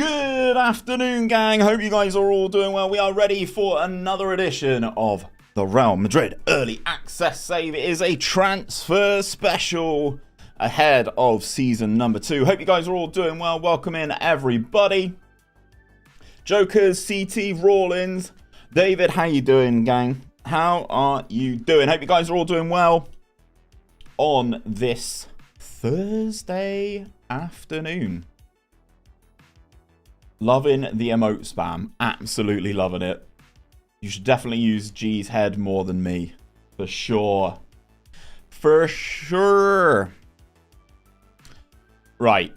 Good afternoon, gang. Hope you guys are all doing well. We are ready for another edition of the Real Madrid Early Access Save. It is a transfer special ahead of season number 2. Hope you guys are all doing well. Welcome in, everybody. Jokers, CT, Rawlins, David, how you doing, gang? How are you doing? Hope you guys are all doing well on this Thursday afternoon. Loving the emote spam. Absolutely loving it. You should definitely use G's head more than me. For sure. For sure. Right.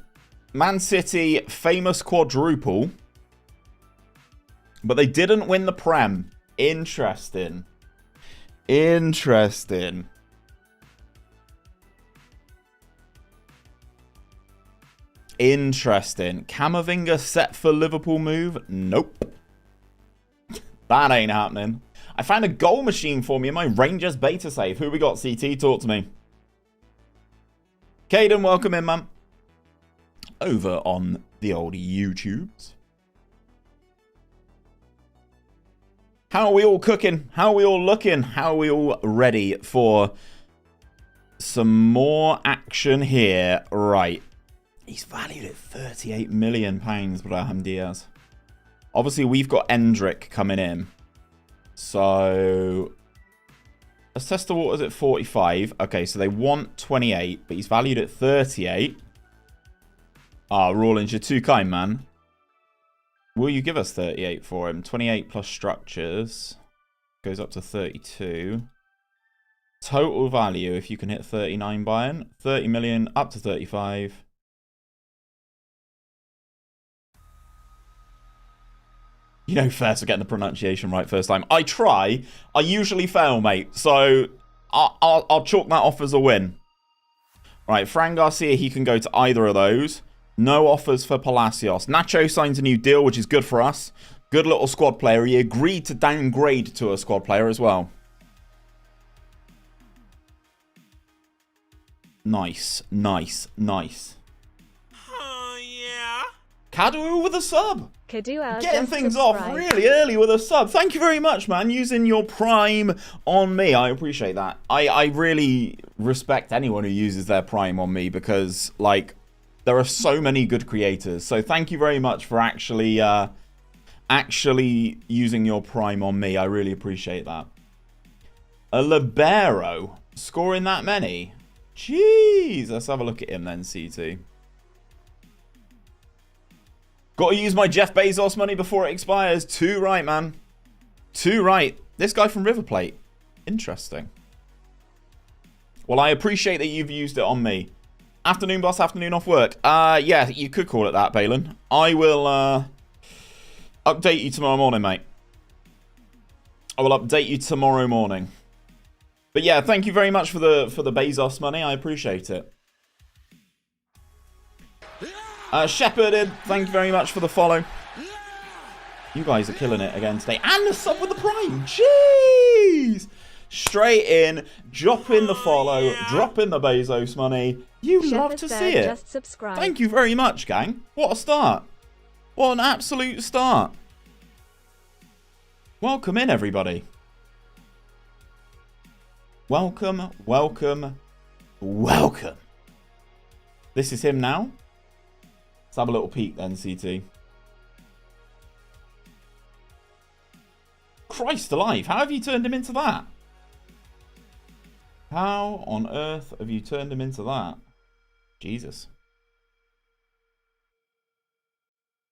Man City, famous quadruple. But they didn't win the Prem. Interesting. Interesting. Interesting. Camavinga set for Liverpool move? Nope. That ain't happening. I found a goal machine for me in my Rangers beta save. Who we got, CT? Talk to me. Caden, welcome in, man. Over on the old YouTubes. How are we all cooking? How are we all looking? How are we all ready for some more action here? Right. He's valued at £38 million, Brahim Diaz. Obviously, we've got Endrick coming in. So, let's test the waters at 45. Okay, so they want 28, but he's valued at 38. Ah, Rawlins, you're too kind, man. Will you give us 38 for him? 28 plus structures. Goes up to 32. Total value, if you can hit 39 buy-in. 30 million, up to 35. You know, fair for getting the pronunciation right first time. I try. I usually fail, mate. So, I'll chalk that off as a win. Right, Fran Garcia, he can go to either of those. No offers for Palacios. Nacho signs a new deal, which is good for us. Good little squad player. He agreed to downgrade to a squad player as well. Nice, nice, nice. Oh, yeah. 𝗕𝗨𝗬𝗑 with a sub. Getting things subscribe. off really early with a sub. Thank you very much, man. Using your Prime on me. I appreciate that. I really respect anyone who uses their Prime on me because, like, there are so many good creators. So thank you very much for actually using your Prime on me. I really appreciate that. A libero scoring that many? Jeez. Let's have a look at him then, CT. Got to use my Jeff Bezos money before it expires. Too right, man. Too right. This guy from River Plate. Interesting. Well, I appreciate that you've used it on me. Afternoon boss, afternoon off work. Yeah, you could call it that, Balin. I will update you tomorrow morning, mate. I will update you tomorrow morning. But yeah, thank you very much for the Bezos money. I appreciate it. Shepherded, thank you very much for the follow. You guys are killing it again today. And the sub with the Prime. Jeez. Straight in, drop in the follow, drop in the Bezos money. You love to see it. Just subscribe. Thank you very much, gang. What a start. What an absolute start. Welcome in, everybody. Welcome, welcome, welcome. This is him now. Let's have a little peek then, CT. Christ alive, how have you turned him into that? How on earth have you turned him into that? Jesus.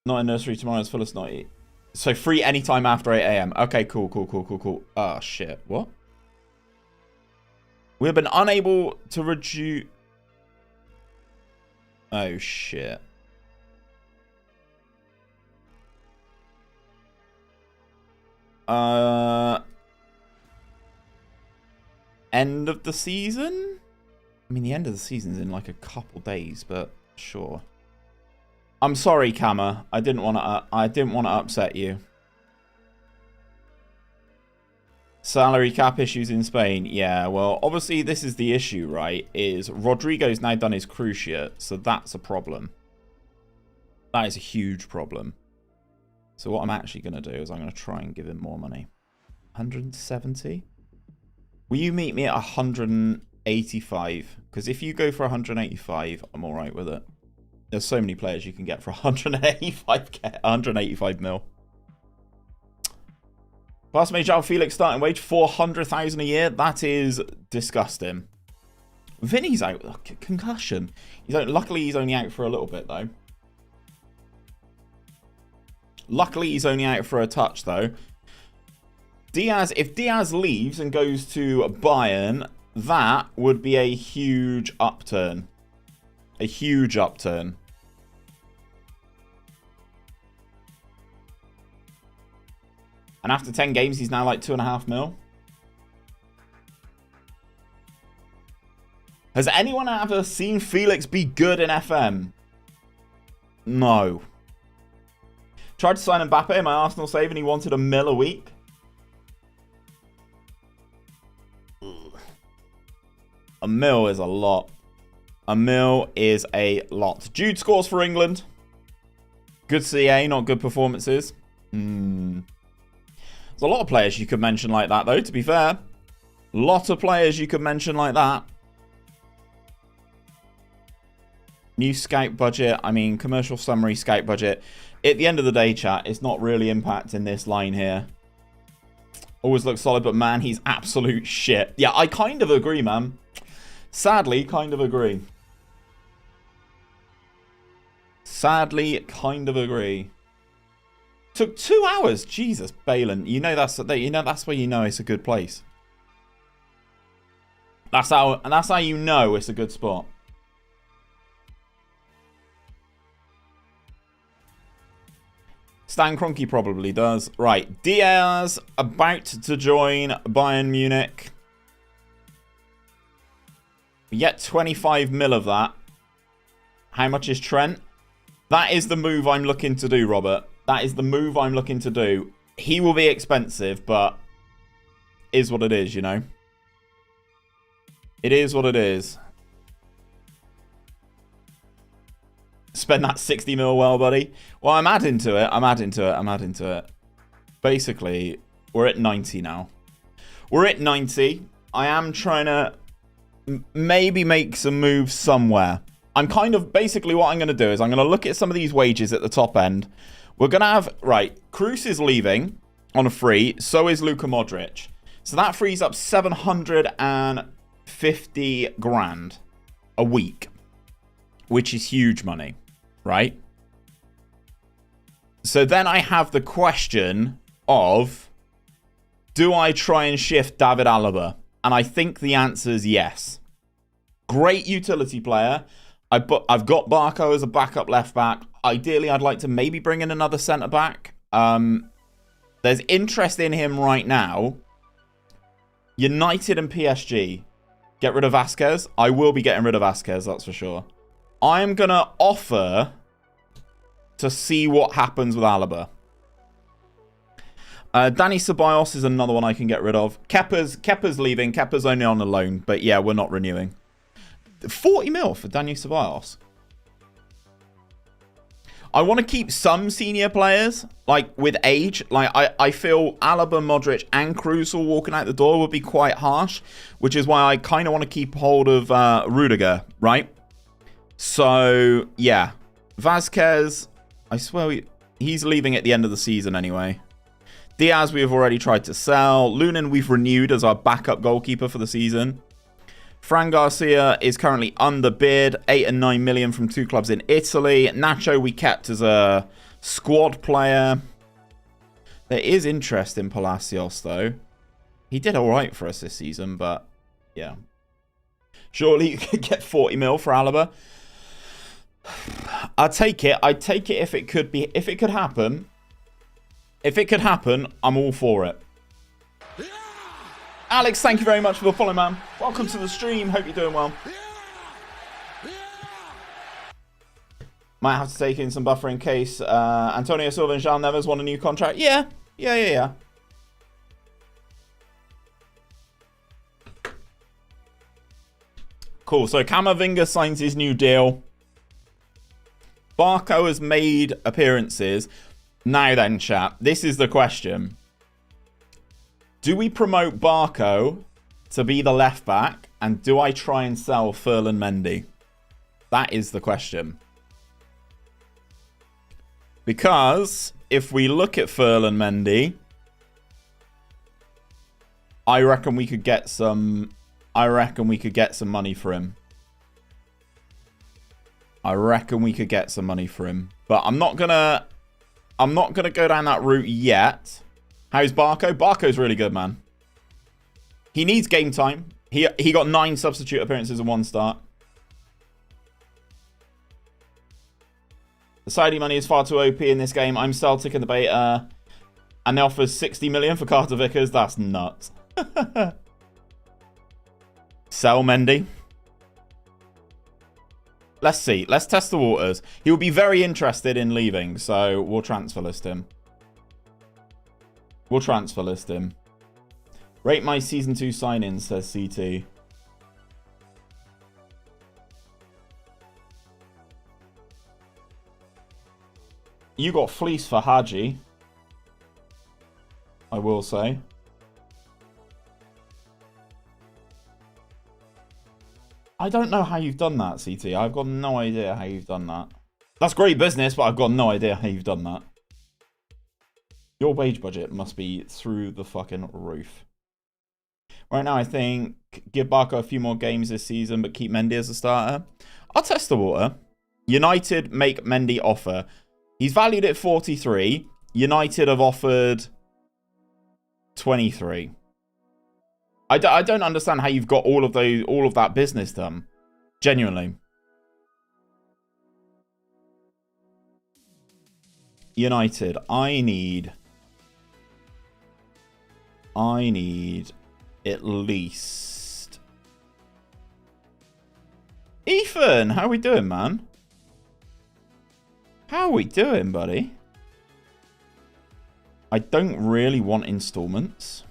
Not in nursery tomorrow, it's full of snotty. So free anytime after 8 AM. Okay, cool, cool, cool, cool, cool. Oh, shit. What? We have been unable to reduce... Oh, shit. End of the season? I mean, the end of the season's in like a couple days, but sure. I'm sorry, Kama. I didn't want to upset you. Salary cap issues in Spain. Yeah, well, obviously this is the issue, right? Is Rodrigo's now done his cruciate, so that's a problem. That is a huge problem. So what I'm actually going to do is I'm going to try and give him more money. 170? Will you meet me at 185? Because if you go for 185, I'm all right with it. There's so many players you can get for 185 mil. Classmate João Felix starting wage 400,000 a year. That is disgusting. Vinny's out with a concussion. He's out, luckily, he's only out for a little bit though. Luckily, he's only out for a touch though. Diaz, if Diaz leaves and goes to Bayern, that would be a huge upturn. A huge upturn. And after 10 games, he's now like 2.5 mil. Has anyone ever seen Felix be good in FM? No. Tried to sign Mbappe in my Arsenal save and he wanted £1 mil a week. £1 mil is a lot. £1 mil is a lot. Jude scores for England. Good CA, not good performances. There's a lot of players you could mention like that, though, to be fair. Lot of players you could mention like that. New scout budget. I mean, commercial summary scout budget. At the end of the day, chat, it's not really impacting this line here. Always looks solid, but man, he's absolute shit. Yeah, I kind of agree, man. Sadly, kind of agree. Sadly, kind of agree. Took 2 hours. Jesus, Balin. You know that's where you know it's a good place. That's how you know it's a good spot. Stan Kroenke probably does. Right, Diaz about to join Bayern Munich. We get 25 mil of that. How much is Trent? That is the move I'm looking to do, Robert. That is the move I'm looking to do. He will be expensive, but is what it is, you know. It is what it is. Spend that 60 mil well, buddy. Well, I'm adding to it. I'm adding to it. I'm adding to it. Basically, we're at 90 now. We're at 90. I am trying to maybe make some moves somewhere. I'm kind of, basically what I'm going to do is I'm going to look at some of these wages at the top end. We're going to have, right, Kroos is leaving on a free. So is Luka Modric. So that frees up 750 grand a week, which is huge money, right? So then I have the question of, do I try and shift David Alaba? And I think the answer is yes. Great utility player. I've got Barco as a backup left back. Ideally, I'd like to maybe bring in another centre back. There's interest in him right now. United and PSG. Get rid of Vasquez. I will be getting rid of Vasquez, that's for sure. I'm going to offer to see what happens with Alaba. Dani Ceballos is another one I can get rid of. Kepa's leaving. Kepa's only on a loan. But yeah, we're not renewing. 40 mil for Dani Ceballos. I want to keep some senior players, like, with age. Like, I feel Alaba, Modric, and Kroos all walking out the door would be quite harsh, which is why I kind of want to keep hold of Rudiger, right? So, yeah. Vasquez, I swear he's leaving at the end of the season anyway. Diaz, we have already tried to sell. Lunin, we've renewed as our backup goalkeeper for the season. Fran Garcia is currently underbid, 8 and 9 million from 2 clubs in Italy. Nacho we kept as a squad player. There is interest in Palacios, though. He did all right for us this season, but yeah. Surely you could get 40 mil for Alaba. I'd take it. I'd take it if it could be. If it could happen. If it could happen, I'm all for it. Alex, thank you very much for the follow, man. Welcome to the stream. Hope you're doing well. Might have to take in some buffer in case Antonio Silva and Jean Neves want a new contract. Yeah. Cool. So Camavinga signs his new deal. Barco has made appearances. Now then, chat, this is the question. Do we promote Barco to be the left back? And do I try and sell 𝗪𝗏? That is the question. Because if we look at 𝗪𝗏, I reckon we could get some money for him. I reckon we could get some money for him. But I'm not gonna go down that route yet. How's Barco? Barco's really good, man. He needs game time. He got 9 substitute appearances and 1 start. The Saudi money is far too OP in this game. I'm Celtic in the beta. And they offer 60 million for Carter Vickers. That's nuts. Sell Mendy. Let's see. Let's test the waters. He will be very interested in leaving. So we'll transfer list him. We'll transfer list him. Rate my Season 2 sign-ins, says CT. You got fleeced for Haji. I will say. I don't know how you've done that, CT. I've got no idea how you've done that. That's great business, but I've got no idea how you've done that. Your wage budget must be through the fucking roof. Right now, I think give Barco a few more games this season, but keep Mendy as a starter. I'll test the water. United make Mendy offer. He's valued at 43. United have offered 23. I don't understand how you've got all of that business done. Genuinely. United, I need at least Ethan, how are we doing, man? How are we doing, buddy? I don't really want installments.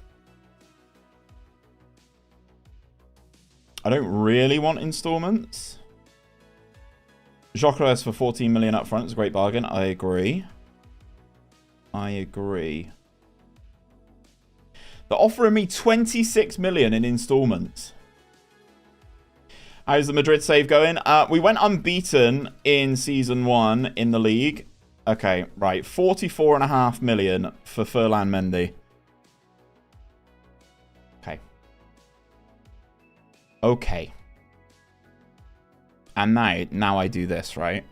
𝗕𝗏𝗧 for 14 million up front is a great bargain. I agree. They're offering me 26 million in installments. How's the Madrid save going? We went unbeaten in Season 1 in the league. Okay, right. 44.5 million for 𝗪𝗏. Okay. And now I do this, right?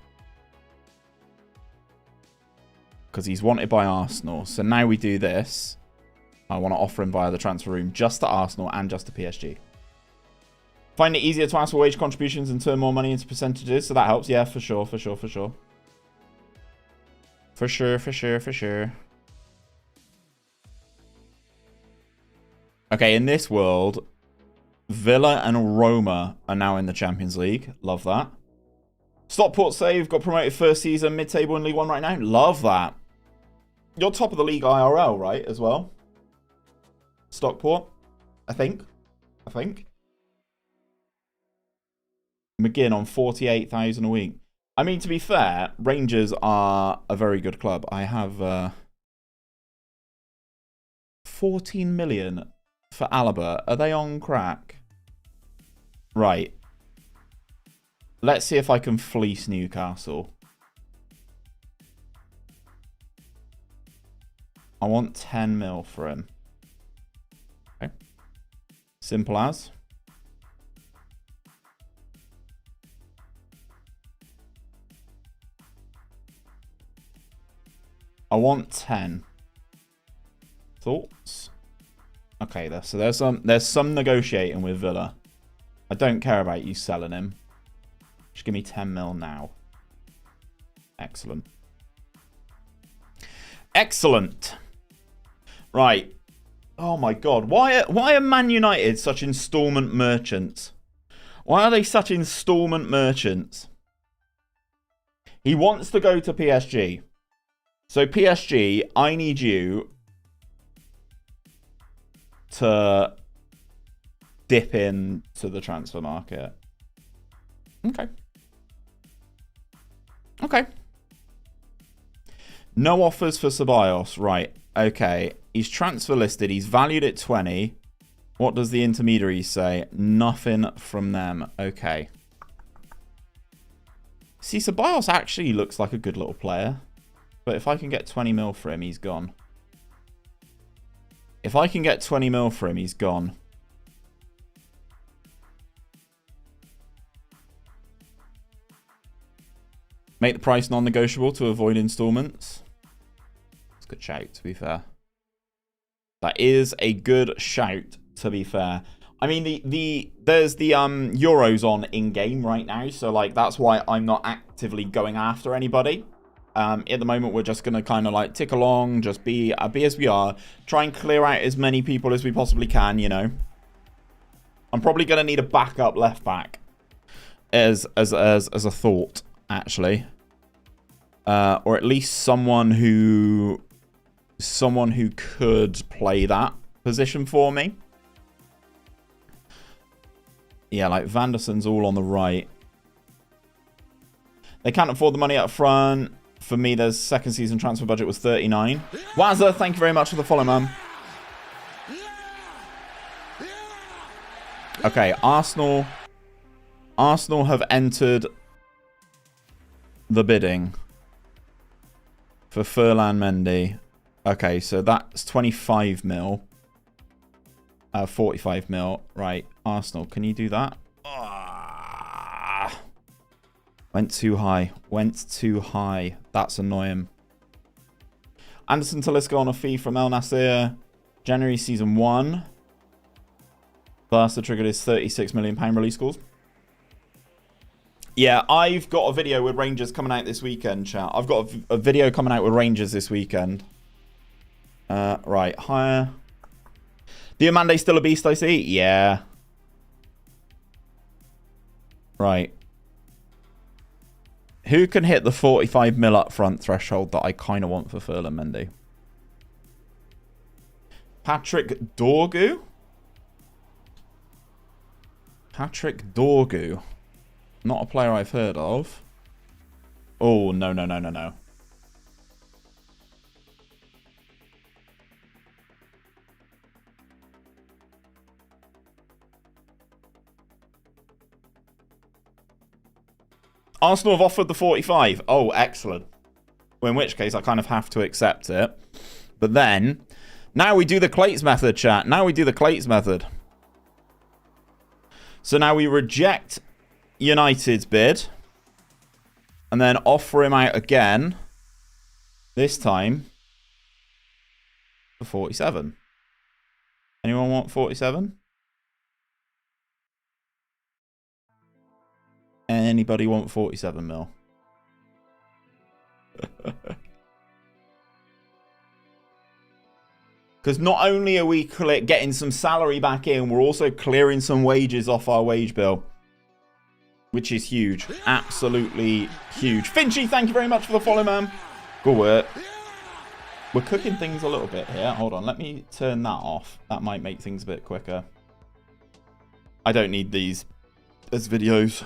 Because he's wanted by Arsenal. So now we do this. I want to offer him via the transfer room just to Arsenal and just to PSG. Find it easier to ask for wage contributions and turn more money into percentages. So that helps. Yeah, for sure. For sure. Okay, in this world, Villa and Roma are now in the Champions League. Love that. Stockport save. Got promoted first season. Mid-table in League 1 right now. Love that. You're top of the league IRL, right, as well? Stockport, I think. McGinn on 48,000 a week. I mean, to be fair, Rangers are a very good club. I have 14 million for Alaba. Are they on crack? Right. Let's see if I can fleece Newcastle. I want 10 mil for him. Okay. Simple as. I want 10. Thoughts? Okay, so there's some negotiating with Villa. I don't care about you selling him. Just give me 10 mil now. Excellent. Right. Oh my god. Why are Man United such installment merchants? Why are they such installment merchants? He wants to go to PSG. So PSG, I need you to dip into the transfer market. Okay. No offers for 𝘲𝗏𝗏. Right. Okay. He's transfer listed. He's valued at 20. What does the intermediary say? Nothing from them. Okay. See, 𝘲𝗏𝗏 actually looks like a good little player. But if I can get 20 mil for him, he's gone. If I can get 20 mil for him, he's gone. Make the price non-negotiable to avoid installments. That's a good shout, to be fair. That is a good shout, to be fair. I mean, there's the Euros on in-game right now, so like that's why I'm not actively going after anybody. At the moment, we're just going to kind of like tick along, just be as we are. Try and clear out as many people as we possibly can, you know. I'm probably going to need a backup left back as a thought, actually. Or at least someone who could play that position for me. Yeah, like Vanderson's all on the right. They can't afford the money up front. For me, their second season transfer budget was 39. Wazza, thank you very much for the follow, man. Okay, Arsenal have entered the bidding for Ferland Mendy. Okay, so that's 25 mil. 45 mil. Right, Arsenal, can you do that? Went too high. Went too high. That's annoying. Anderson Talisca on a fee from 𝗕𝗏𝗏. January season 1. Barca triggered his £36 million release clause. Yeah, I've got a video with Rangers coming out this weekend, chat. I've got a video coming out with Rangers this weekend. Right, higher. Diamande still a beast, I see? Yeah. Right. Who can hit the 45 mil up front threshold that I kind of want for Ferland Mendy? Patrick 𝗕𝗏𝗚? Patrick 𝗕𝗏𝗚. Not a player I've heard of. Oh, no, no, no, no, no. Arsenal have offered the 45. Oh, excellent. Well, in which case, I kind of have to accept it. But then, now we do the Clates method, chat. Now we do the Clates method. So now we reject United's bid. And then offer him out again. This time for 47. Anyone want 47? Anybody want 47 mil? Because not only are we getting some salary back in, we're also clearing some wages off our wage bill. Which is huge. Absolutely huge. Finchy, thank you very much for the follow, man. Good work. We're cooking things a little bit here. Hold on, let me turn that off. That might make things a bit quicker. I don't need these as videos.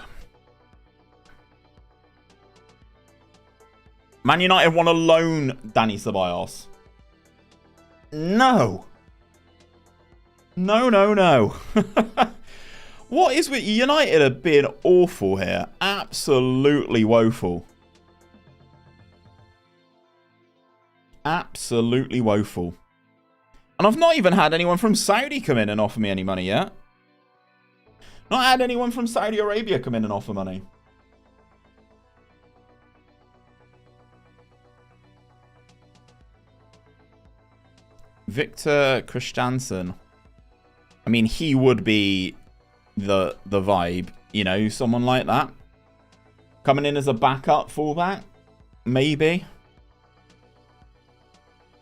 Man United want to loan Dani Ceballos. No. No, no, no. What is with United have been awful here? Absolutely woeful. Absolutely woeful. And I've not even had anyone from Saudi come in and offer me any money yet. Not had anyone from Saudi Arabia come in and offer money. Victor Christiansen. I mean, he would be the vibe, you know, someone like that. Coming in as a backup fullback, maybe.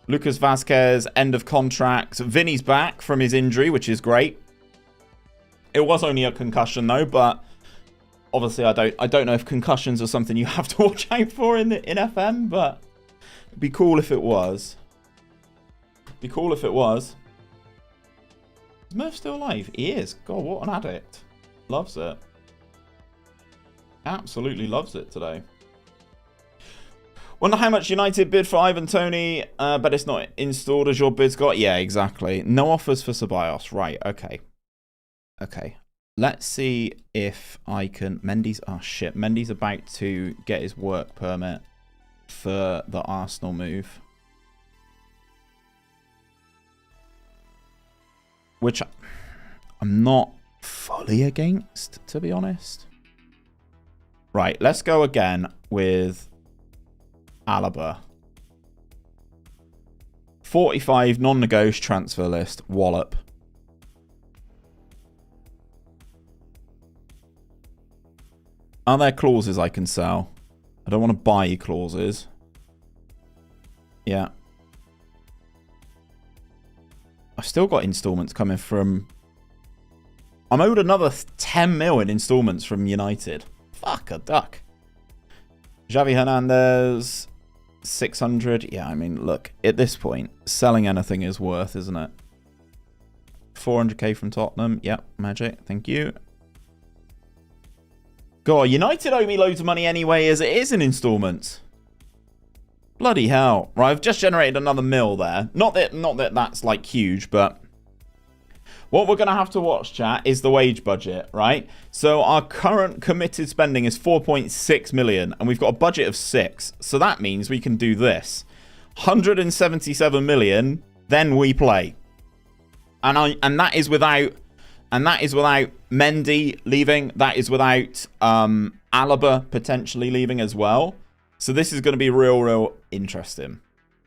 Lucas Vazquez, end of contract. Vinny's back from his injury, which is great. It was only a concussion though, but obviously I don't know if concussions are something you have to watch out for in FM, but it'd be cool if it was. Be cool if it was. Is Murph still alive? He is. God, what an addict. Loves it. Absolutely loves it today. Wonder how much United bid for Ivan Toney, but it's not installed as your bid's got. Yeah, exactly. No offers for Ceballos. Right, okay. Okay. Let's see if I can... Mendy's... Oh, shit. Mendy's about to get his work permit for the Arsenal move. Which I'm not fully against, to be honest. Right, let's go again with Alaba. 45, non-negotiable transfer list, wallop. Are there clauses I can sell? I don't want to buy clauses. Yeah. I've still got installments coming from... I'm owed another 10 mil in installments from United. Fuck a duck. Xavi Hernandez, 600. Yeah, I mean, look, at this point, selling anything is worth, isn't it? 400k from Tottenham. Yep, magic. Thank you. God, United owe me loads of money anyway as it is in installments. Bloody hell. Right, I've just generated another mil there. Not that that's like huge, but what we're going to have to watch, chat, is the wage budget, right? So our current committed spending is 4.6 million and we've got a budget of 6. So that means we can do this. 177 million, then we play. And that is without Mendy leaving. That is without Alaba potentially leaving as well. So this is going to be real interesting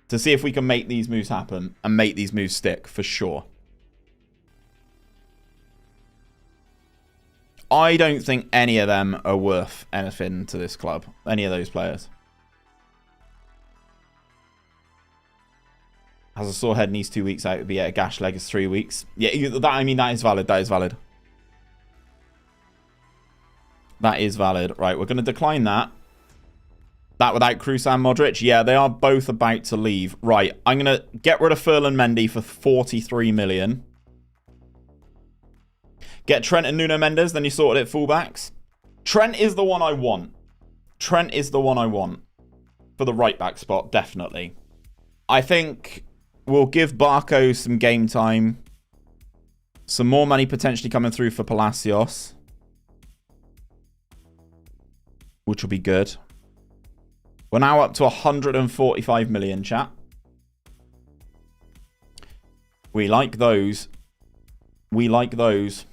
to see if we can make these moves happen and make these moves stick for sure. I don't think any of them are worth anything to this club. Any of those players. Has a sore head, needs 2 weeks out. Would be a gash leg is 3 weeks. Yeah, I mean, that is valid. That is valid. That is valid. Right, we're going to decline that. That without Kroos and Modric. Yeah, they are both about to leave. Right, I'm going to get rid of Ferland Mendy for 43 million. Get Trent and Nuno Mendes, then you sorted it fullbacks. Trent is the one I want. Trent is the one I want. For the right back spot, definitely. I think we'll give Barco some game time. Some more money potentially coming through for Palacios. Which will be good. We're now up to 145 million, chat. We like those. We like those.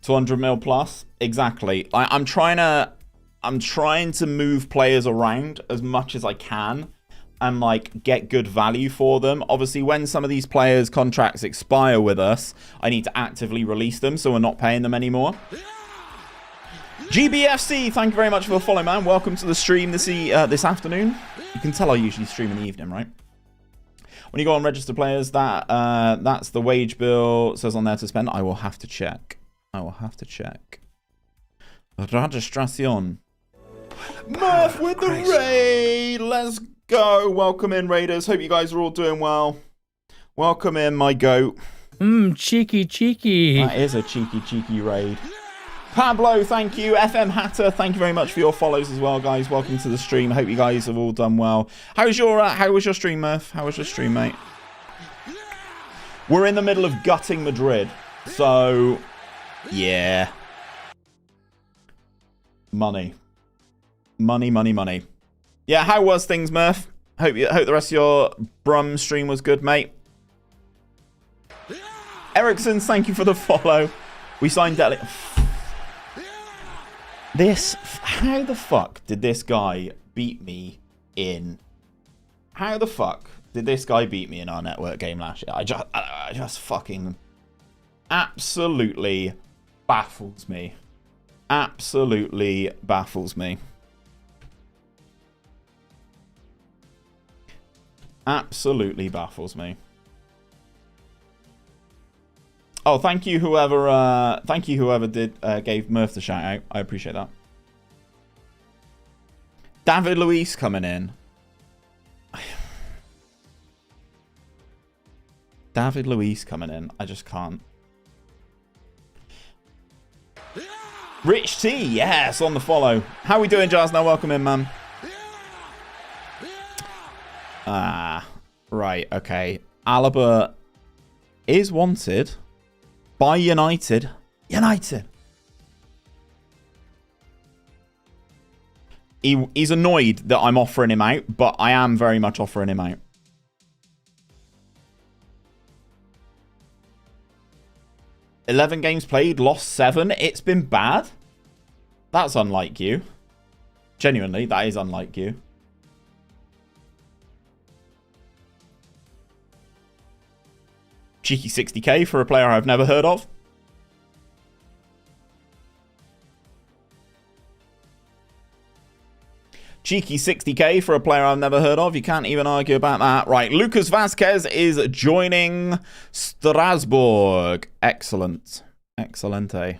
200 mil plus. Exactly. I'm trying to move players around as much as I can and like get good value for them. Obviously, when some of these players' contracts expire with us, I need to actively release them so we're not paying them anymore. GBFC, thank you very much for the follow, man. Welcome to the stream this afternoon. You can tell I usually stream in the evening, right? When you go on register players, that's the wage bill. It says on there to spend. I will have to check. I will have to check. Registration. Murph with the raid. Let's go. Welcome in, Raiders. Hope you guys are all doing well. Welcome in, my goat. Cheeky. That is a cheeky raid. Pablo, thank you. FM24𝗵𝗓, thank you very much for your follows as well, guys. Welcome to the stream. Hope you guys have all done well. How was your stream, Murph? How was your stream, mate? We're in the middle of gutting Madrid, so yeah. Money. Yeah, how was things, Murph? Hope the rest of your Brum stream was good, mate. Ericsson, thank you for the follow. We signed Deli. How the fuck did this guy beat me in? How the fuck did this guy beat me in our network game last year? I just fucking absolutely baffles me. Absolutely baffles me. Absolutely baffles me. Oh, thank you whoever gave Murph the shout out. I appreciate that. David Luiz coming in. David Luiz coming in. I just can't. Rich T, yes, on the follow. How we doing, Jazz? Now, welcome in, man. Right, okay. 𝘕𝗓𝗬𝗓 is wanted by United. He's annoyed that I'm offering him out, but I am very much offering him out. $11 games played, lost 7. It's been bad. That's unlike you. Genuinely, that is unlike you. Cheeky 60k for a player I've never heard of. Cheeky 60k for a player I've never heard of. You can't even argue about that. Right, Lucas Vazquez is joining Strasbourg. Excellent. Excelente.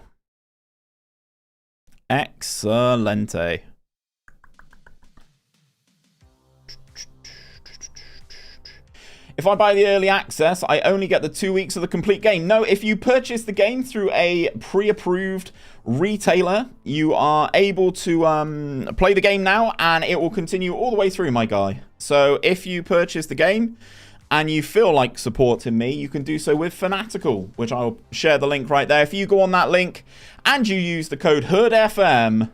Excelente. If I buy the early access, I only get the 2 weeks of the complete game. No, if you purchase the game through a pre-approved retailer, you are able to play the game now, and it will continue all the way through, my guy. So if you purchase the game and you feel like supporting me, you can do so with Fanatical, which I'll share the link right there. If you go on that link and you use the code HERDFM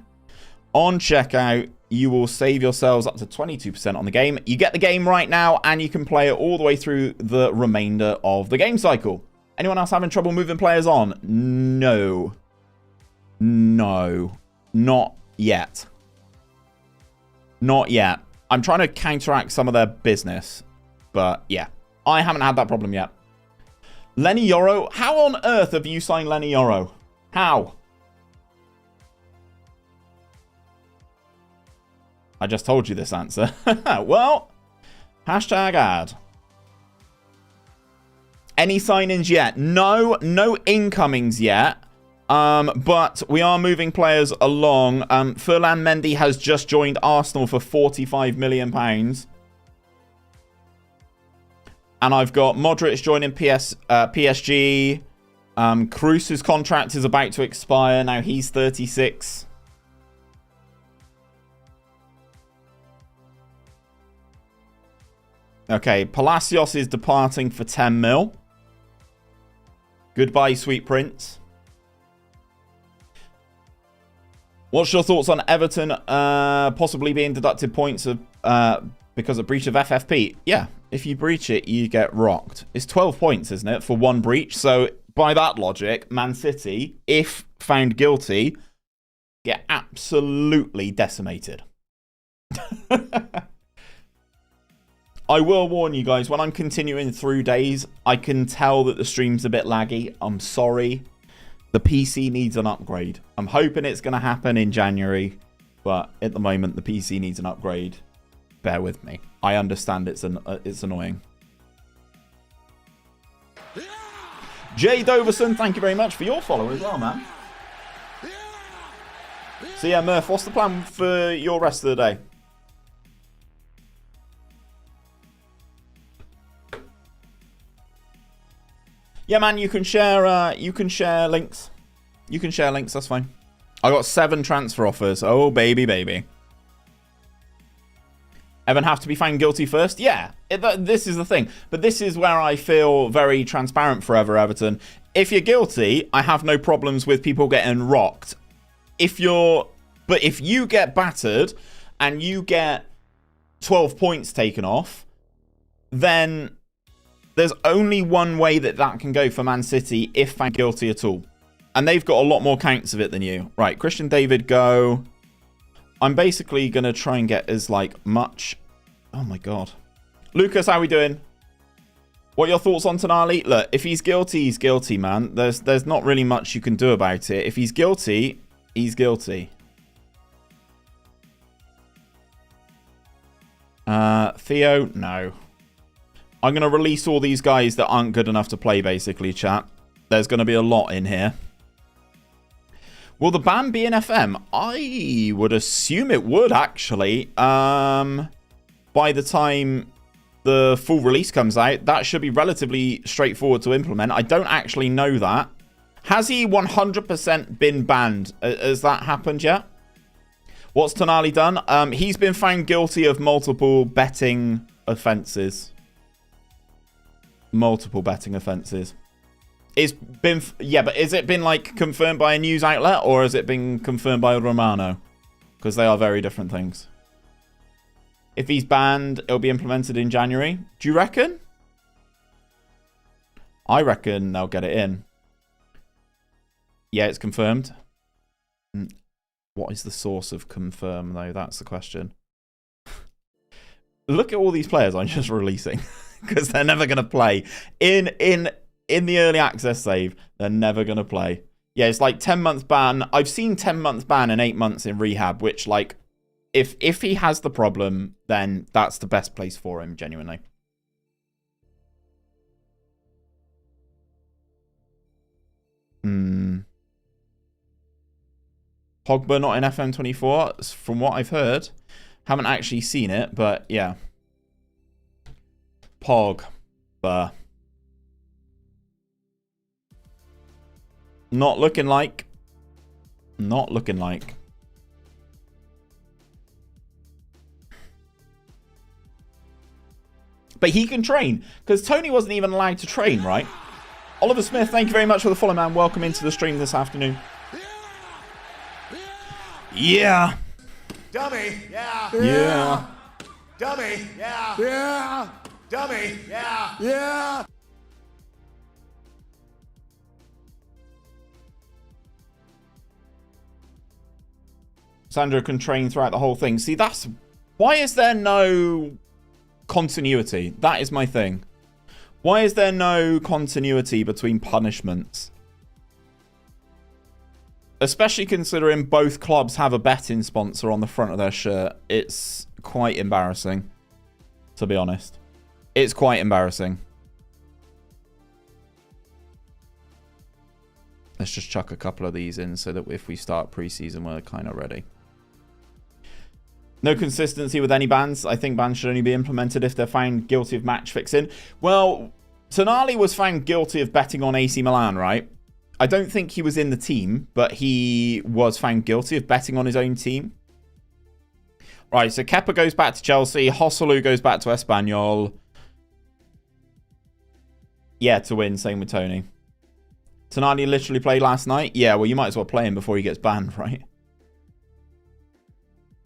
on checkout, you will save yourselves up to 22% on the game. You get the game right now, and you can play it all the way through the remainder of the game cycle. Anyone else having trouble moving players on? No. No. Not yet. Not yet. I'm trying to counteract some of their business. But, yeah. I haven't had that problem yet. Lenny Yoro? How on earth have you signed Lenny Yoro? How? I just told you this answer. Well, hashtag ad. Any signings yet? No, no incomings yet. But we are moving players along. Ferland Mendy has just joined Arsenal for £45 million. And I've got Modric joining PSG. Kroos's contract is about to expire. Now he's 36. Okay, Palacios is departing for 10 mil. Goodbye, sweet prince. What's your thoughts on Everton possibly being deducted points of, because of breach of FFP? Yeah, if you breach it, you get rocked. It's 12 points, isn't it, for one breach? So, by that logic, Man City, if found guilty, get absolutely decimated. I will warn you guys, when I'm continuing through days, I can tell that the stream's a bit laggy. I'm sorry. The PC needs an upgrade. I'm hoping it's going to happen in January, but at the moment, the PC needs an upgrade. Bear with me. I understand it's annoying. Jay Doverson, thank you very much for your follow as well, man. So yeah, Murph, what's the plan for your rest of the day? Yeah, man, you can share links. You can share links, that's fine. I got 7 transfer offers. Oh, baby, baby. Evan have to be found guilty first? Yeah, this is the thing. But this is where I feel very transparent forever, Everton. If you're guilty, I have no problems with people getting rocked. But if you get battered and you get 12 points taken off, then there's only one way that can go for Man City if found guilty at all. And they've got a lot more counts of it than you. Right, Christian David, go. I'm basically going to try and get as, much... Oh, my God. Lucas, how we doing? What are your thoughts on 𝗕𝗨𝗬𝗘? Look, if he's guilty, man. There's not really much you can do about it. If he's guilty, he's guilty. Theo, no. I'm going to release all these guys that aren't good enough to play, basically, chat. There's going to be a lot in here. Will the ban be in FM? I would assume it would, actually. By the time the full release comes out, that should be relatively straightforward to implement. I don't actually know that. Has he 100% been banned? Has that happened yet? What's 𝗕𝗨𝗬𝗘 done? He's been found guilty of multiple betting offences. Multiple betting offences. It's been, yeah, but has it been like confirmed by a news outlet or has it been confirmed by Romano? Because they are very different things. If he's banned, it'll be implemented in January. Do you reckon? I reckon they'll get it in. Yeah, it's confirmed. What is the source of confirm, though? That's the question. Look at all these players I'm just releasing. Because they're never going to play. In the early access save, they're never going to play. Yeah, it's like 10-month ban. I've seen 10-month ban and 8 months in rehab, which, like, if he has the problem, then that's the best place for him, genuinely. Pogba not in FM24, from what I've heard. Haven't actually seen it, but yeah. Pogba. Not looking like. Not looking like. But he can train, because Tony wasn't even allowed to train, right? Oliver Smith, thank you very much for the follow, man. Welcome into the stream this afternoon. Yeah. Dummy, yeah. Yeah. Dummy, yeah. Yeah. Dummy, yeah. Yeah. Sandro can train throughout the whole thing. See, that's... Why is there no continuity? That is my thing. Why is there no continuity between punishments? Especially considering both clubs have a betting sponsor on the front of their shirt. It's quite embarrassing, to be honest. It's quite embarrassing. Let's just chuck a couple of these in so that if we start preseason, we're kind of ready. No consistency with any bans. I think bans should only be implemented if they're found guilty of match fixing. Well, 𝗕𝗨𝗬𝗘 was found guilty of betting on AC Milan, right? I don't think he was in the team, but he was found guilty of betting on his own team. Right, so Kepa goes back to Chelsea. 𝘕𝗨𝗬𝗘 goes back to Espanyol. Yeah, to win. Same with Tony. 𝗕𝗨𝗬𝗘 literally played last night. Yeah, well, you might as well play him before he gets banned, right?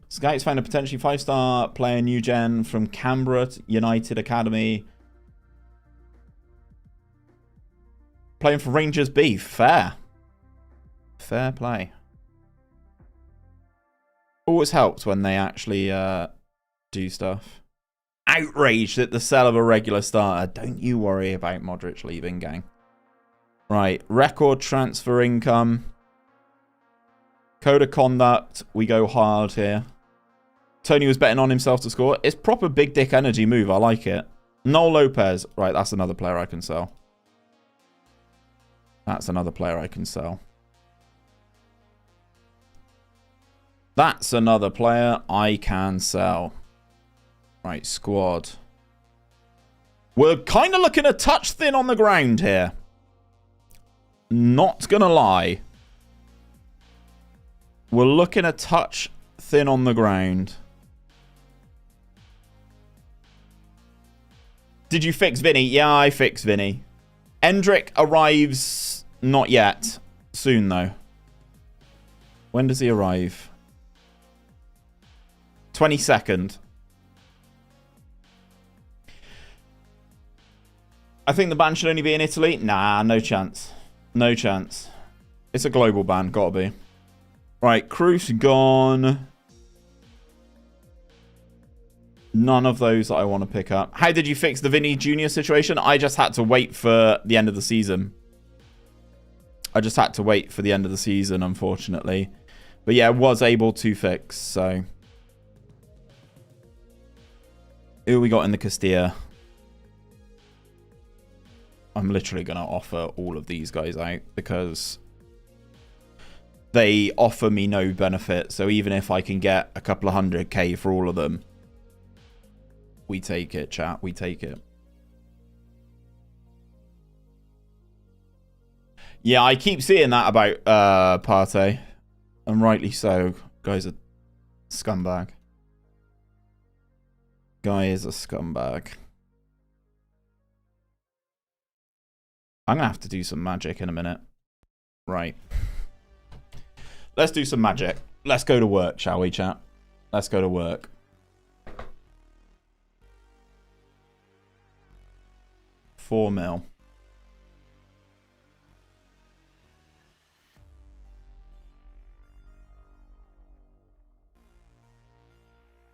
Scouts found a potentially 5-star player, new gen, from Canberra United Academy. Playing for Rangers Beef. Fair. Fair play. Always helps when they actually do stuff. Outraged at the sale of a regular starter. Don't you worry about Modric leaving, gang. Right. Record transfer income. Code of conduct. We go hard here. Tony was betting on himself to score. It's proper big dick energy move. I like it. Noel Lopez. Right, that's another player I can sell. That's another player I can sell. That's another player I can sell. Right, squad. We're kind of looking a touch thin on the ground here. Not gonna lie. We're looking a touch thin on the ground. Did you fix Vinny? Yeah, I fixed Vinny. Endrick arrives not yet. Soon, though. When does he arrive? 22nd. I think the ban should only be in Italy. Nah, no chance. No chance. It's a global ban. Gotta be. Right, Cruz gone. None of those that I want to pick up. How did you fix the Vinny Jr. situation? I just had to wait for the end of the season. I just had to wait for the end of the season, unfortunately. But yeah, was able to fix, so. Who we got in the Castilla? I'm literally going to offer all of these guys out because they offer me no benefit. So even if I can get a couple of 100k for all of them, we take it, chat. We take it. Yeah, I keep seeing that about Partey. And rightly so. Guy's a scumbag. Guy is a scumbag. I'm going to have to do some magic in a minute. Right. Let's do some magic. Let's go to work, shall we, chat? Let's go to work. $4 mil.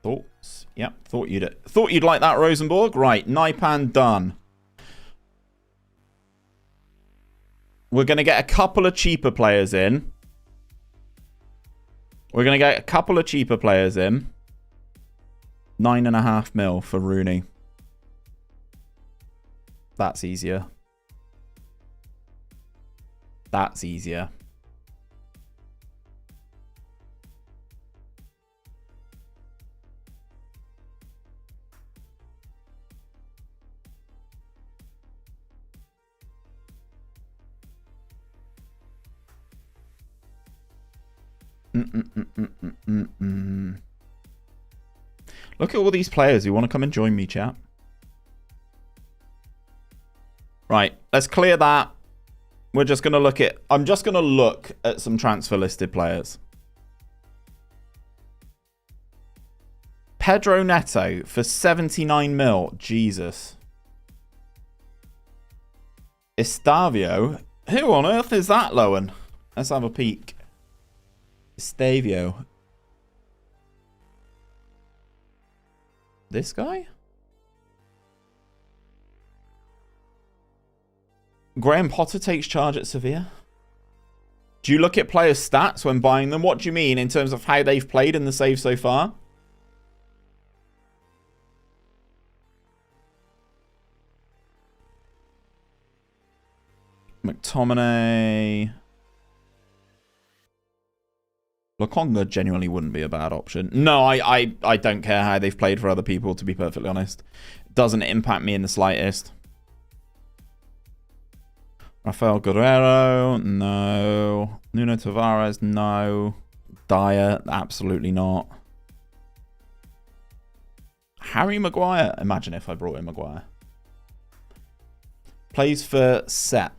Thoughts? Yep, thought you'd like that, Rosenborg. Right, 𝗕𝗙𝗡𝗘𝗡 done. We're going to get a couple of cheaper players in. We're going to get a couple of cheaper players in. 9.5 mil for Rooney. That's easier. That's easier. Look at all these players who want to come and join me, chat. Right, let's clear that. We're just going to look at... I'm just going to look at some transfer listed players. Pedro Neto for 79 mil. Jesus. Estavio. Who on earth is that, Lowen? Let's have a peek. Estavio. This guy? Graham Potter takes charge at Sevilla. Do you look at players' stats when buying them? What do you mean in terms of how they've played in the save so far? McTominay. Lokonga genuinely wouldn't be a bad option. No, I don't care how they've played for other people, to be perfectly honest. It doesn't impact me in the slightest. Rafael Guerrero, no. Nuno Tavares, no. Dyer, absolutely not. Harry Maguire. Imagine if I brought in Maguire. Plays for Set.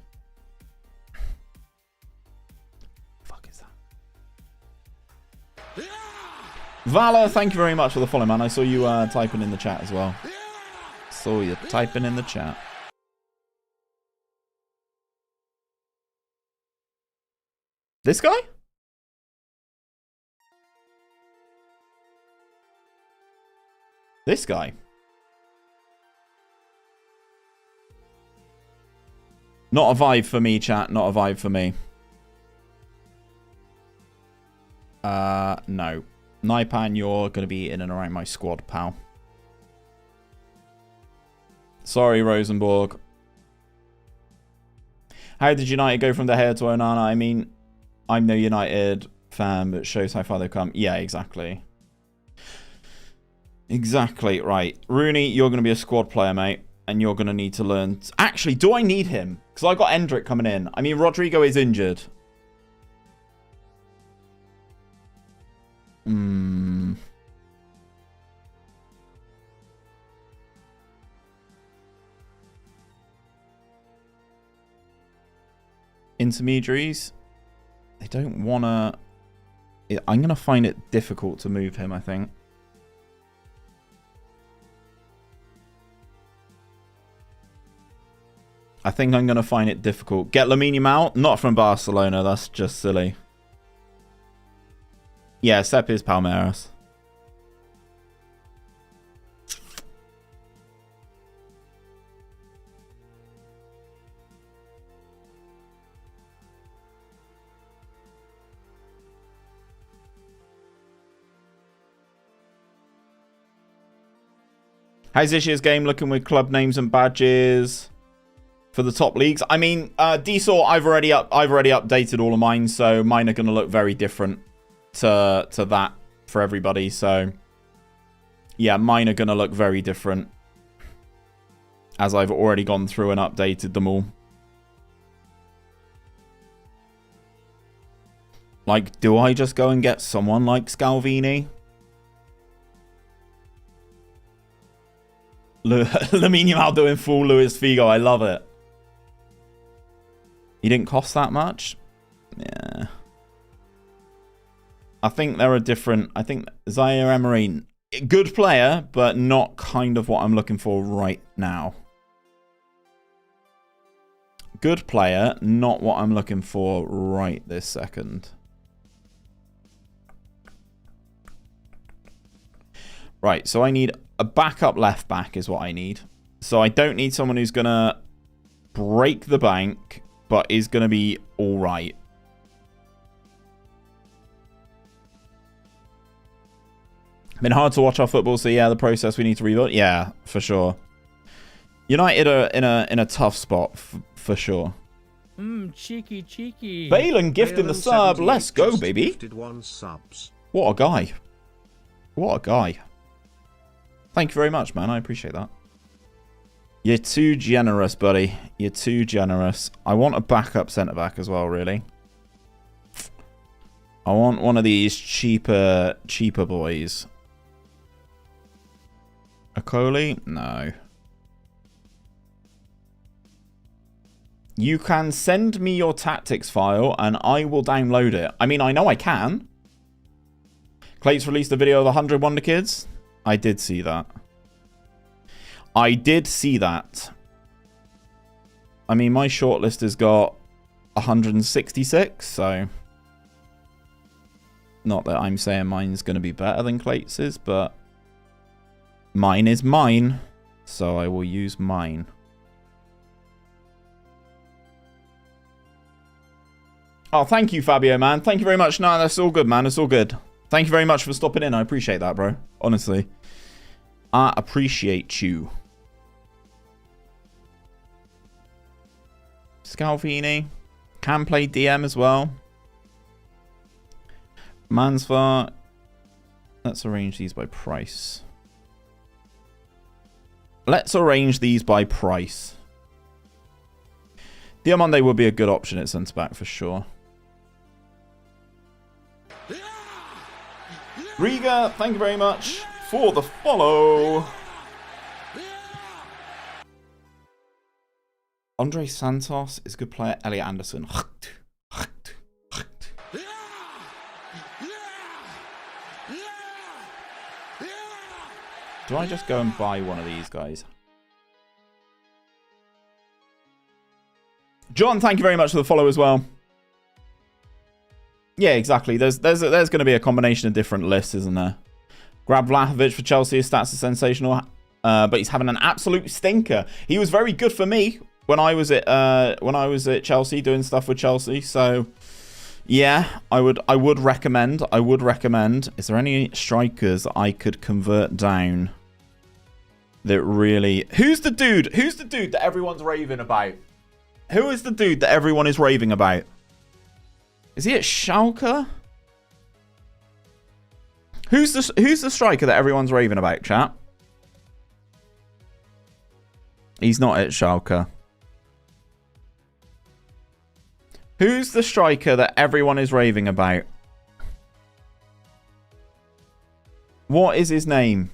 Valor, thank you very much for the follow, man. I saw you typing in the chat as well. Saw you typing in the chat. This guy? This guy? Not a vibe for me, chat. Not a vibe for me. No. 𝗕𝗙𝗡𝗘𝗡, you're going to be in and around my squad, pal. Sorry, Rosenborg. How did United go from De Gea to Onana? I mean, I'm no United fan, but it shows how far they've come. Yeah, exactly. Exactly, right. Rooney, you're going to be a squad player, mate. And you're going to need to learn... Actually, do I need him? Because I got Endrick coming in. I mean, Rodrigo is injured. Intermediaries. They don't want to... I'm going to find it difficult to move him, I think. I think I'm going to find it difficult. Get Lamine Yamal? Not from Barcelona. That's just silly. Yeah, Sepp is Palmeiras. How's this year's game looking with club names and badges for the top leagues? I mean, DSOR, I've already updated all of mine, so mine are going to look very different to that for everybody. So yeah, mine are going to look very different as I've already gone through and updated them all. Like, do I just go and get someone like Scalvini? 𝘕𝗎𝗓 doing full Luis Figo. I love it. He didn't cost that much. Yeah. I think there are different. I think Zaire Emery, good player, but not kind of what I'm looking for right now. Good player, not what I'm looking for right this second. Right, so I need a backup left back is what I need. So I don't need someone who's going to break the bank, but is going to be all right. Been hard to watch our football, so yeah, the process we need to rebuild. Yeah, for sure. United are in a tough spot, for sure. Cheeky. 𝘕𝗓 gifting the sub. Let's go, baby. What a guy. What a guy. Thank you very much, man. I appreciate that. You're too generous, buddy. You're too generous. I want a backup centre-back as well, really. I want one of these cheaper boys. 𝗕𝗨𝗬𝗘? No. You can send me your tactics file and I will download it. I mean, I know I can. Clates released a video of the 100 Wonder Kids. I did see that. I did see that. I mean, my shortlist has got 166, so... Not that I'm saying mine's going to be better than Clates's, but... Mine is mine, so I will use mine. Oh, thank you, Fabio, man. Thank you very much. No, that's all good, man. It's all good. Thank you very much for stopping in. I appreciate that, bro. Honestly. I appreciate you. Scalvini. Can play DM as well. Mansvar. Let's arrange these by price. Let's arrange these by price. Diamande would be a good option at centre-back for sure. Riga, thank you very much for the follow. Andre Santos is a good player. Elliot Anderson. Do I just go and buy one of these guys? John, thank you very much for the follow as well. Yeah, exactly. There's going to be a combination of different lists, isn't there? Grab Vlahovic for Chelsea. His stats are sensational, but he's having an absolute stinker. He was very good for me when I was at Chelsea doing stuff with Chelsea. So yeah, I would recommend. Is there any strikers that I could convert down? That really. Who's the dude that everyone's raving about? Who is the dude that everyone is raving about? Is he at Schalke? Who's the striker that everyone's raving about, chat? He's not at Schalke. Who's the striker that everyone is raving about? What is his name?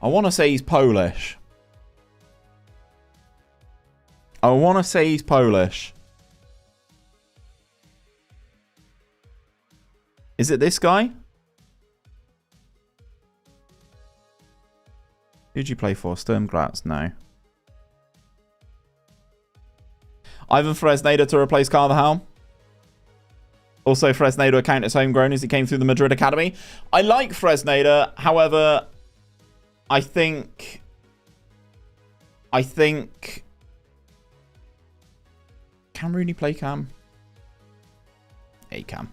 I want to say he's Polish. Is it this guy? Who'd you play for? 𝗕𝗏𝗏? No. Ivan Fresneda to replace 𝗕𝗏𝗏𝗘. Also, Fresneda account as homegrown as he came through the Madrid Academy. I like Fresneda, however, I think... Can Rooney play Cam? Yeah, he can.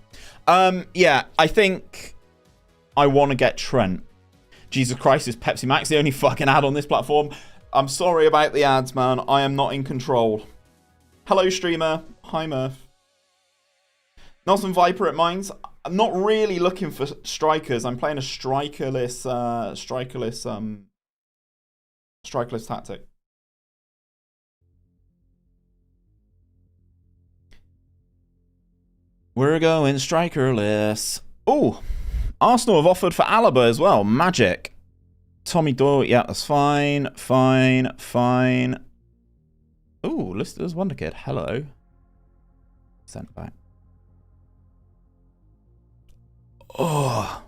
Yeah, I think I want to get Trent. Jesus Christ, is Pepsi Max the only fucking ad on this platform? I'm sorry about the ads, man. I am not in control. Hello, streamer. Hi, Murph. Nelson Viper at Mines. I'm not really looking for strikers. I'm playing a strikerless tactic. We're going strikerless. Oh, Arsenal have offered for Alaba as well. Magic. Tommy Doyle, yeah, that's fine. Fine, fine. Ooh, listed as Wonderkid. Hello. Centre back. Oh.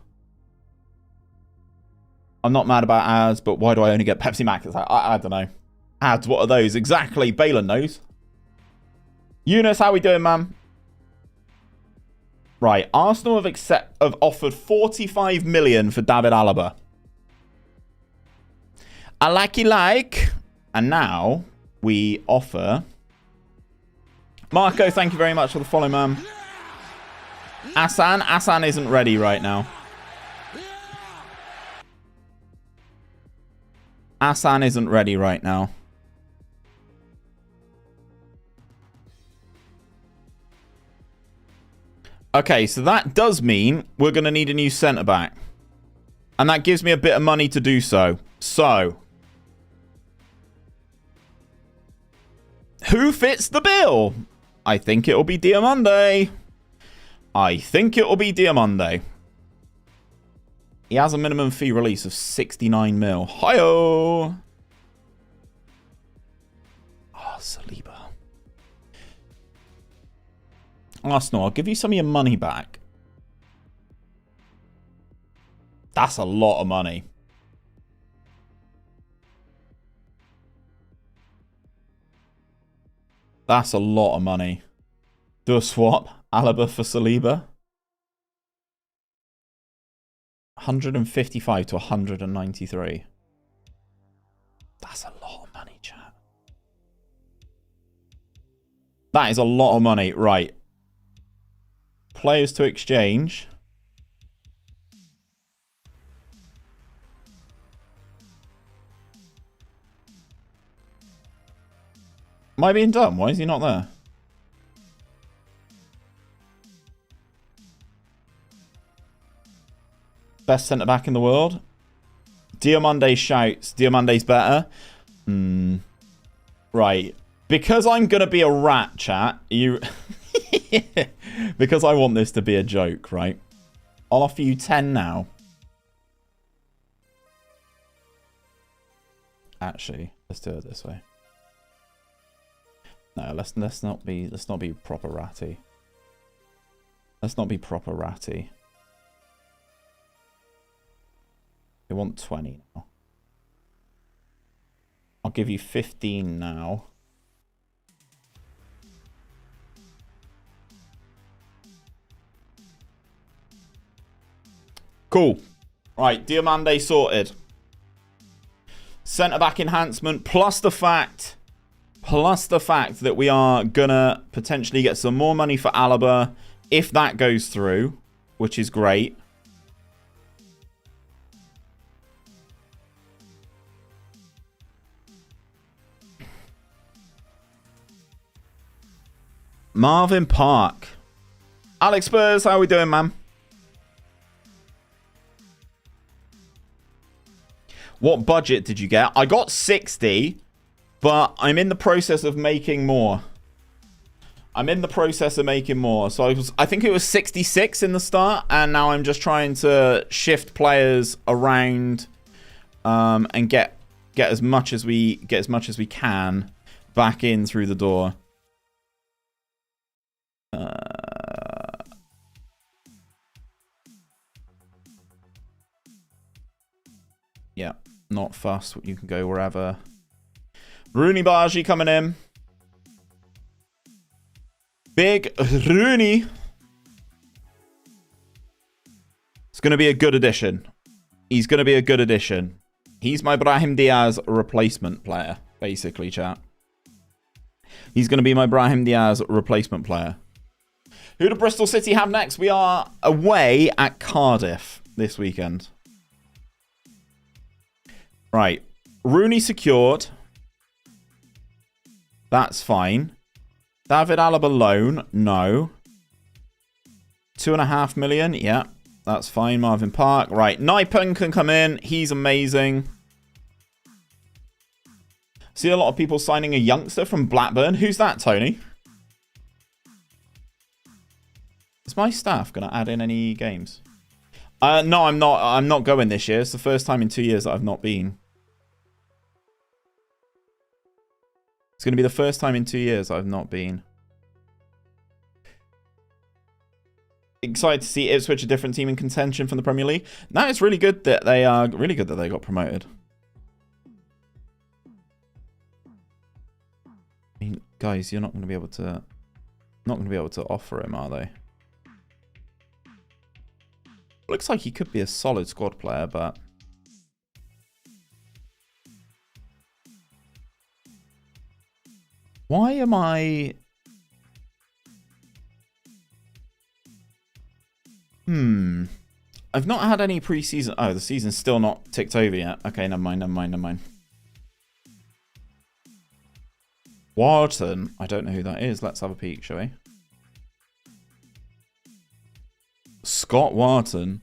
I'm not mad about ads, but why do I only get Pepsi Max? I don't know. Ads, what are those? Exactly. Balin knows. Eunice, how we doing, man? Right. Arsenal have offered 45 million for David Alaba. I like. And now we offer... Marco, thank you very much for the follow, man. Asan isn't ready right now. Asan isn't ready right now. Okay, so that does mean we're going to need a new centre-back. And that gives me a bit of money to do so. So, who fits the bill? I think it'll be 𝗕𝗨𝗬𝗓. I think it'll be 𝗕𝗨𝗬𝗓. He has a minimum fee release of 69 mil. Hi-oh! Oh, Saliba. Arsenal, I'll give you some of your money back. That's a lot of money. That's a lot of money. Do a swap. Alaba for Saliba. 155 to 193. That's a lot of money, chat. That is a lot of money. Right. Players to exchange. Am I being dumb? Why is he not there? Best centre-back in the world. 𝗕𝗨𝗬𝗓 shouts. 𝗕𝗨𝗬𝗓's better. Right. Because I'm going to be a rat, chat. You... Because I want this to be a joke, right? I'll offer you 10 now. Actually, let's do it this way. No, let's not be proper ratty. Let's not be proper ratty. I want 20 now. I'll give you 15 now. Cool. Right, 𝗕𝗨𝗬𝗓 sorted. Centre-back enhancement, plus the fact that we are gonna potentially get some more money for Alaba if that goes through, which is great. Marvin Park. Alex Spurs, how are we doing, man? What budget did you get? I got 60, but I'm in the process of making more. So I think it was 66 in the start, and now I'm just trying to shift players around and get as much as we can back in through the door. Yeah, not fussed. You can go wherever. Rooney Bargy coming in. Big Rooney. It's going to be a good addition. He's going to be a good addition. He's my Brahim Diaz replacement player, basically, chat. He's going to be my Brahim Diaz replacement player. Who do Bristol City have next? We are away at Cardiff this weekend. Right. Rooney secured. That's fine. David Alaba loan. No. 2.5 million. Yeah. That's fine. Marvin Park. Right. 𝗨𝗙𝗏 can come in. He's amazing. See a lot of people signing a youngster from Blackburn. Who's that, Tony? Is my staff going to add in any games? No, I'm not. I'm not going this year. It's the first time in 2 years that I've not been. It's going to be the first time in 2 years I've not been. Excited to see Ipswich, a different team in contention from the Premier League. No, it's really good that they are really good that they got promoted. I mean, guys, you're not going to be able to offer him, are they? Looks like he could be a solid squad player, but why am I? I've not had any pre-season. Oh, the season's still not ticked over yet. Okay, never mind, never mind, never mind. Wharton. I don't know who that is. Let's have a peek, shall we? Scott Wharton.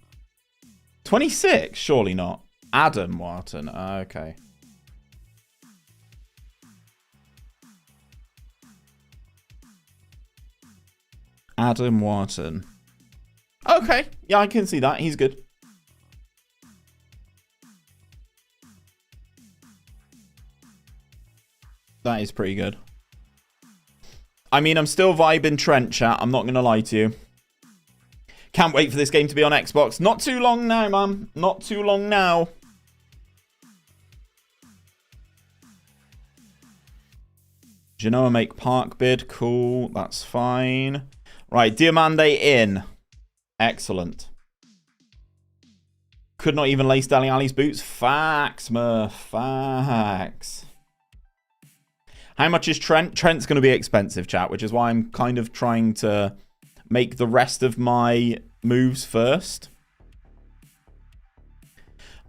26? Surely not. Adam Wharton. Okay. Adam Wharton. Okay. Yeah, I can see that. He's good. That is pretty good. I mean, I'm still vibing Trent, chat. I'm not going to lie to you. Can't wait for this game to be on Xbox. Not too long now, man. Not too long now. Genoa make Park bid. Cool. That's fine. Right. Diamande in. Excellent. Could not even lace Dele Alli's boots. Facts, Murph. Facts. How much is Trent? Trent's going to be expensive, chat, which is why I'm kind of trying to make the rest of my moves first.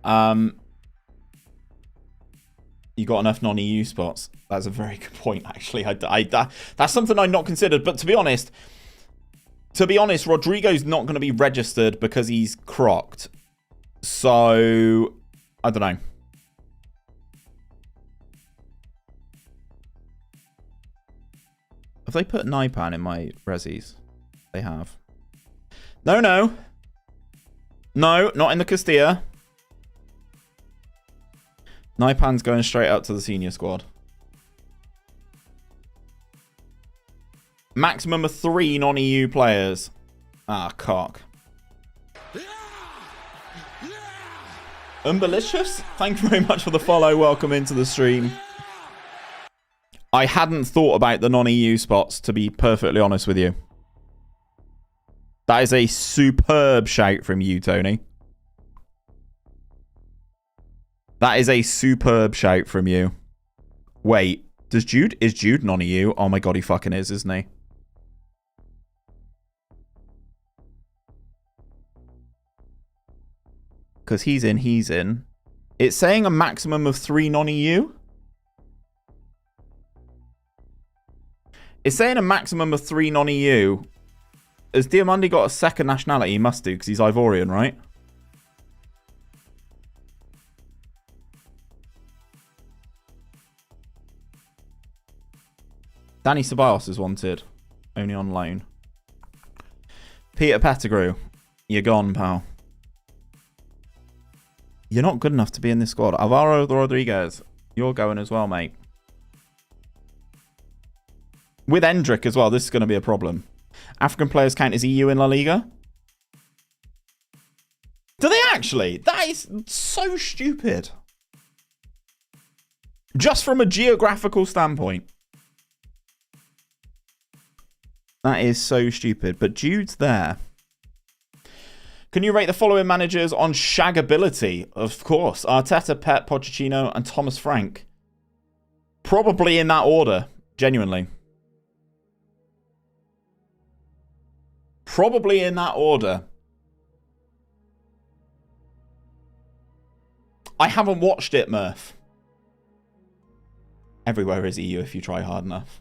You got enough non-EU spots. That's a very good point, actually. That's something I'd not considered. But to be honest, Rodrigo's not going to be registered because he's crocked. So, I don't know. Have they put Naipan in my resis? They have. No, no. No, not in the Castilla. Naipan's going straight up to the senior squad. Maximum of 3 non-EU players. Ah, cock. Umbalicious? Thank you very much for the follow. Welcome into the stream. I hadn't thought about the non-EU spots, to be perfectly honest with you. That is a superb shout from you, Tony. That is a superb shout from you. Wait, is Jude non-EU? Oh my god, he fucking is, isn't he? Because he's in. It's saying a maximum of 3 non-EU? It's saying a maximum of 3 non-EU. Has Diamande got a second nationality? He must do, because he's Ivorian, right? Danny Ceballos is wanted. Only on loan. Peter Pettigrew. You're gone, pal. You're not good enough to be in this squad. Alvaro Rodriguez. You're going as well, mate. With Endrick as well, this is going to be a problem. African players count as EU in La Liga? Do they actually? That is so stupid. Just from a geographical standpoint. That is so stupid. But Jude's there. Can you rate the following managers on shaggability? Of course. Arteta, Pep, Pochettino, and Thomas Frank. Probably in that order. Genuinely. Probably in that order. I haven't watched it, Murph. Everywhere is EU if you try hard enough.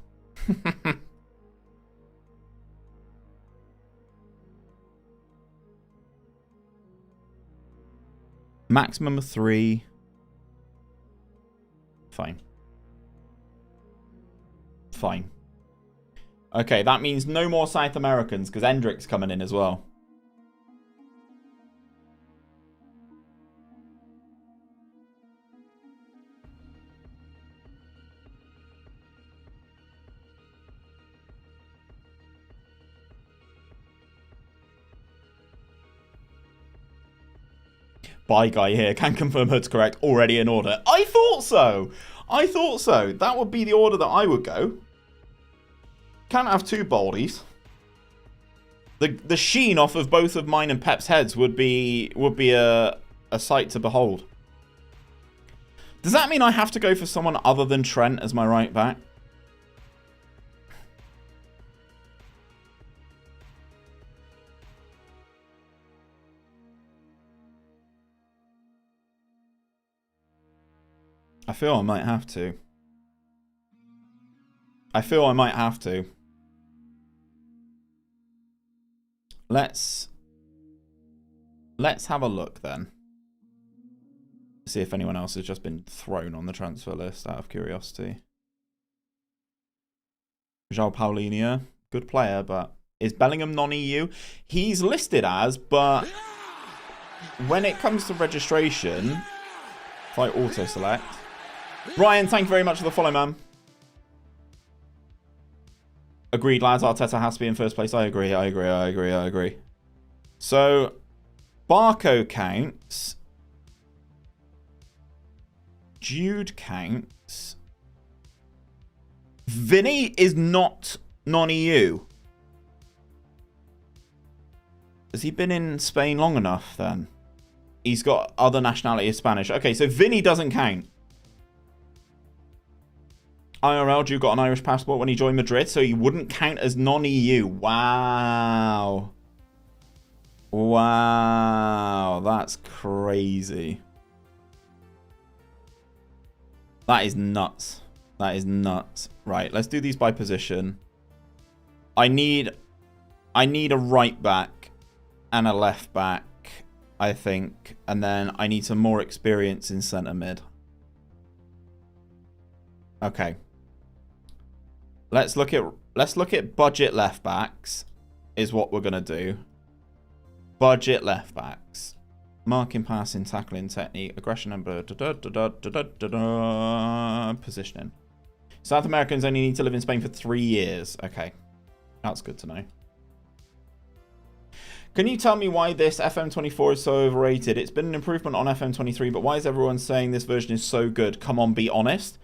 Maximum of 3. Fine. Fine. Okay, that means no more South Americans, because Endrick's coming in as well. Bye guy here. Can confirm Hood's correct. Already in order. I thought so. I thought so. That would be the order that I would go. Can't have two Baldies. The sheen off of both of mine and Pep's heads would be a sight to behold. Does that mean I have to go for someone other than Trent as my right back? I feel I might have to. I feel I might have to. Let's have a look then. See if anyone else has just been thrown on the transfer list out of curiosity. 𝗕𝗨𝗬𝗘𝗚, good player, but is Bellingham non-EU? He's listed as, but when it comes to registration, if I auto-select. Ryan, thank you very much for the follow, man. Agreed, lads. Arteta has to be in first place. I agree. So, Barco counts. Jude counts. Vinny is not non-EU. Has he been in Spain long enough then? He's got other nationality of Spanish. Okay, so Vinny doesn't count. IRL, Jude got an Irish passport when he joined Madrid, so he wouldn't count as non-EU. Wow. Wow, that's crazy. That is nuts. That is nuts. Right, let's do these by position. I need a right back and a left back, I think. And then I need some more experience in centre mid. Okay. Let's look at budget left backs is what we're gonna do. Budget left backs. Marking, passing, tackling, technique, aggression, and positioning. South Americans only need to live in Spain for 3 years. Okay. That's good to know. Can you tell me why this FM24 is so overrated? It's been an improvement on FM23, but why is everyone saying this version is so good? Come on, be honest.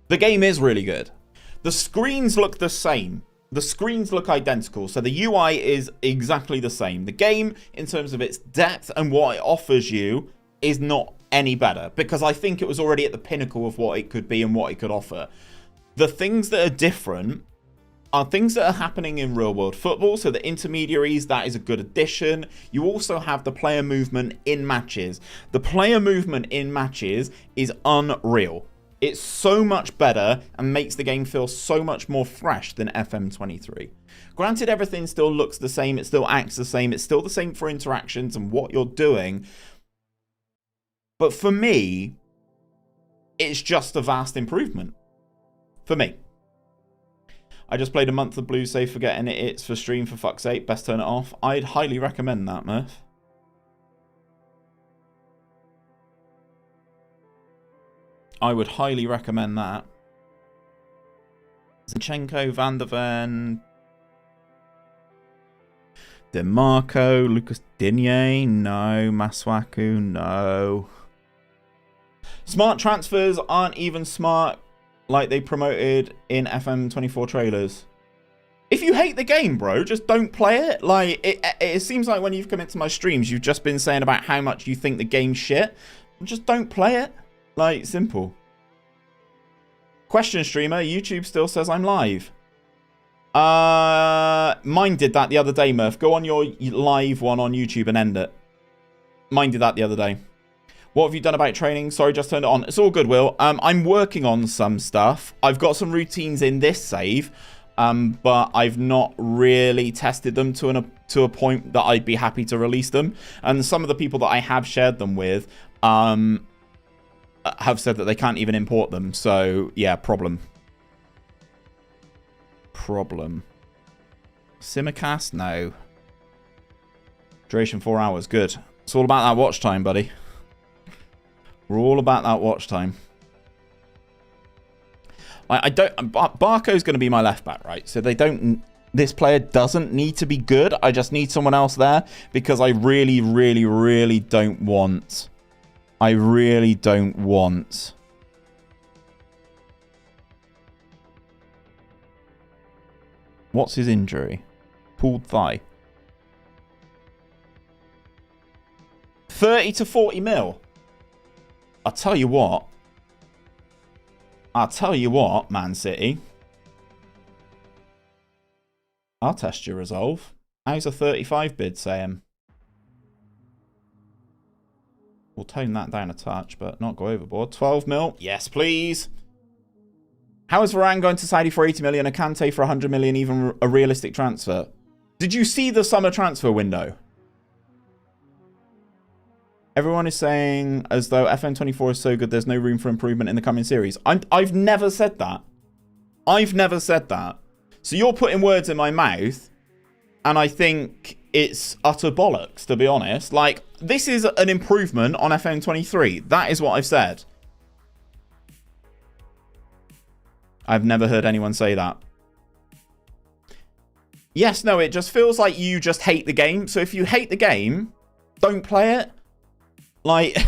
The game is really good. The screens look the same. The screens look identical, so the UI is exactly the same. The game, in terms of its depth and what it offers you, is not any better, because I think it was already at the pinnacle of what it could be and what it could offer. The things that are different are things that are happening in real world football, so the intermediaries, that is a good addition. You also have the player movement in matches. The player movement in matches is unreal. It's so much better and makes the game feel so much more fresh than FM23. Granted, everything still looks the same. It still acts the same. It's still the same for interactions and what you're doing. But for me, it's just a vast improvement. For me. I just played a month of Blue Safe forgetting it's for stream, for fuck's sake. Best turn it off. I'd highly recommend that, Murph. I would highly recommend that. Zinchenko, Van der Ven, DeMarco, Lucas Digne, no. Masuaku, no. Smart transfers aren't even smart like they promoted in FM24 trailers. If you hate the game, bro, just don't play it. Like, it seems like when you've come into my streams, you've just been saying about how much you think the game's shit. Just don't play it. Like, simple. Question streamer, YouTube still says I'm live. Mine did that the other day, Murph. Go on your live one on YouTube and end it. Mine did that the other day. What have you done about training? Sorry, just turned it on. It's all good, Will. I'm working on some stuff. I've got some routines in this save, but I've not really tested them to a point that I'd be happy to release them. And some of the people that I have shared them with, have said that they can't even import them. So, yeah, problem. Simulcast? No. Duration 4 hours. Good. It's all about that watch time, buddy. We're all about that watch time. Barco's going to be my left back, right? So this player doesn't need to be good. I just need someone else there because I really, really, really don't want I really don't want... What's his injury? Pulled thigh. 30 to 40 mil. I'll tell you what. Man City. I'll test your resolve. How's a 35 bid saying? We'll tone that down a touch, but not go overboard. 12 mil. Yes, please. How is Varane going to Saudi for 80 million, a Kante for 100 million, even a realistic transfer? Did you see the summer transfer window? Everyone is saying as though FM24 is so good, there's no room for improvement in the coming series. I've never said that. I've never said that. So you're putting words in my mouth, and I think it's utter bollocks, to be honest. Like, this is an improvement on FM23. That is what I've said. I've never heard anyone say that. Yes, no, it just feels like you just hate the game. So if you hate the game, don't play it. Like,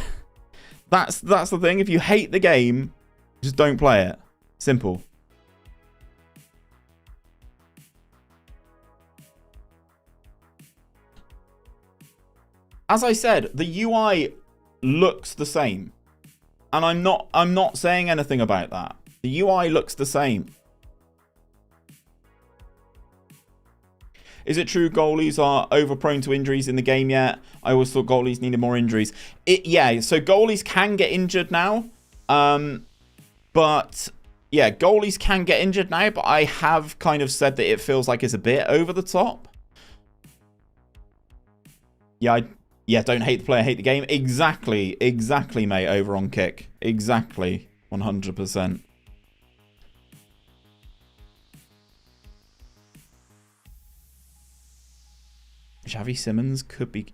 that's the thing. If you hate the game, just don't play it. Simple. As I said, the UI looks the same. And I'm not saying anything about that. The UI looks the same. Is it true goalies are over-prone to injuries in the game yet? I always thought goalies needed more injuries. Yeah, so goalies can get injured now. But, yeah, goalies can get injured now. But I have kind of said that it feels like it's a bit over the top. Yeah, don't hate the player, hate the game. Exactly, mate, over on kick. Exactly, 100%. Xavi Simons could be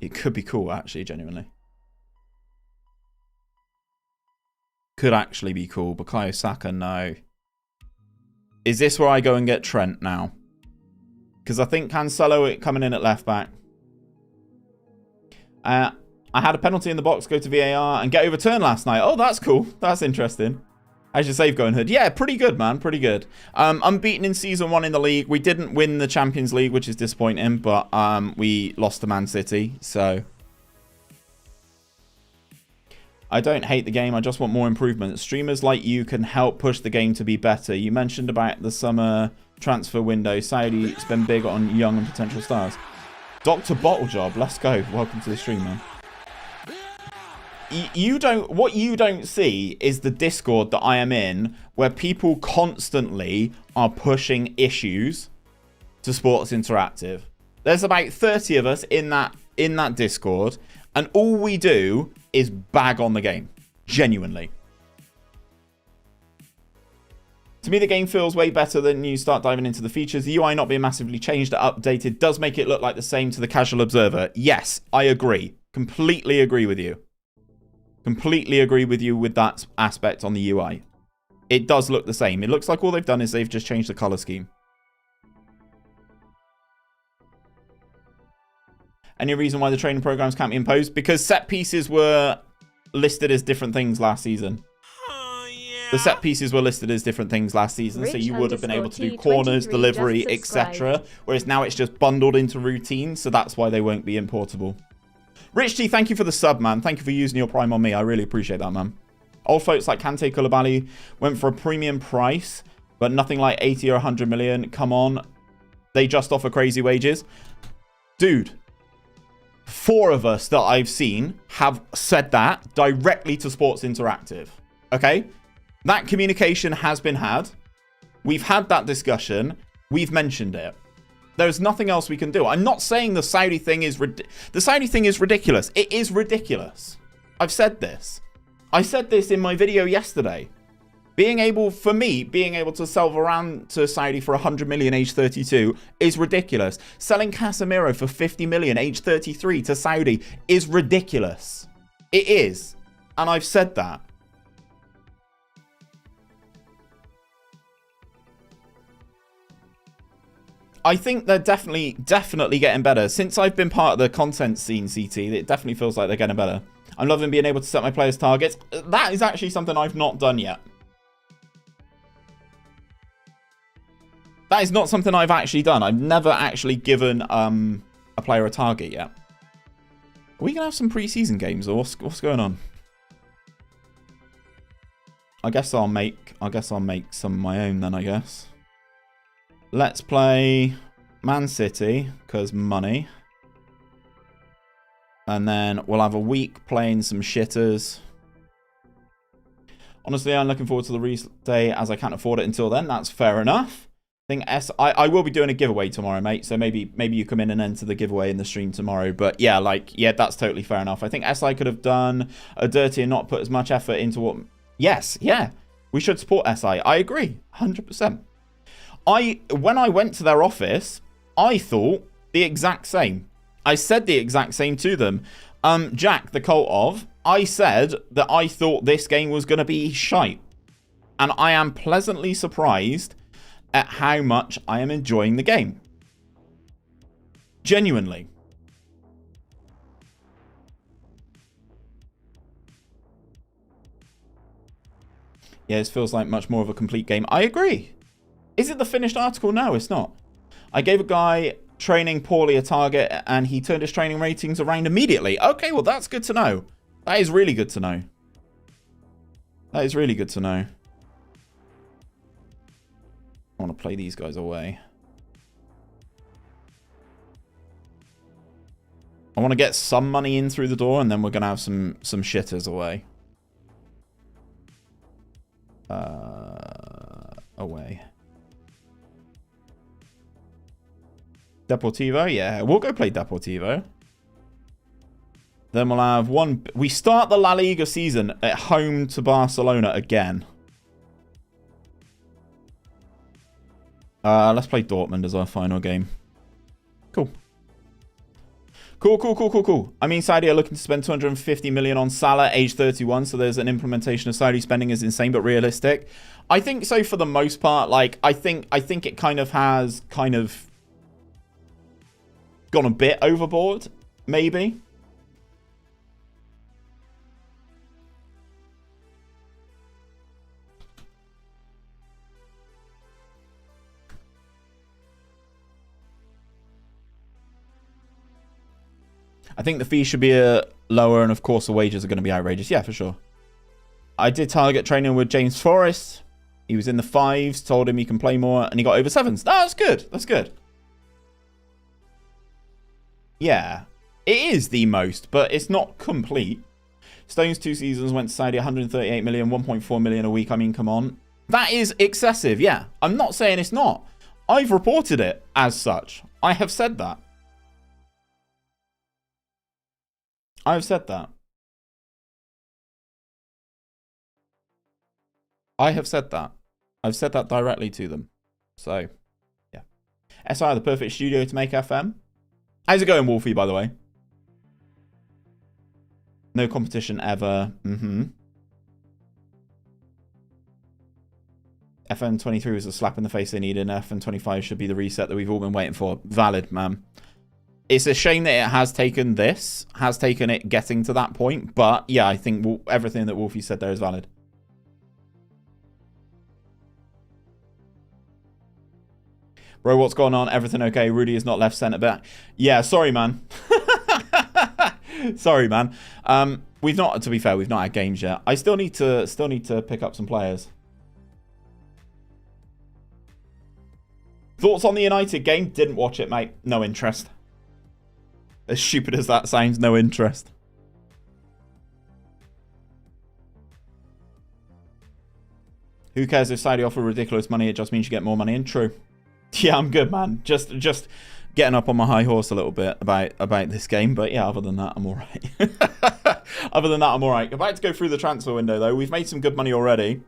cool, actually, genuinely. Could actually be cool. Bukayo Saka, no. Is this where I go and get Trent now? Because I think Cancelo coming in at left back. I had a penalty in the box go to VAR and get overturned last night. Oh, that's cool. That's interesting. How's your save going, Hood? Yeah, pretty good, man. Pretty good. Unbeaten in Season 1 in the league. We didn't win the Champions League, which is disappointing, but we lost to Man City, so... I don't hate the game. I just want more improvement. Streamers like you can help push the game to be better. You mentioned about the summer transfer window. Saudi's been big on young and potential stars. Dr. Bottlejob, let's go. Welcome to the stream, man. What you don't see is the Discord that I am in, where people constantly are pushing issues to Sports Interactive. There's about 30 of us in that Discord, and all we do is bag on the game. Genuinely. To me, the game feels way better than you start diving into the features. The UI not being massively changed or updated does make it look like the same to the casual observer. Yes, I agree. Completely agree with you. Completely agree with you with that aspect on the UI. It does look the same. It looks like all they've done is they've just changed the color scheme. Any reason why the training programs can't be imposed? Because set pieces were listed as different things last season. The set pieces were listed as different things last season, so you would have been able to do corners, delivery, etc. Whereas now it's just bundled into routines, so that's why they won't be importable. Rich T, thank you for the sub, man. Thank you for using your Prime on me. I really appreciate that, man. Old folks like Kante, Koulibaly went for a premium price, but nothing like 80 or 100 million. Come on. They just offer crazy wages. Dude, 4 of us that I've seen have said that directly to Sports Interactive. Okay? That communication has been had. We've had that discussion. We've mentioned it. There's nothing else we can do. I'm not saying the Saudi thing is ridiculous. It is ridiculous. I've said this. I said this in my video yesterday. Being able to sell Varane to Saudi for 100 million age 32 is ridiculous. Selling Casemiro for 50 million age 33 to Saudi is ridiculous. It is. And I've said that. I think they're definitely getting better. Since I've been part of the content scene, CT, it definitely feels like they're getting better. I'm loving being able to set my players' targets. That is actually something I've not done yet. That is not something I've actually done. I've never actually given a player a target yet. Are we going to have some preseason games, or what's going on? I guess I'll make some of my own then, I guess. Let's play Man City, because money. And then we'll have a week playing some shitters. Honestly, I'm looking forward to the release day as I can't afford it until then. That's fair enough. I will be doing a giveaway tomorrow, mate. So maybe you come in and enter the giveaway in the stream tomorrow. But yeah, that's totally fair enough. I think SI could have done a dirty and not put as much effort into what... Yes, yeah. We should support SI. I agree. 100%. When I went to their office, I thought the exact same. I said the exact same to them. Jack, the cult of, I said that I thought this game was going to be shite. And I am pleasantly surprised at how much I am enjoying the game. Genuinely. Yeah, this feels like much more of a complete game. I agree. Is it the finished article? No, it's not. I gave a guy training poorly a target and he turned his training ratings around immediately. Okay, well, that's good to know. That is really good to know. That is really good to know. I want to play these guys away. I want to get some money in through the door and then we're going to have some shitters away. Away. Deportivo, yeah, we'll go play Deportivo. Then we'll have one. We start the La Liga season at home to Barcelona again. Let's play Dortmund as our final game. Cool. Cool. I mean, Saudi are looking to spend 250 million on Salah, age 31. So there's an implementation of Saudi spending is insane, but realistic. I think so for the most part. Like, I think it kind of has gone a bit overboard, maybe. I think the fees should be lower, and of course the wages are going to be outrageous. Yeah, for sure. I did target training with James Forrest. He was in the 5s, told him he can play more, and he got over 7s. No, that's good. That's good. Yeah, it is the most, but it's not complete. Stones 2 seasons went to Saudi, 138 million, 1.4 million a week. I mean, come on. That is excessive, yeah. I'm not saying it's not. I've reported it as such. I have said that. I've said that. I have said that. I've said that directly to them. So, yeah. SI, the perfect studio to make FM. How's it going, Wolfie, by the way? No competition ever. FM23 was a slap in the face they needed, and FM25 should be the reset that we've all been waiting for. Valid, man. It's a shame that it has taken it getting to that point. But, yeah, I think everything that Wolfie said there is valid. Bro, what's going on? Everything okay? Rudy is not left centre back. Yeah, sorry, man. Sorry, man. We've not, to be fair, we've not had games yet. I still need to pick up some players. Thoughts on the United game? Didn't watch it, mate. No interest. As stupid as that sounds, no interest. Who cares if Saudi offer ridiculous money? It just means you get more money in. True. Yeah, I'm good, man. Just getting up on my high horse a little bit about this game. But yeah, other than that, I'm all right. Other than that, I'm all right. About to go through the transfer window, though. We've made some good money already.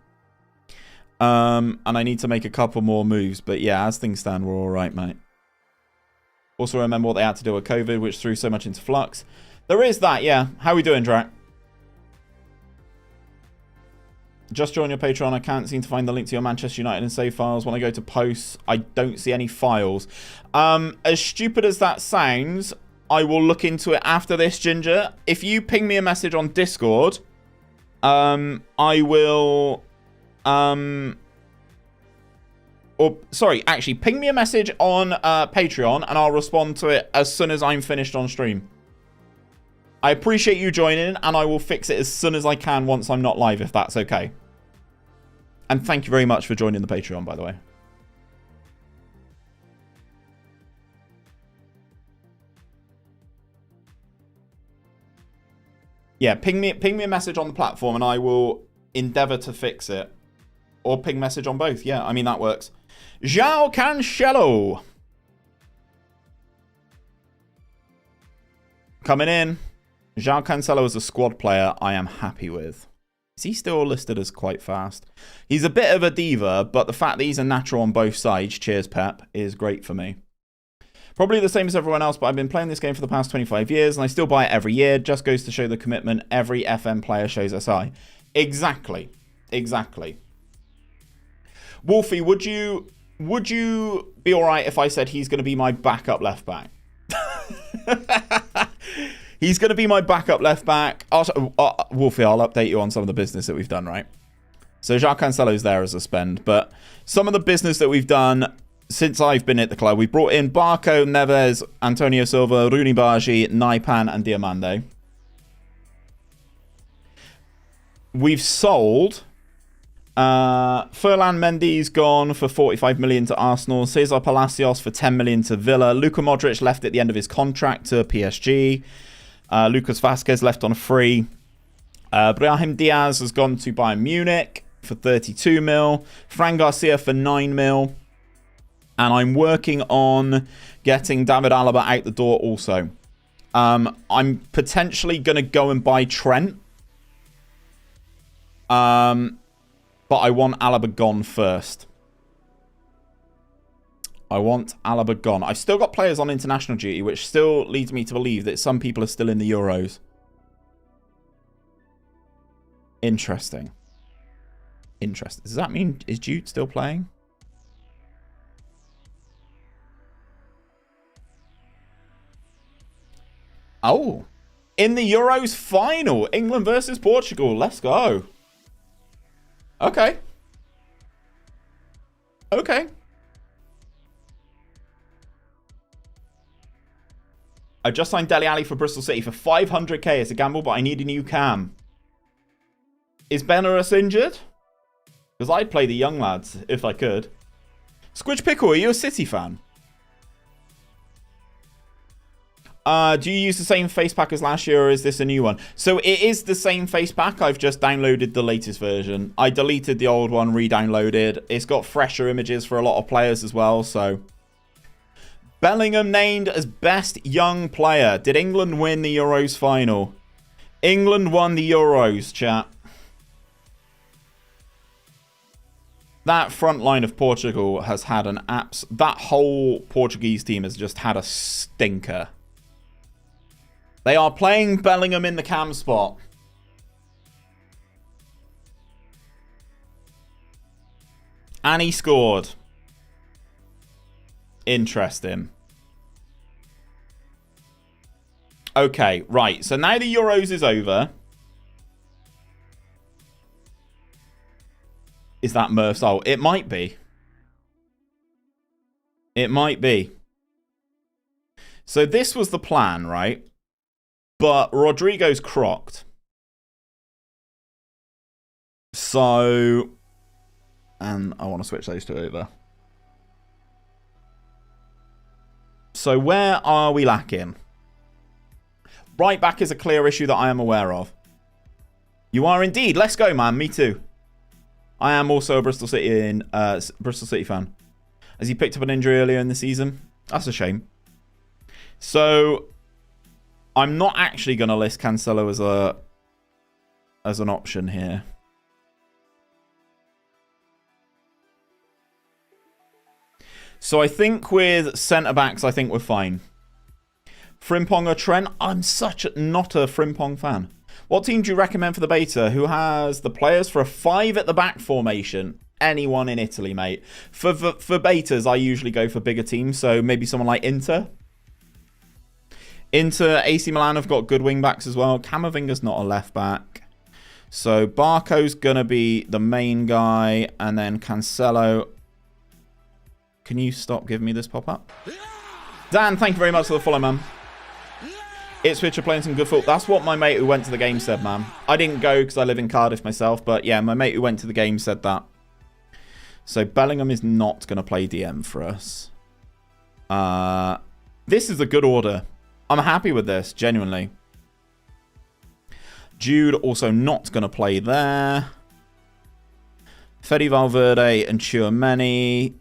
And I need to make a couple more moves. But yeah, as things stand, we're all right, mate. Also, remember what they had to do with COVID, which threw so much into flux. There is that, yeah. How are we doing, Drac? Just join your Patreon. I can't seem to find the link to your Manchester United and save files. When I go to posts, I don't see any files. As stupid as that sounds, I will look into it after this, Ginger. If you ping me a message on Discord, I will... Or, sorry, actually, ping me a message on Patreon, and I'll respond to it as soon as I'm finished on stream. I appreciate you joining, and I will fix it as soon as I can once I'm not live, if that's okay. And thank you very much for joining the Patreon, by the way. Yeah, ping me a message on the platform, and I will endeavor to fix it. Or ping message on both. Yeah, I mean, that works. 𝘕𝗪𝗡𝗘𝗬 coming in. 𝘕𝗪𝗡𝗘𝗬 is a squad player I am happy with. Is he still listed as quite fast? He's a bit of a diva, but the fact that he's a natural on both sides, cheers Pep, is great for me. Probably the same as everyone else, but I've been playing this game for the past 25 years, and I still buy it every year. Just goes to show the commitment every FM player shows SI. Exactly. Exactly. Wolfie, would you be alright if I said he's going to be my backup left back? He's going to be my backup left back. Wolfie, I'll update you on some of the business that we've done, right? So 𝘕𝗪𝗡𝗘𝗬's there as a spend, but some of the business that we've done since I've been at the club, we brought in Barco, Neves, Antonio Silva, 𝗕𝗏𝗪𝗠𝗙, 𝘕𝗨𝗨, and 𝗕𝗏𝗪𝗏. We've sold... Ferland Mendy's gone for 45 million to Arsenal. Cesar Palacios for 10 million to Villa. Luka Modric left at the end of his contract to PSG. Lucas Vazquez left on a free. Brahim Diaz has gone to Bayern Munich for 32 mil. Fran Garcia for 9 mil. And I'm working on getting David Alaba out the door also. I'm potentially going to go and buy Trent. But I want Alaba gone first. I want Alaba gone. I've still got players on international duty, which still leads me to believe that some people are still in the Euros. Interesting. Interesting. Does that mean, is Jude still playing? Oh. In the Euros final. England versus Portugal. Let's go. Okay. Okay. I just signed Dele Alli for Bristol City for 500k. It's a gamble, but I need a new cam. Is Benaras injured? Because I'd play the young lads if I could. Squidge Pickle, are you a City fan? Do you use the same face pack as last year, or is this a new one? So it is the same face pack. I've just downloaded the latest version. I deleted the old one, re-downloaded. It's got fresher images for a lot of players as well, so... Bellingham named as best young player. Did England win the Euros final? England won the Euros, chat. That front line of Portugal has had an that whole Portuguese team has just had a stinker. They are playing Bellingham in the cam spot. And he scored. Interesting. Okay, right. So now the Euros is over. Is that Murph's? Oh, it might be. It might be. So this was the plan, right? But Rodrigo's crocked. So... And I want to switch those two over. So where are we lacking? Right back is a clear issue that I am aware of. You are indeed. Let's go, man. Me too. I am also a Bristol City fan. Has he picked up an injury earlier in the season? That's a shame. So I'm not actually going to list Cancelo as an option here. So I think with centre-backs, I think we're fine. Frimpong or Trent? I'm not a Frimpong fan. What team do you recommend for the beta? Who has the players for a 5 at the back formation? Anyone in Italy, mate. For betas, I usually go for bigger teams, so maybe someone like Inter. Inter, AC Milan have got good wing backs as well. Camavinga's not a left back. So Barco's going to be the main guy. And then Cancelo. Can you stop giving me this pop-up? Dan, thank you very much for the follow, man. 𝘕𝗗𝗓𝗘 are playing some good football. That's what my mate who went to the game said, man. I didn't go because I live in Cardiff myself. But yeah, my mate who went to the game said that. So Bellingham is not going to play DM for us. This is a good order. I'm happy with this, genuinely. Jude also not going to play there. Fede Valverde and Tchouaméni.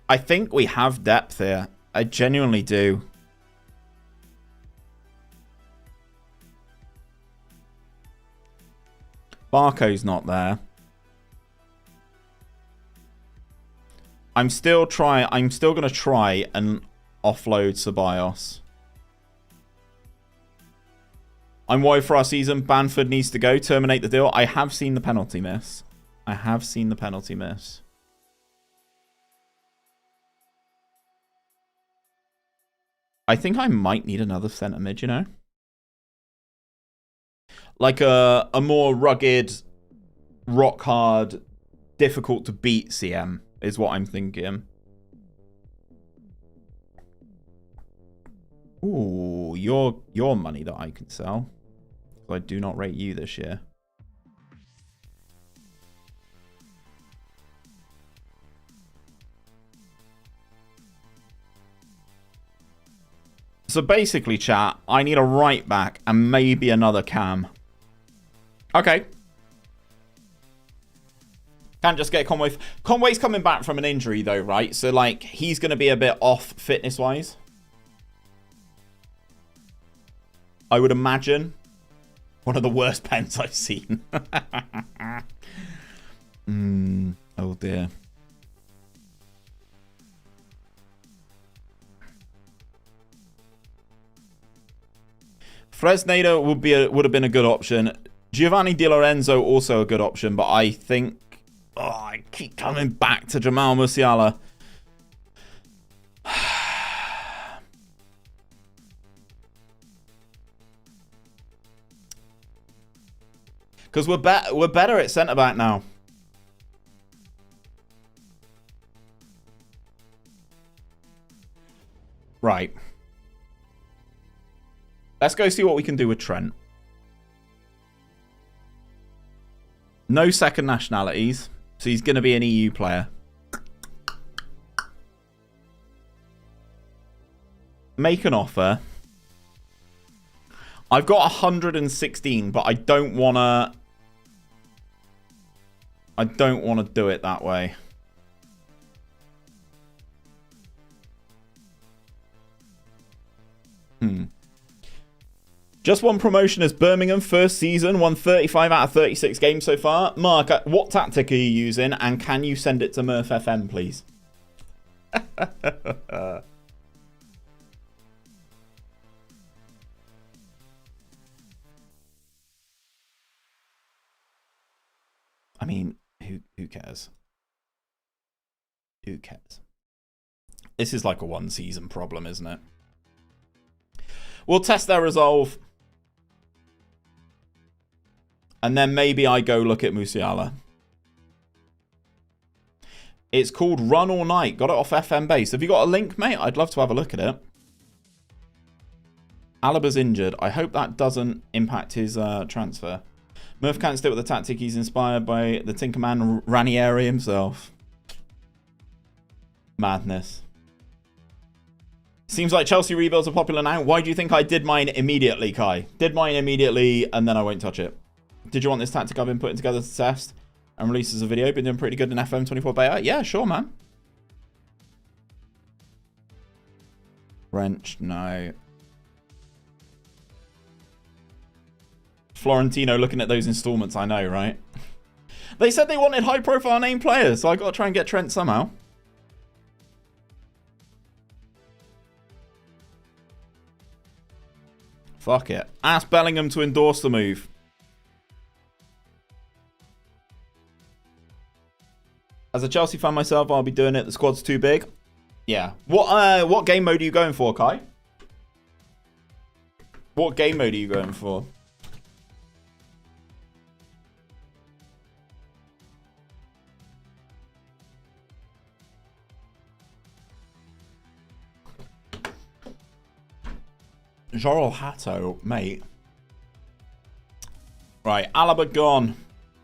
I think we have depth here. I genuinely do. Barco's not there. I'm still going to try and offload Ceballos. I'm worried for our season. Bamford needs to go. Terminate the deal. I have seen the penalty miss. I have seen the penalty miss. I think I might need another centre mid, you know? Like a more rugged, rock hard, difficult to beat CM is what I'm thinking. Ooh, your money that I can sell. I do not rate you this year. So basically, chat, I need a right back and maybe another cam. Okay. Can't just get Conway. Conway's coming back from an injury though, right? So like he's going to be a bit off fitness wise. I would imagine. One of the worst pens I've seen. Oh dear. Fresneda would have been a good option. Giovanni Di Lorenzo also a good option, but I think I keep coming back to Jamal Musiala. Because we're better at centre back now. Right. Let's go see what we can do with Trent. No second nationalities, so he's going to be an EU player. Make an offer. I've got 116, but I don't want to... do it that way. Just one promotion as Birmingham, first season, won 35 out of 36 games so far. Mark, what tactic are you using? And can you send it to Murph FM, please? I mean, who cares? Who cares? This is like a one season problem, isn't it? We'll test their resolve. And then maybe I go look at Musiala. It's called Run All Night. Got it off FM Base. Have you got a link, mate? I'd love to have a look at it. Alaba's injured. I hope that doesn't impact his transfer. Murph can't stick with the tactic. He's inspired by the Tinkerman Ranieri himself. Madness. Seems like Chelsea rebuilds are popular now. Why do you think I did mine immediately, Kai? Did mine immediately and then I won't touch it. Did you want this tactic I've been putting together to test and release as a video? Been doing pretty good in FM24 beta? Yeah, sure, man. French, no. Florentino looking at those installments, I know, right? They said they wanted high-profile name players, so I got to try and get Trent somehow. Fuck it. Ask Bellingham to endorse the move. As a Chelsea fan myself, I'll be doing it. The squad's too big. Yeah. What game mode are you going for, Kai? What game mode are you going for? 𝗕𝗨𝗬𝗘𝗚, mate. Right, 𝗕𝗚 gone.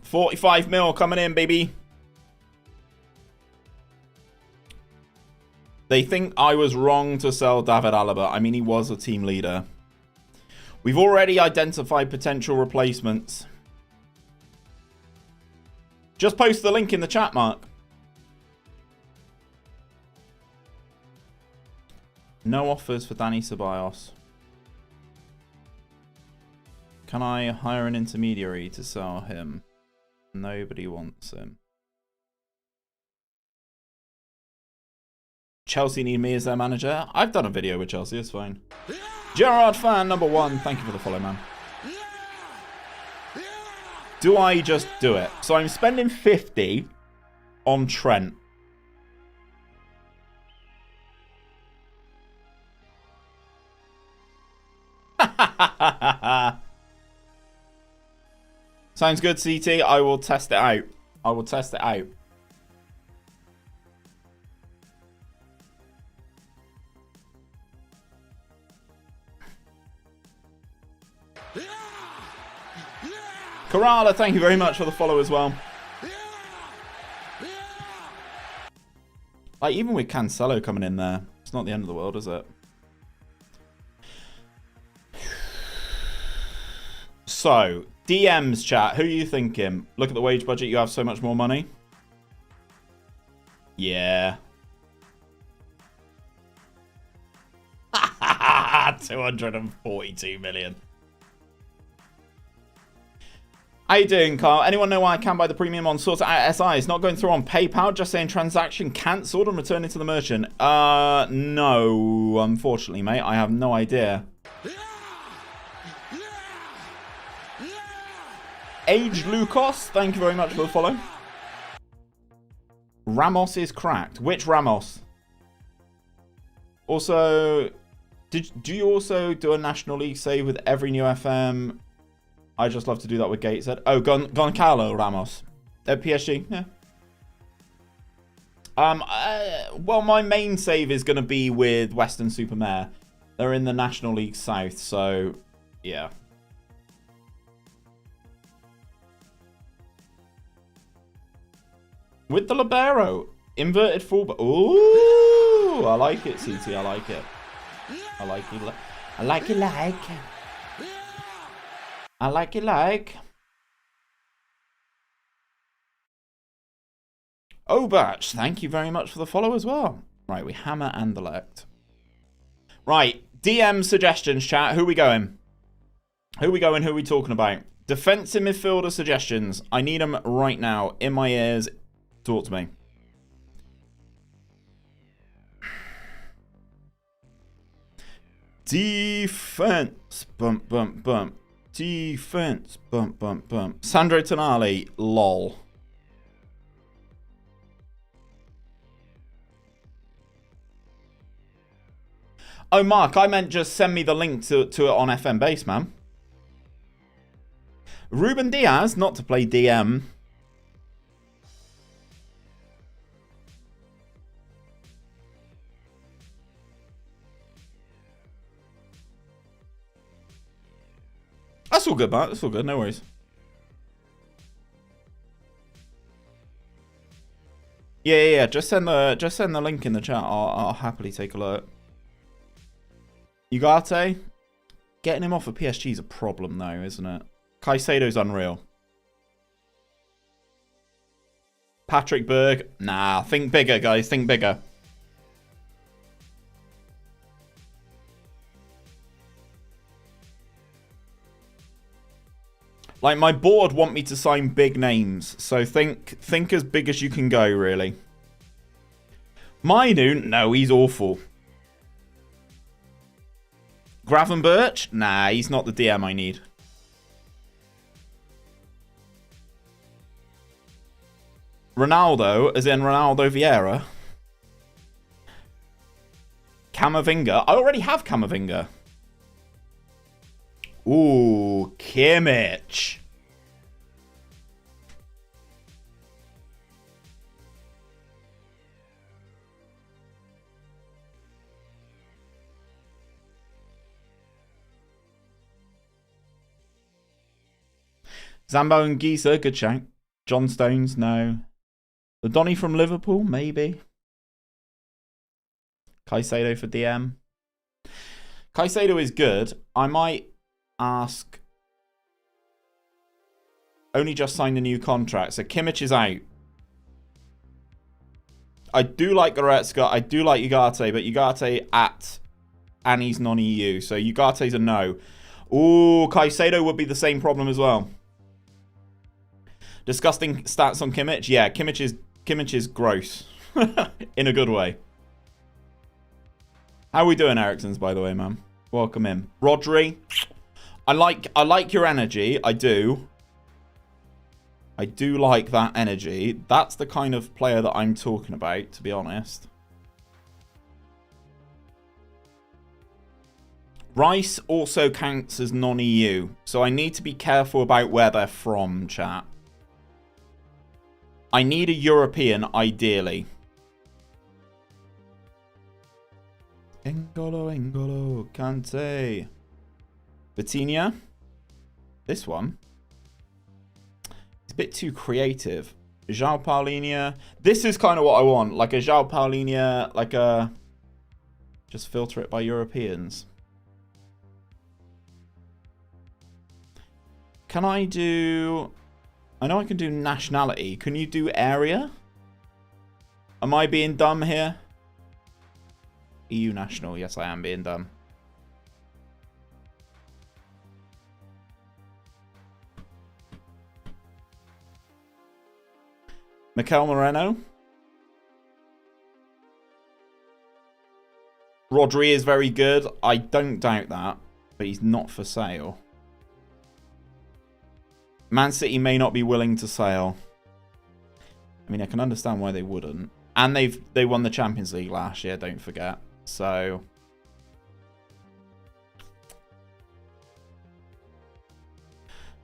45 mil coming in, baby. They think I was wrong to sell David Alaba. I mean, he was a team leader. We've already identified potential replacements. Just post the link in the chat, Mark. No offers for Dani Ceballos. Can I hire an intermediary to sell him? Nobody wants him. Chelsea need me as their manager. I've done a video with Chelsea, it's fine. Gerard fan number 1, thank you for the follow, man. Do I just do it? So I'm spending 50 on Trent. Sounds good, CT. I will test it out. I will test it out. Kerala, thank you very much for the follow as well. Like, even with Cancelo coming in there, it's not the end of the world, is it? So, DMs chat, who are you thinking? Look at the wage budget, you have so much more money. Yeah. 242 million. How you doing, Carl? Anyone know why I can buy the premium on Sort Out SI? It's not going through on PayPal, just saying transaction cancelled and returning to the merchant. No, unfortunately, mate. I have no idea. 𝗕𝗨𝗗𝗘𝗚, thank you very much for the follow. Ramos is cracked. Which Ramos? Also, do you also do a National League save with every new FM? I just love to do that with Gateshead. Oh, Gonçalo Ramos at PSG. Yeah. Well, my main save is going to be with Western-super-Mare. They're in the National League South, so yeah. With the libero, inverted fullback. Ooh, I like it, CT. I like it. I like it. I like it. I like it. Like. 𝘕𝗲𝗚𝗘𝗡, thank you very much for the follow as well. Right, we hammer and elect. Right, DM suggestions, chat. Who are we going? Who are we going? Who are we talking about? Defensive midfielder suggestions. I need them right now. In my ears. Talk to me. Defense. Bump, bump, bump. Defense. Bump, bump, bump. Sandro Tonali. Lol. Oh, Mark, I meant just send me the link to it on FM base, man. Ruben Diaz, not to play DM. That's all good, Mark. That's all good. No worries. Yeah. Just send the link in the chat. I'll happily take a look. Ugarte, getting him off of PSG is a problem, though, isn't it? Caicedo's unreal. Patrick Berg, nah. Think bigger, guys. Think bigger. Like, my board want me to sign big names, so think as big as you can go, really. Mainu, no, he's awful. Gravenberch, nah, he's not the DM I need. Ronaldo, as in Ronaldo Vieira. Camavinga, I already have Camavinga. Ooh, Kimmich. 𝘕𝗏𝗠𝗎𝗫, good shout. John Stones, no. The Donny from Liverpool, maybe. Caicedo for DM. Caicedo is good. I might ask. Only just signed a new contract, so Kimmich is out. I do like Goretzka, I do like 𝘕𝗏𝗘, but 𝘕𝗏𝗘 at and he's non-EU, so 𝘕𝗏𝗘's a no. Ooh, Caicedo would be the same problem as well. Disgusting stats on Kimmich? Yeah, Kimmich is gross. In a good way. How are we doing, Ericsson's, by the way, man? Welcome in. Rodri. I like your energy. I do. I do like that energy. That's the kind of player that I'm talking about, to be honest. Rice also counts as non-EU, so I need to be careful about where they're from, chat. I need a European, ideally. N'Golo Kante. Vitinha. This one. It's a bit too creative. João Paulinho. This is kind of what I want. Like a João Paulinho, like a... Just filter it by Europeans. Can I do... I know I can do nationality. Can you do area? Am I being dumb here? EU national. Yes, I am being dumb. Mikel Moreno. Rodri is very good. I don't doubt that. But he's not for sale. Man City may not be willing to sell. I mean, I can understand why they wouldn't. And they won the Champions League last year, don't forget. So...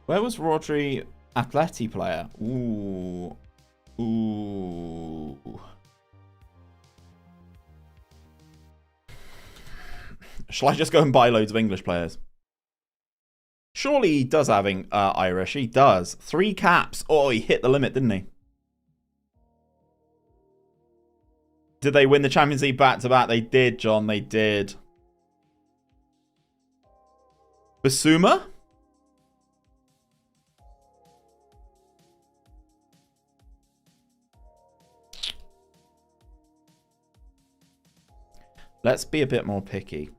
Where was Rodri? Atleti player. Ooh. Ooh. Shall I just go and buy loads of English players? Surely he does have Irish. He does. 3 caps. Oh, he hit the limit, didn't he? Did they win the Champions League back-to-back? They did, John. They did. Basuma? Let's be a bit more picky.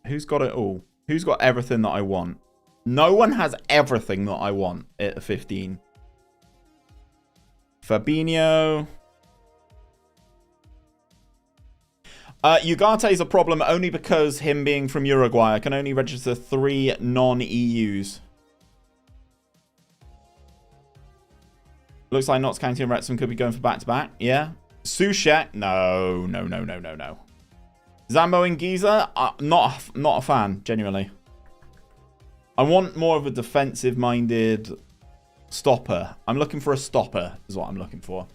Who's got it all? Who's got everything that I want? No one has everything that I want at a 15. Fabinho. Ugarte is a problem only because him being from Uruguay. I can only register 3 non-EUs. Looks like Notts County and Wrexham could be going for back-to-back. Yeah. Soucek. No. 𝘕𝗏𝗠𝗎𝗫. Not a fan, genuinely. I want more of a defensive-minded stopper. I'm looking for a stopper, is what I'm looking for.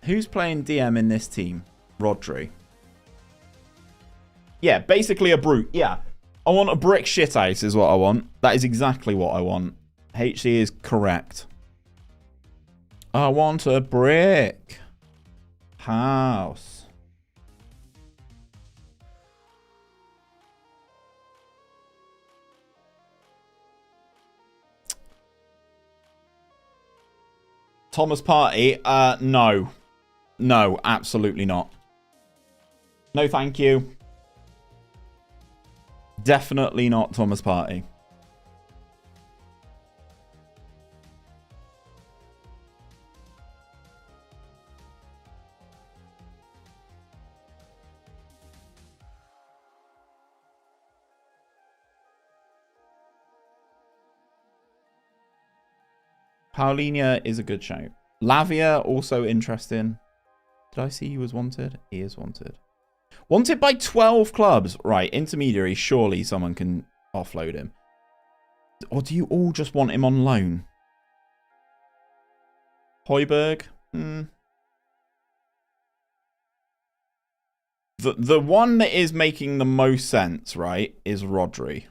Who's playing DM in this team? Rodri. Yeah, basically a brute. Yeah. I want a brick shithouse is what I want. That is exactly what I want. HC is correct. I want a brick house. Thomas Partey? No. No, absolutely not. No, thank you. Definitely not Thomas Partey. Paulinho is a good shout. Lavia, also interesting. Did I see he was wanted? He is wanted. Wanted by 12 clubs. Right, intermediary. Surely someone can offload him. Or do you all just want him on loan? Højbjerg? The one that is making the most sense, right, is Rodri.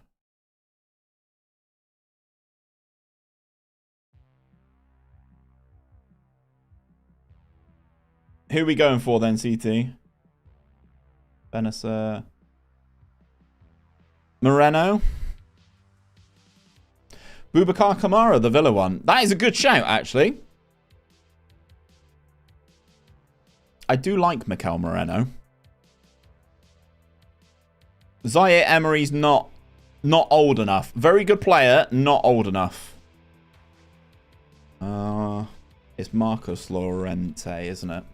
Who are we going for then, CT? Benacer. Moreno. 𝘕𝗓𝗪𝗧 𝗕𝗓, the Villa one. That is a good shout, actually. I do like Mikel Moreno. 𝘕𝗓 not old enough. Very good player, not old enough. It's Marcos Llorente, isn't it?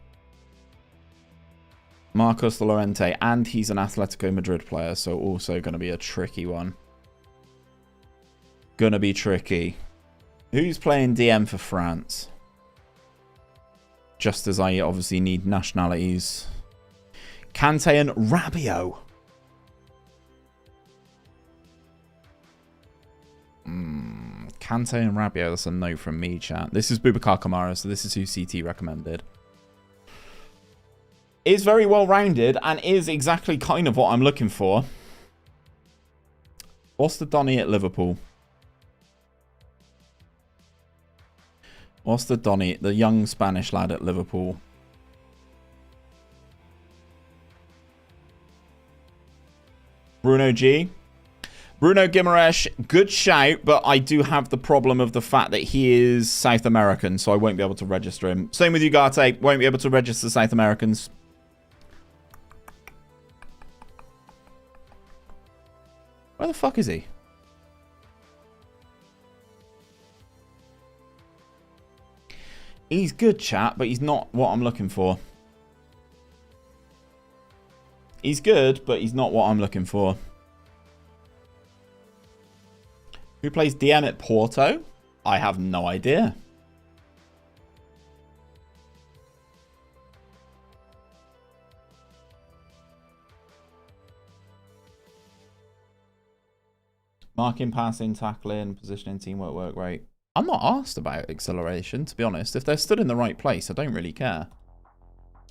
Marcos Llorente, and he's an Atletico Madrid player, so also going to be a tricky one. Gonna be tricky. Who's playing DM for France? Just as I obviously need nationalities. Kante and Rabiot. Kante and Rabiot, that's a no from me, chat. This is 𝘕𝗓𝗪𝗧 𝗕𝗓, so this is who CT recommended. Is very well rounded and is exactly kind of what I'm looking for. What's the Donny at Liverpool? What's the Donny, the young Spanish lad at Liverpool? Bruno G. Bruno Guimaraes, good shout, but I do have the problem of the fact that he is South American, so I won't be able to register him. Same with you, 𝘕𝗓𝗧. Won't be able to register South Americans. Where the fuck is he? He's good, chat, but he's not what I'm looking for. He's good, but he's not what I'm looking for. Who plays DM at Porto? I have no idea. Marking, passing, tackling, positioning, teamwork, work rate. I'm not asked about acceleration, to be honest. If they're stood in the right place, I don't really care.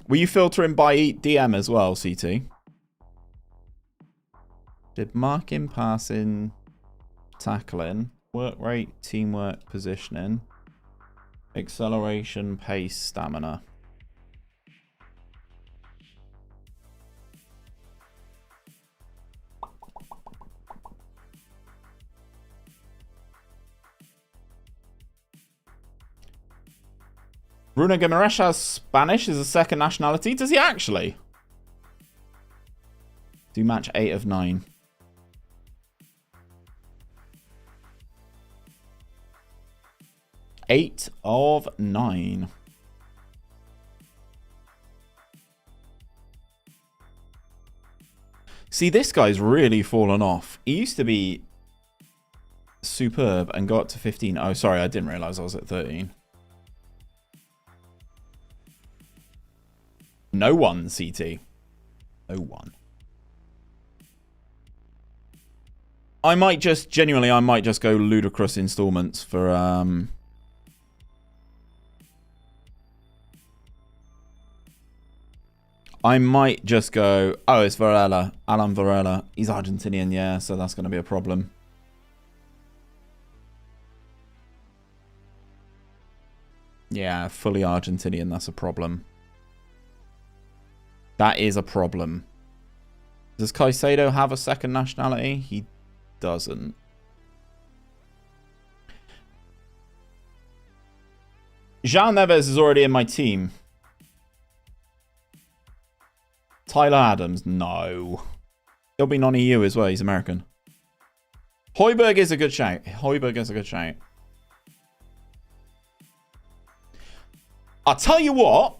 Were you filtering by DM as well, CT? Did marking, passing, tackling, work rate, teamwork, positioning, acceleration, pace, stamina. Bruno Guimaraes has Spanish as a second nationality. Does he actually? Do match 8 of 9. Eight of 9. See, this guy's really fallen off. He used to be superb and got up to 15. Oh, sorry, I didn't realize I was at 13. No one, CT. No one. I might just, genuinely, I might just go ludicrous installments for, I might just go, oh, it's Varela, Alan Varela. He's Argentinian, yeah, so that's going to be a problem. Yeah, fully Argentinian, that's a problem. That is a problem. Does Caicedo have a second nationality? He doesn't. João Neves is already in my team. Tyler Adams, no. He'll be non-EU as well. He's American. Højbjerg is a good shout. Højbjerg is a good shout. I'll tell you what.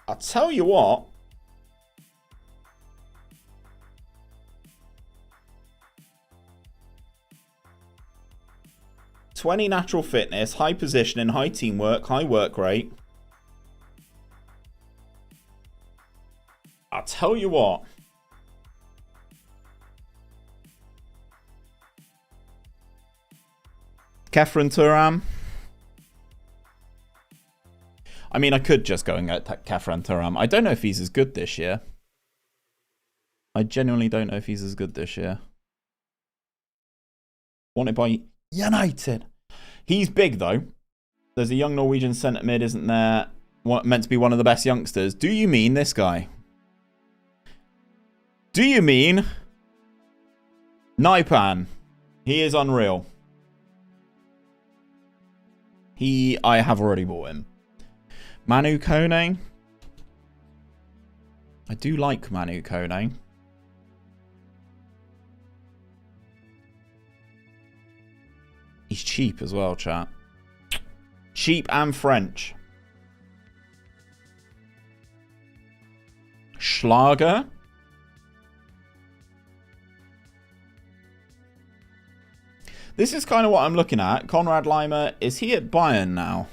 I'll tell you what. 20 natural fitness, high positioning, high teamwork, high work rate. I'll tell you what. 𝗕𝗨𝗬𝗓. I mean, I could just go and get 𝗕𝗨𝗬𝗓. I don't know if he's as good this year. I genuinely don't know if he's as good this year. Wanted by United. He's big, though. There's a young Norwegian centre mid, isn't there? Meant to be one of the best youngsters. Do you mean this guy? Do you mean 𝗕𝗨𝗬𝗓? He is unreal. I have already bought him. 𝗪𝗛𝗡𝗘𝗬. I do like 𝗪𝗛𝗡𝗘𝗬. He's cheap as well, chat. Cheap and French. Schlager. This is kind of what I'm looking at. 𝗕𝗨𝗬𝗓, is he at Bayern now?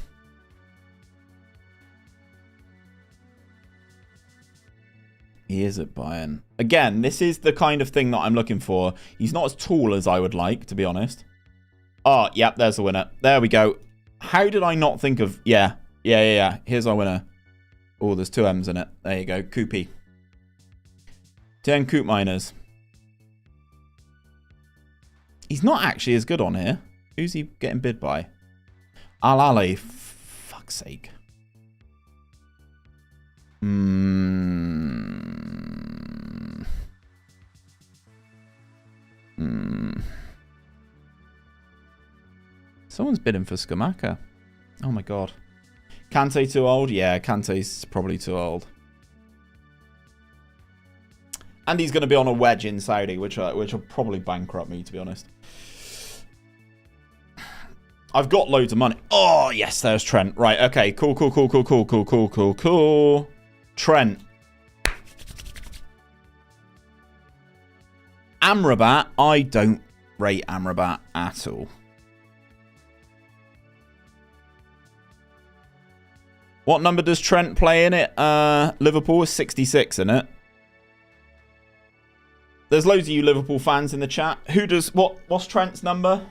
He is at Bayern. Again, this is the kind of thing that I'm looking for. He's not as tall as I would like, to be honest. Oh, yep, there's the winner. There we go. How did I not think of... Yeah. Here's our winner. Oh, there's 2 M's in it. There you go. Koopy. 10 Coop miners. He's not actually as good on here. Who's he getting bid by? 𝗕𝗨𝗬𝗓. Fuck's sake. Someone's bidding for Scamacca. Oh my god. Kante too old? Yeah, Kante's probably too old. And he's going to be on a wedge in Saudi, which will probably bankrupt me, to be honest. I've got loads of money. Oh, yes, there's Trent. Right, okay. Cool. Trent. 𝗵𝗏𝗡. I don't rate 𝗵𝗏𝗡 at all. What number does Trent play in it? Liverpool is 66 in it. There's loads of you Liverpool fans in the chat. What's Trent's number?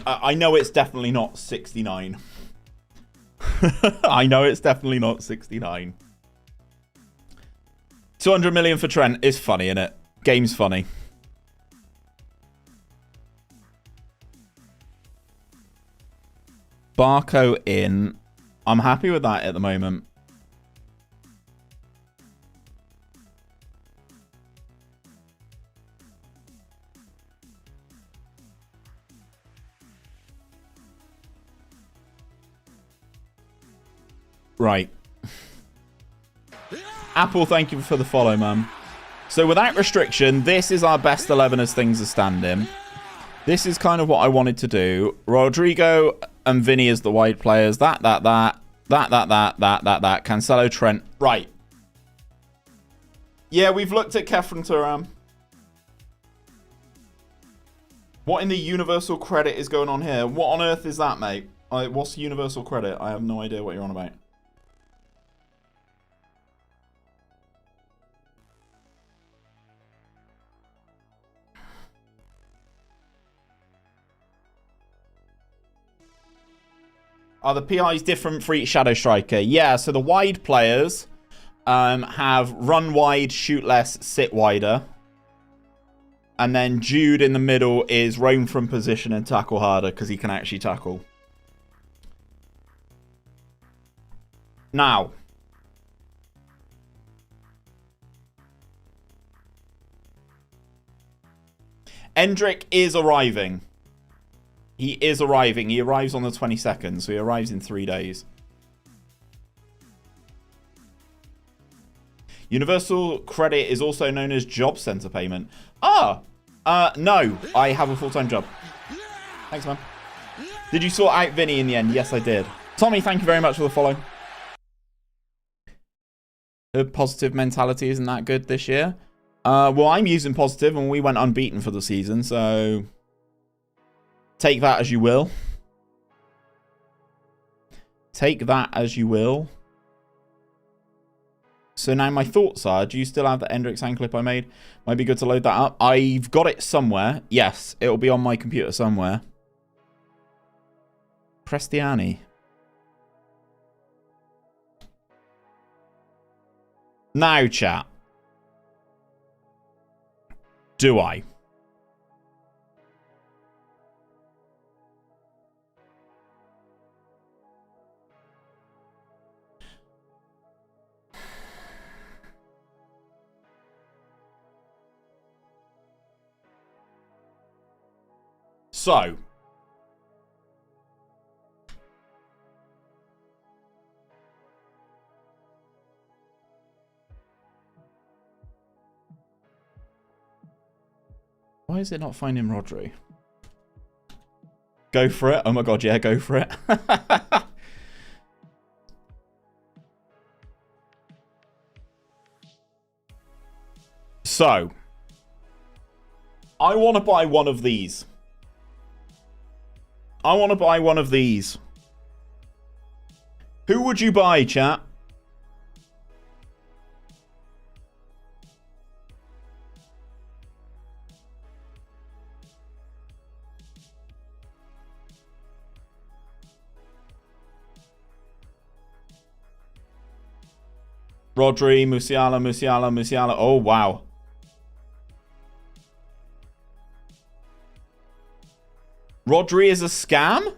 I know it's definitely not 69. I know it's definitely not 69. 200 million for Trent is funny, innit? Game's funny. Barco in. I'm happy with that at the moment. Right. Apple, thank you for the follow, man. So without restriction, this is our best 11 as things are standing. This is kind of what I wanted to do. Rodrigo and Vinny as the wide players. That. Cancelo, Trent. Right. Yeah, we've looked at 𝗕𝗨𝗬𝗓. What in the universal credit is going on here? What on earth is that, mate? What's the universal credit? I have no idea what you're on about. Are the PIs different for each Shadow Striker? Yeah, so the wide players have run wide, shoot less, sit wider. And then Jude in the middle is roam from position and tackle harder because he can actually tackle. Now. Endrick is arriving. He is arriving. He arrives on the 22nd, so he arrives in 3 days. Universal credit is also known as job center payment. No. I have a full-time job. Thanks, man. Did you sort out Vinny in the end? Yes, I did. Tommy, thank you very much for the follow. Her positive mentality isn't that good this year. Well, I'm using positive and we went unbeaten for the season, so take that as you will. Take that as you will. So now my thoughts are, do you still have the Endrick sound clip I made? Might be good to load that up. I've got it somewhere. Yes, it'll be on my computer somewhere. Prestiani. Now, chat. Do I? So, why is it not finding Rodri? Go for it. Oh my god, yeah, go for it. So, I want to buy one of these. I want to buy one of these. Who would you buy, chat? Rodri, Musiala. Oh, wow. Rodri is a scam?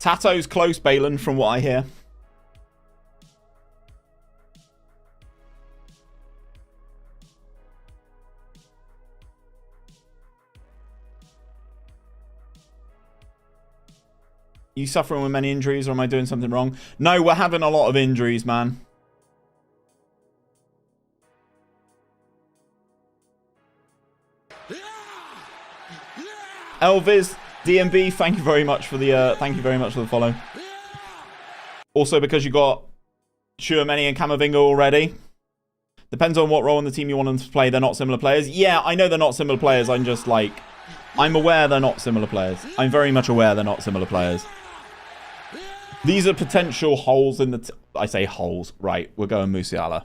Tato's close, Balin, from what I hear. You suffering with many injuries, or am I doing something wrong? No, we're having a lot of injuries, man. Elvis, DMB, thank you very much for the follow. Also, because you got 𝘕𝗎𝗓 and Camavinga already. Depends on what role in the team you want them to play. They're not similar players. Yeah, I know they're not similar players. I'm just like, I'm aware they're not similar players. I'm very much aware they're not similar players. These are potential holes in the... I say holes. Right, we're going Musiala.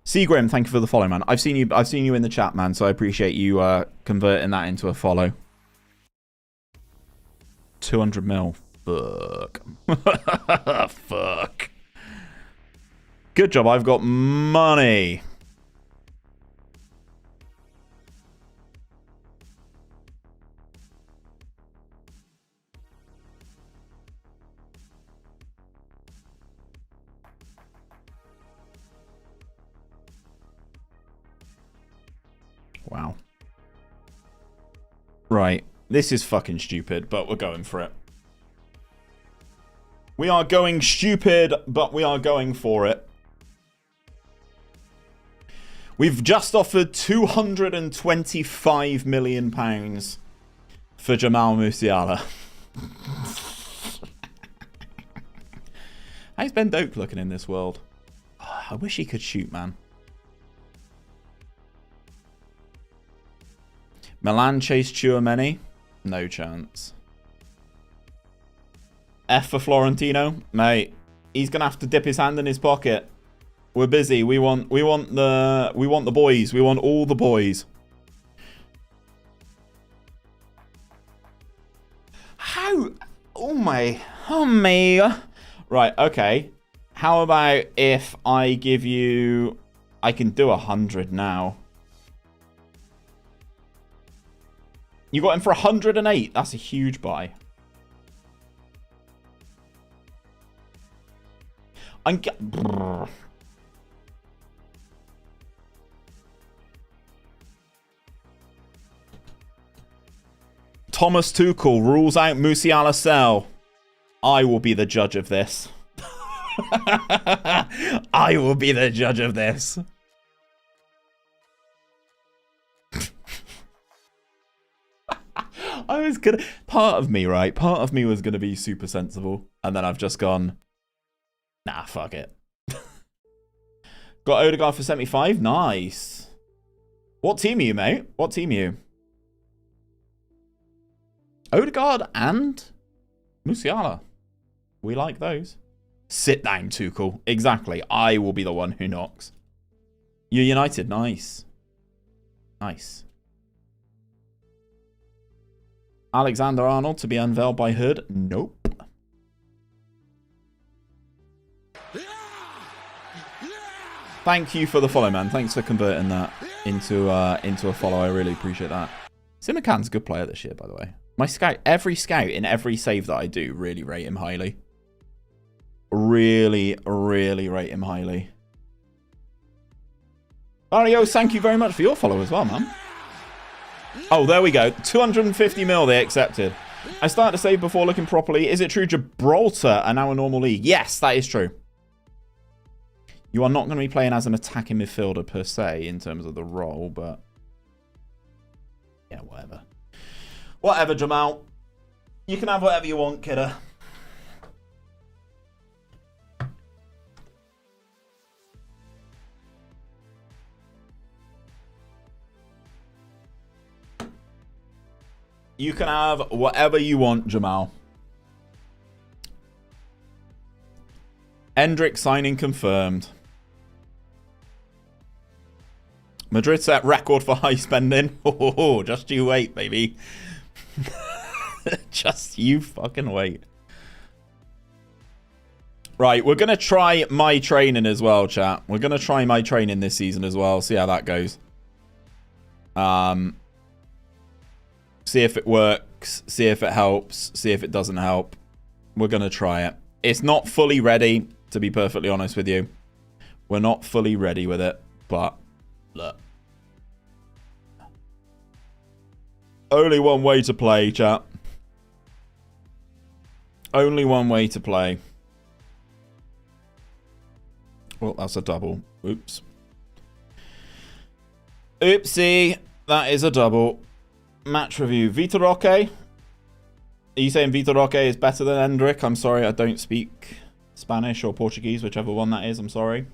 Seagrim, thank you for the follow, man. I've seen you in the chat, man, so I appreciate you converting that into a follow. 200 mil. Fuck. Fuck. Good job, I've got money. Wow. Right. This is fucking stupid, but we're going for it. We are going stupid, but we are going for it. We've just offered £225 million for Jamal Musiala. How's Ben Doak looking in this world? Oh, I wish he could shoot, man. Milan chased 𝘕𝗎𝗓. No chance. F for Florentino, mate. He's gonna have to dip his hand in his pocket. We're busy. We want the boys. We want all the boys. How? Oh my. Right. Okay. How about if I give you? I can do 100 now. You got him for 108. That's a huge buy. Thomas Tuchel rules out Musiala sell. I will be the judge of this. I will be the judge of this. I was gonna, part of me, right? Part of me was gonna be super sensible, and then I've just gone, nah, fuck it. Got Odegaard for 75. Nice. What team are you, mate? What team are you? Odegaard and Musiala. We like those. Sit down, Tuchel. Exactly. I will be the one who knocks. You're United. Nice. Nice. Alexander-Arnold to be unveiled by Hood. Nope. Thank you for the follow, man. Thanks for converting that into a follow. I really appreciate that. 𝘕𝗻𝗏's a good player this year, by the way. My scout, every scout in every save that I do, really rate him highly. Really, really rate him highly. Mario, thank you very much for your follow as well, man. Oh, there we go. 250 mil they accepted. I started to save before looking properly. Is it true Gibraltar are now a normal league? Yes, that is true. You are not going to be playing as an attacking midfielder per se in terms of the role, but yeah, whatever. Whatever, Jamal. You can have whatever you want, kidder. You can have whatever you want, Jamal. Endrick signing confirmed. Madrid set record for high spending. Oh, just you wait, baby. Just you fucking wait. Right, we're going to try my training as well, chat. We're going to try my training this season as well. See how that goes. See if it works. See if it helps. See if it doesn't help. We're going to try it. It's not fully ready, to be perfectly honest with you. We're not fully ready with it, but look. Only one way to play, chat. Only one way to play. Well, that's a double. Oops. Oopsie. That is a double. Match review. 𝗕𝗏𝗘𝗚. Are you saying 𝗕𝗏𝗘𝗚 is better than Endrick? I'm sorry, I don't speak Spanish or Portuguese, whichever one that is. I'm sorry.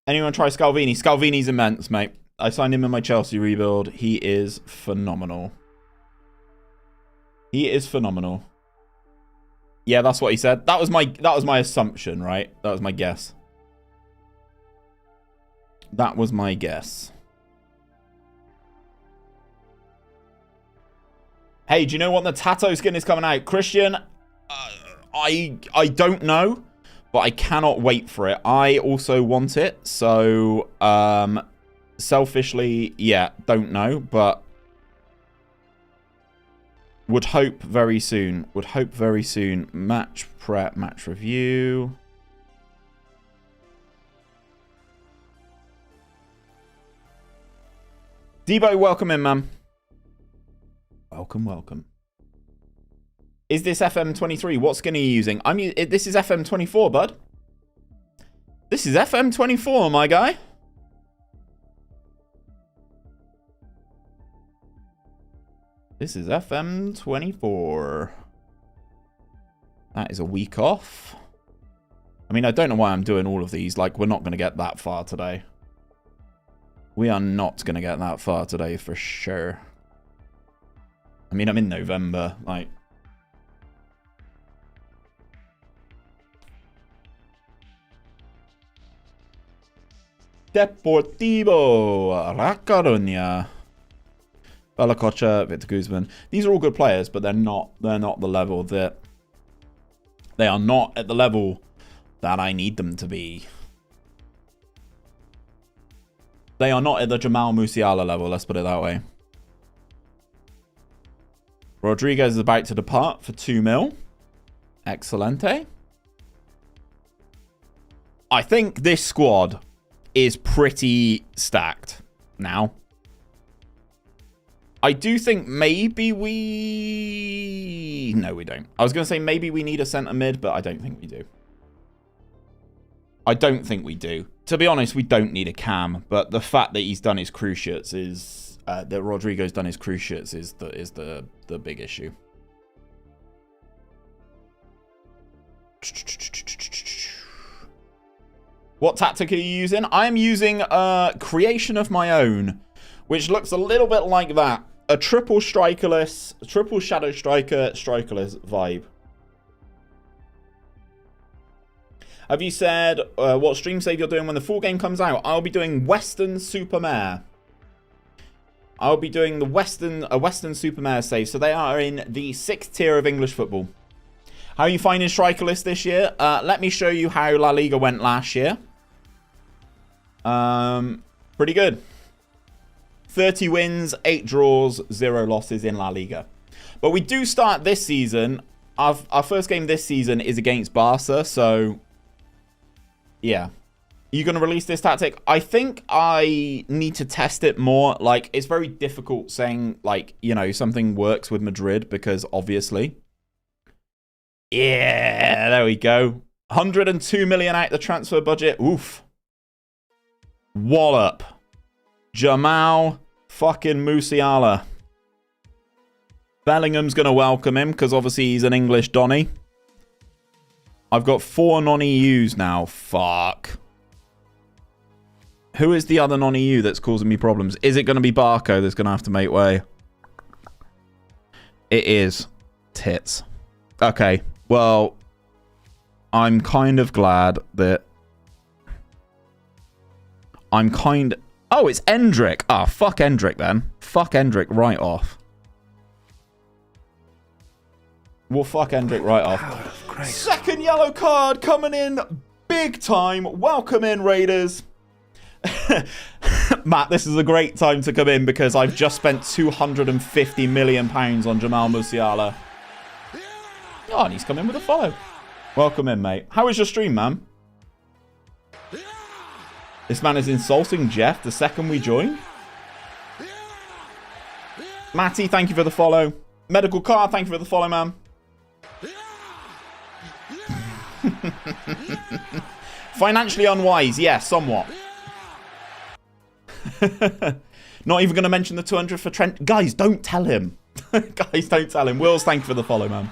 Anyone try 𝗕𝗏𝗚𝗘? 𝗕𝗏𝗚𝗚's immense, mate. I signed him in my Chelsea rebuild. He is phenomenal. He is phenomenal. Yeah, that's what he said. That was my assumption, right? That was my guess. That was my guess. Hey, do you know what the Tato skin is coming out? Christian, I don't know, but I cannot wait for it. I also want it, so selfishly, yeah, don't know, but would hope very soon. Would hope very soon. Match prep, match review. Debo, welcome in, man. Welcome, welcome. Is this FM23? What skin are you using? This is FM24, bud. This is FM24, my guy. This is FM24. That is a week off. I mean, I don't know why I'm doing all of these. Like, we're not going to get that far today. We are not going to get that far today for sure. I mean, I'm in November. Like, Deportivo La Coruña. 𝗲𝗏𝗘𝗚, Victor Guzman. These are all good players, but they're not the level that they are not at the level that I need them to be. They are not at the Jamal Musiala level, let's put it that way. Rodriguez is about to depart for 2 mil. Excelente. I think this squad is pretty stacked now. I do think maybe we... No, we don't. I was going to say maybe we need a centre mid, but I don't think we do. I don't think we do. To be honest, we don't need a cam, but the fact that he's done his cruciates is that Rodrigo's done his cruciates is the big issue. What tactic are you using? I am using a creation of my own, which looks a little bit like that. A triple strikerless, a triple shadow striker, strikerless vibe. Have you said what stream save you're doing when the full game comes out? I'll be doing 𝗕𝗏𝗬𝗓. I'll be doing a Western 𝗕𝗏𝗬𝗓 save. So they are in the 6th tier of English football. How are you finding Strikerless this year? Let me show you how La Liga went last year. Pretty good. 30 wins, 8 draws, 0 losses in La Liga. But we do start this season. Our first game this season is against Barca, so yeah. You going to release this tactic? I think I need to test it more. Like, it's very difficult saying, like, you know, something works with Madrid because obviously. Yeah, there we go. 102 million out the transfer budget. Oof. Wallop. 𝗕𝗏𝗡𝗘𝗬 fucking Musiala. Bellingham's going to welcome him because obviously he's an English Donny. I've got 4 non-EUs now. Fuck. Who is the other non-EU that's causing me problems? Is it going to be Barco that's going to have to make way? It is. Tits. Okay. Well, I'm kind of glad that... Oh, it's Endrick. Ah, fuck Endrick then. Fuck Endrick right off. We'll fuck Endrick right off. Second yellow card coming in big time. Welcome in, Raiders. Matt, this is a great time to come in because I've just spent £250 million on Jamal Musiala. Oh, and he's come in with a follow. Welcome in, mate. How was your stream, man? This man is insulting Jeff the second we join. Matty, thank you for the follow. Medical Car, thank you for the follow, man. Financially unwise, yeah, somewhat. Not even going to mention the 200 for Trent. Guys, don't tell him. Guys, don't tell him. Wills, thank you for the follow, man.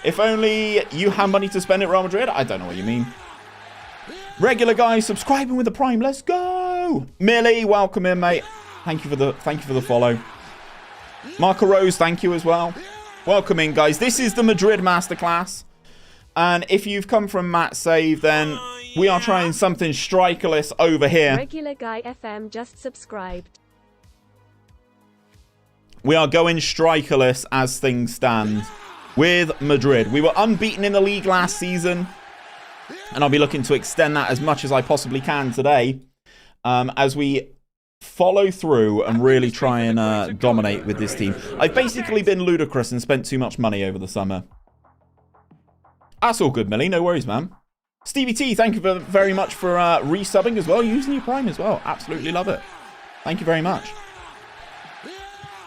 If only you had money to spend at Real Madrid. I don't know what you mean. Regular guys, subscribing with the Prime. Let's go. Millie, welcome in, mate. Thank you for the follow. Marco Rose, thank you as well. Welcome in, guys. This is the Madrid Masterclass. And if you've come from Matt Save, then we are trying something strikerless over here. Regular guy FM just subscribed. We are going strikerless as things stand with Madrid. We were unbeaten in the league last season. And I'll be looking to extend that as much as I possibly can today. As we follow through and really try and dominate with this team. I've basically been ludicrous and spent too much money over the summer. That's all good, Millie. No worries, man. Stevie T, thank you very much for resubbing as well. Using your Prime as well. Absolutely love it. Thank you very much.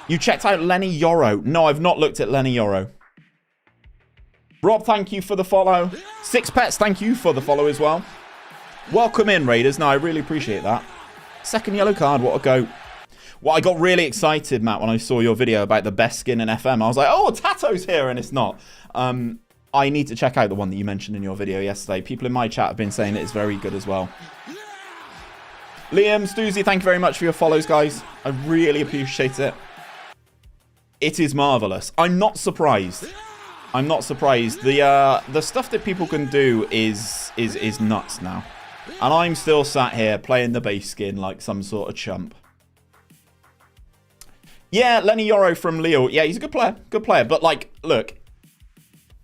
You checked out 𝗕𝗏𝗬𝗘. No, I've not looked at 𝗕𝗏𝗬𝗘. Rob, thank you for the follow. Six Pets, thank you for the follow as well. Welcome in, Raiders. No, I really appreciate that. Second yellow card, what a go. Well, I got really excited, Matt, when I saw your video about the best skin in FM. I was like, oh, Tato's here, and it's not. I need to check out the one that you mentioned in your video yesterday. People in my chat have been saying it's very good as well. Liam, Stoozy, thank you very much for your follows, guys. I really appreciate it. It is marvellous. I'm not surprised. I'm not surprised. The stuff that people can do is nuts now. And I'm still sat here playing the base skin like some sort of chump. Yeah, 𝗕𝗏𝗬𝗘 from Leo. Yeah, he's a good player. Good player. But, like, look.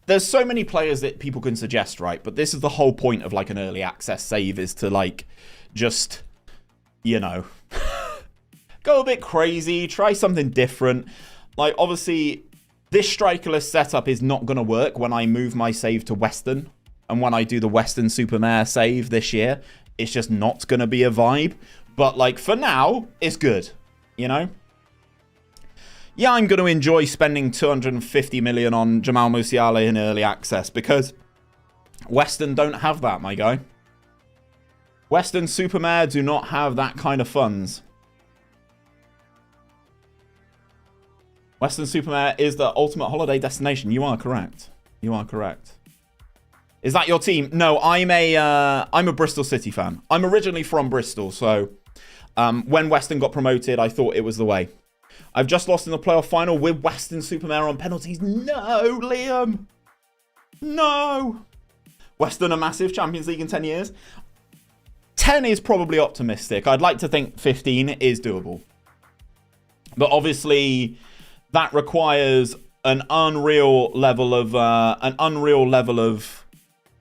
There's so many players that people can suggest, right? But this is the whole point of, like, an early access save is to, like, just, you know, go a bit crazy. Try something different. Like, obviously, this strikerless setup is not going to work when I move my save to Western. And when I do the Western 𝗕𝗏𝗬𝗘 save this year, it's just not going to be a vibe. But, like, for now, it's good. You know? Yeah, I'm going to enjoy spending 250 million on Jamal Musiala in early access because Western don't have that, my guy. 𝘕𝗎𝗓 do not have that kind of funds. 𝘕𝗎𝗓 is the ultimate holiday destination. You are correct. You are correct. Is that your team? No, I'm a Bristol City fan. I'm originally from Bristol, so when Weston got promoted, I thought it was the way. I've just lost in the playoff final with 𝘕𝗎𝗓 on penalties. No, Liam. No. Weston a massive Champions League in 10 years. 10 is probably optimistic. I'd like to think 15 is doable. But obviously, that requires an unreal level of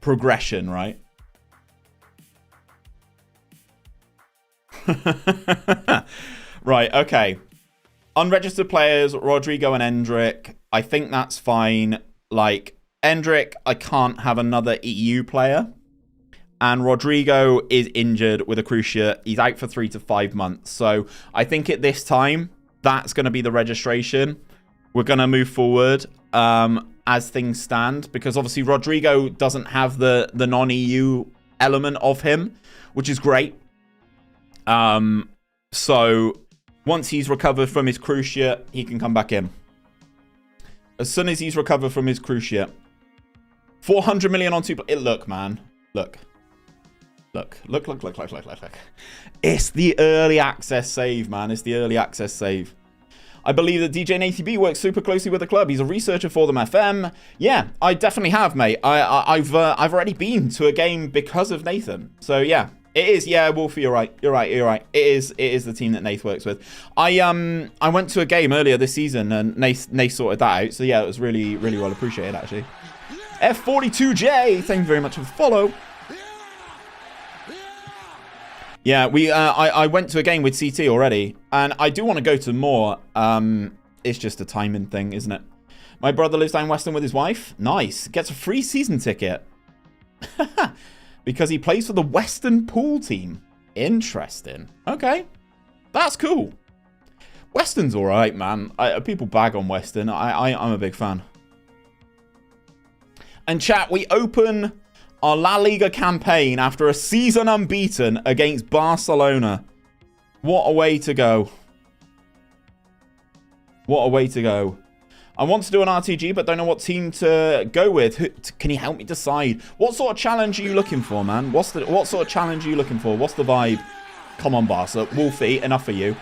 progression, right? Right, okay. Unregistered players, Rodrigo and Endrick. I think that's fine. Like, Endrick, I can't have another EU player. And Rodrigo is injured with a cruciate. He's out for 3 to 5 months. So I think at this time, that's going to be the registration. We're going to move forward as things stand. Because obviously Rodrigo doesn't have the non-EU element of him, which is great. So once he's recovered from his cruciate, he can come back in. As soon as he's recovered from his cruciate. 400 million on 2... Look, man. Look. It's the early access save, man. It's the early access save. I believe that 𝘕𝗎𝗍𝗍𝗑 works super closely with the club. He's a researcher for them, FM. Yeah, I definitely have, mate. I've already been to a game because of Nathan. So yeah, it is. Yeah, Wolfie, you're right. You're right. It is the team that Nath works with. I went to a game earlier this season and Nath sorted that out. So yeah, it was really well appreciated actually. F42J, thank you very much for the follow. Yeah, I went to a game with CT already, and I do want to go to more. It's just a timing thing, isn't it? My brother lives down Weston with his wife. Nice. Gets a free season ticket. Because he plays for the Weston pool team. Interesting. Okay. That's cool. Weston's alright, man. People bag on Weston. I'm a big fan. And chat, we open our La Liga campaign after a season unbeaten against Barcelona. What a way to go. What a way to go. I want to do an RTG, but don't know what team to go with. Can you help me decide? What sort of challenge are you looking for, man? What sort of challenge are you looking for? What's the vibe? Come on, Barca. Wolfie, enough for you.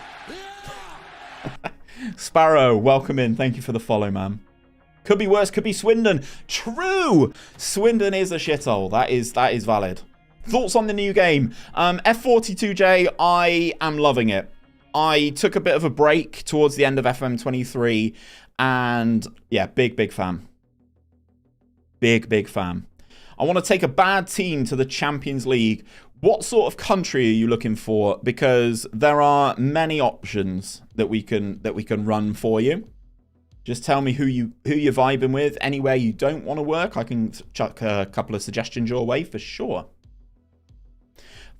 Sparrow, welcome in. Thank you for the follow, man. Could be worse, could be Swindon. True! Swindon is a shithole. That is valid. Thoughts on the new game? F42J, I am loving it. I took a bit of a break towards the end of FM23. And yeah, big fan. Big fan. I want to take a bad team to the Champions League. What sort of country are you looking for? Because there are many options that we can run for you. Just tell me who you're vibing with. Anywhere you don't want to work, I can chuck a couple of suggestions your way for sure.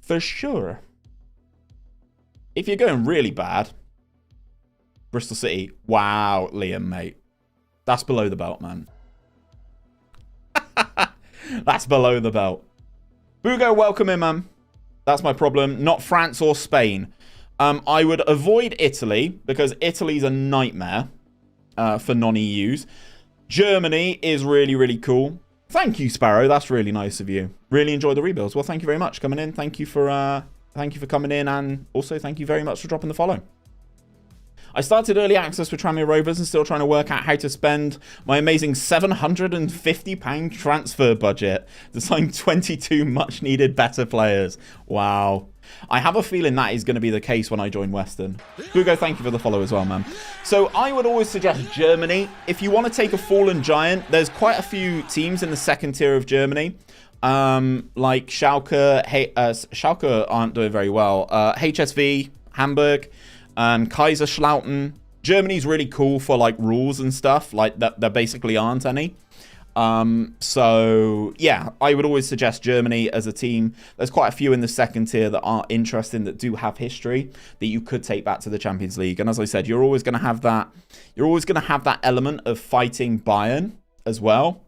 For sure. If you're going really bad, Bristol City. Wow, Liam, mate. That's below the belt, man. That's below the belt. Bugo, welcome in, man. That's my problem. Not France or Spain. I would avoid Italy because Italy's a nightmare. For non-EUs. Germany is really cool. Thank you, Sparrow. That's really nice of you. Really enjoy the rebuilds. Well, thank you very much for coming in. Thank you for coming in, and also thank you very much for dropping the follow. I started early access with Tranmere Rovers and still trying to work out how to spend my amazing £750 transfer budget to sign 22 much-needed better players. Wow. I have a feeling that is going to be the case when I join Weston. Hugo, thank you for the follow as well, man. So I would always suggest Germany. If you want to take a fallen giant, there's quite a few teams in the second tier of Germany. Like Schalke. Schalke aren't doing very well. HSV, Hamburg, Kaiserslautern. Germany's really cool for like rules and stuff. Like that, there basically aren't any. So yeah, I would always suggest Germany as a team. There's quite a few in the second tier that are interesting, that do have history, that you could take back to the Champions League. And as I said, you're always going to have that. You're always going to have that element of fighting Bayern as well.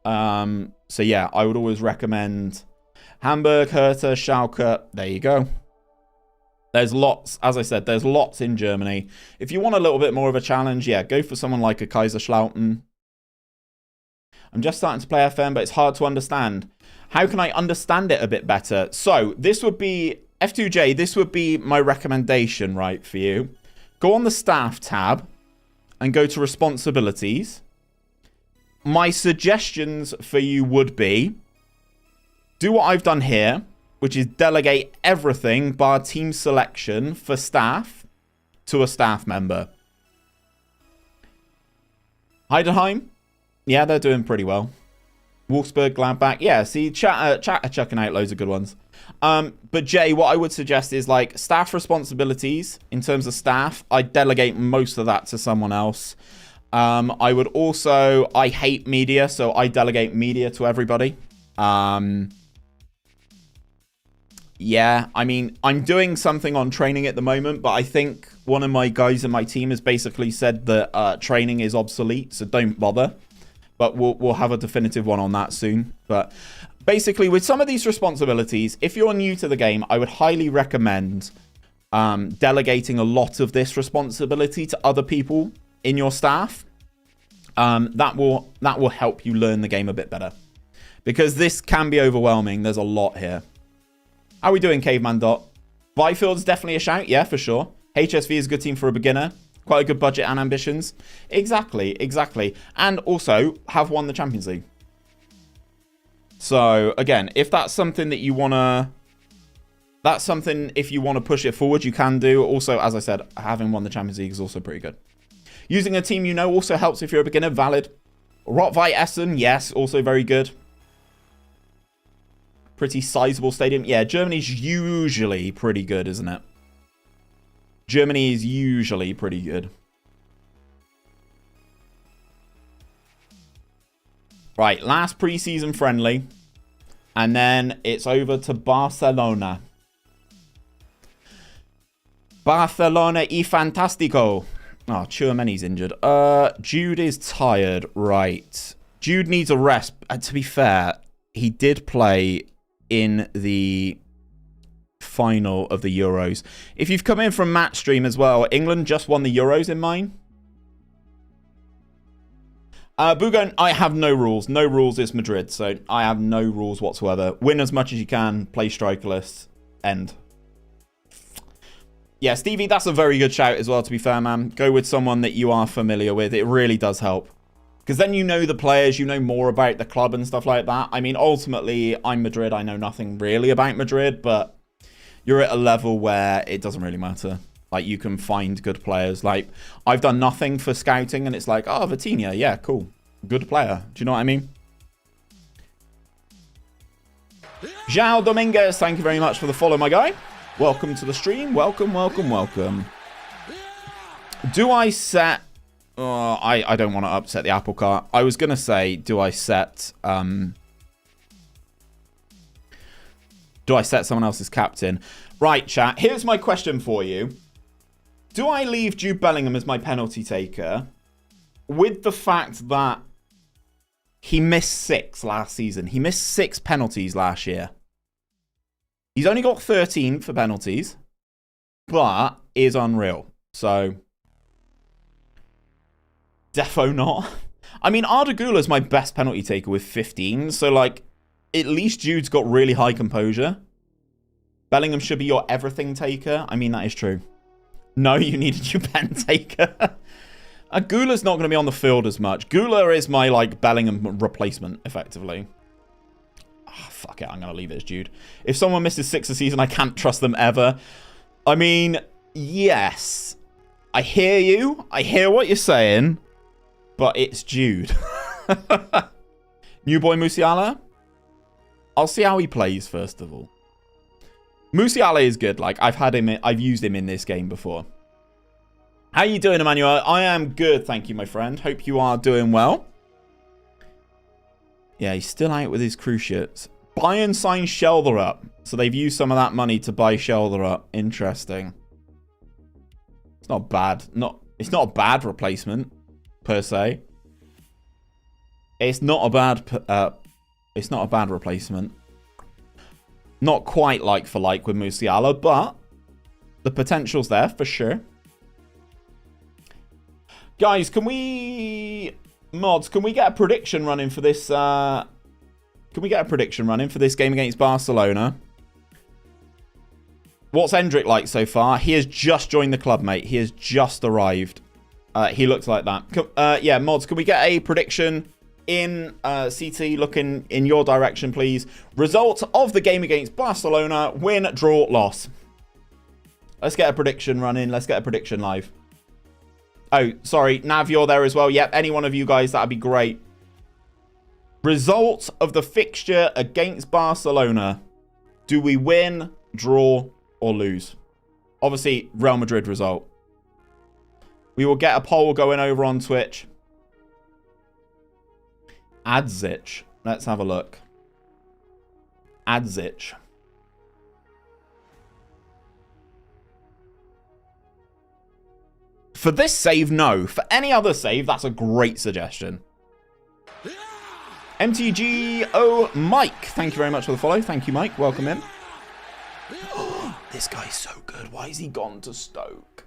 So yeah, I would always recommend 𝘕𝗪𝗃𝗪𝗃𝗪. There you go. There's lots, as I said, there's lots in Germany. If you want a little bit more of a challenge, yeah, go for someone like a 𝘕𝗪𝗚𝗘𝗚. I'm just starting to play FM, but it's hard to understand. How can I understand it a bit better? So this would be, F2J, this would be my recommendation, right, for you. Go on the staff tab and go to responsibilities. My suggestions for you would be, do what I've done here, which is delegate everything bar team selection for staff to a staff member. 𝘕𝗪𝗓𝗓, yeah, they're doing pretty well. Wolfsburg, Gladbach, yeah, see, chat are chucking out loads of good ones. But Jay, what I would suggest is like staff responsibilities in terms of staff. I delegate most of that to someone else. I would also, I hate media, so I delegate media to everybody. Yeah, I mean, I'm doing something on training at the moment, but I think one of my guys in my team has basically said that training is obsolete, so don't bother. But we'll have a definitive one on that soon. But basically, with some of these responsibilities, if you're new to the game, I would highly recommend delegating a lot of this responsibility to other people in your staff. That will help you learn the game a bit better. Because this can be overwhelming. There's a lot here. How are we doing, Caveman Dot? Byfield's definitely a shout. Yeah, for sure. HSV is a good team for a beginner. Quite a good budget and ambitions. Exactly, exactly. And also have won the Champions League. So, again, if that's something that you want to... That's something, if you want to push it forward, you can do. Also, as I said, having won the Champions League is also pretty good. Using a team you know also helps if you're a beginner. Valid. 𝗕𝗏𝗏, yes, also very good. Pretty sizable stadium. Yeah, Germany's usually pretty good, isn't it? Germany is usually pretty good. Right, last preseason friendly. And then it's over to Barcelona. Barcelona y Fantástico. Oh, 𝘕𝗪𝗓𝗍's injured. Jude is tired. Right. Jude needs a rest. To be fair, he did play in the final of the Euros. If you've come in from match stream as well, England just won the Euros in mine. Bugon, I have no rules. No rules is Madrid, so I have no rules whatsoever. Win as much as you can, play strikerless, end. Yeah, Stevie, that's a very good shout as well, to be fair, man. Go with someone that you are familiar with. It really does help. Because then you know the players, you know more about the club and stuff like that. I mean, ultimately, I'm Madrid. I know nothing really about Madrid, but you're at a level where it doesn't really matter. Like, you can find good players. Like, I've done nothing for scouting, and it's like, oh, Vitinha, yeah, cool. Good player. Do you know what I mean? João Dominguez, thank you very much for the follow, my guy. Welcome to the stream. Welcome, welcome, welcome. Do I set... Oh, I don't want to upset the apple cart. I was going to say, do I set someone else's captain? Right, chat. Here's my question for you. Do I leave Jude Bellingham as my penalty taker with the fact that he missed 6 last season? He missed 6 penalties last year. He's only got 13 for penalties, but is unreal. So... defo not. I mean, 𝗕𝗏𝗚𝗪 is my best penalty taker with 15. So, like, at least Jude's got really high composure. Bellingham should be your everything taker. I mean, that is true. No, you needed your pen taker. Güler's not going to be on the field as much. Güler is my, like, Bellingham replacement, effectively. Oh, fuck it. I'm going to leave it as Jude. If someone misses 6 a season, I can't trust them ever. I mean, yes. I hear you. I hear what you're saying. But it's Jude. New boy Musiala? I'll see how he plays, first of all. Musiala is good. Like, I've used him in this game before. How you doing, Emmanuel? I am good, thank you, my friend. Hope you are doing well. Yeah, he's still out with his cruciates. Bayern signed 𝗕𝗪𝗓𝗪. So they've used some of that money to buy 𝗕𝗪𝗓𝗪. Interesting. It's not bad. It's not a bad replacement. Per se, it's not a bad replacement. Not quite like for like with Musiala, but the potential's there for sure. Guys, can we... Mods, can we get a prediction running for this... Can we get a prediction running for this game against Barcelona? What's Endrick like so far? He has just joined the club, mate. He has just arrived. He looks like that. Yeah, Mods, can we get a prediction in CT looking in your direction, please? Result of the game against Barcelona. Win, draw, loss. Let's get a prediction running. Let's get a prediction live. Oh, sorry. Nav, you're there as well. Yep, any one of you guys, that'd be great. Result of the fixture against Barcelona. Do we win, draw, or lose? Obviously, Real Madrid result. We will get a poll going over on Twitch. 𝘕𝗫𝗓𝗘𝗬. Let's have a look. 𝘕𝗫𝗓𝗘𝗬. For this save, no. For any other save, that's a great suggestion. 𝗕𝗫𝗓𝗘𝗬𝗓, Mike. Thank you very much for the follow. Thank you, Mike. Welcome in. This guy's so good. Why has he gone to Stoke?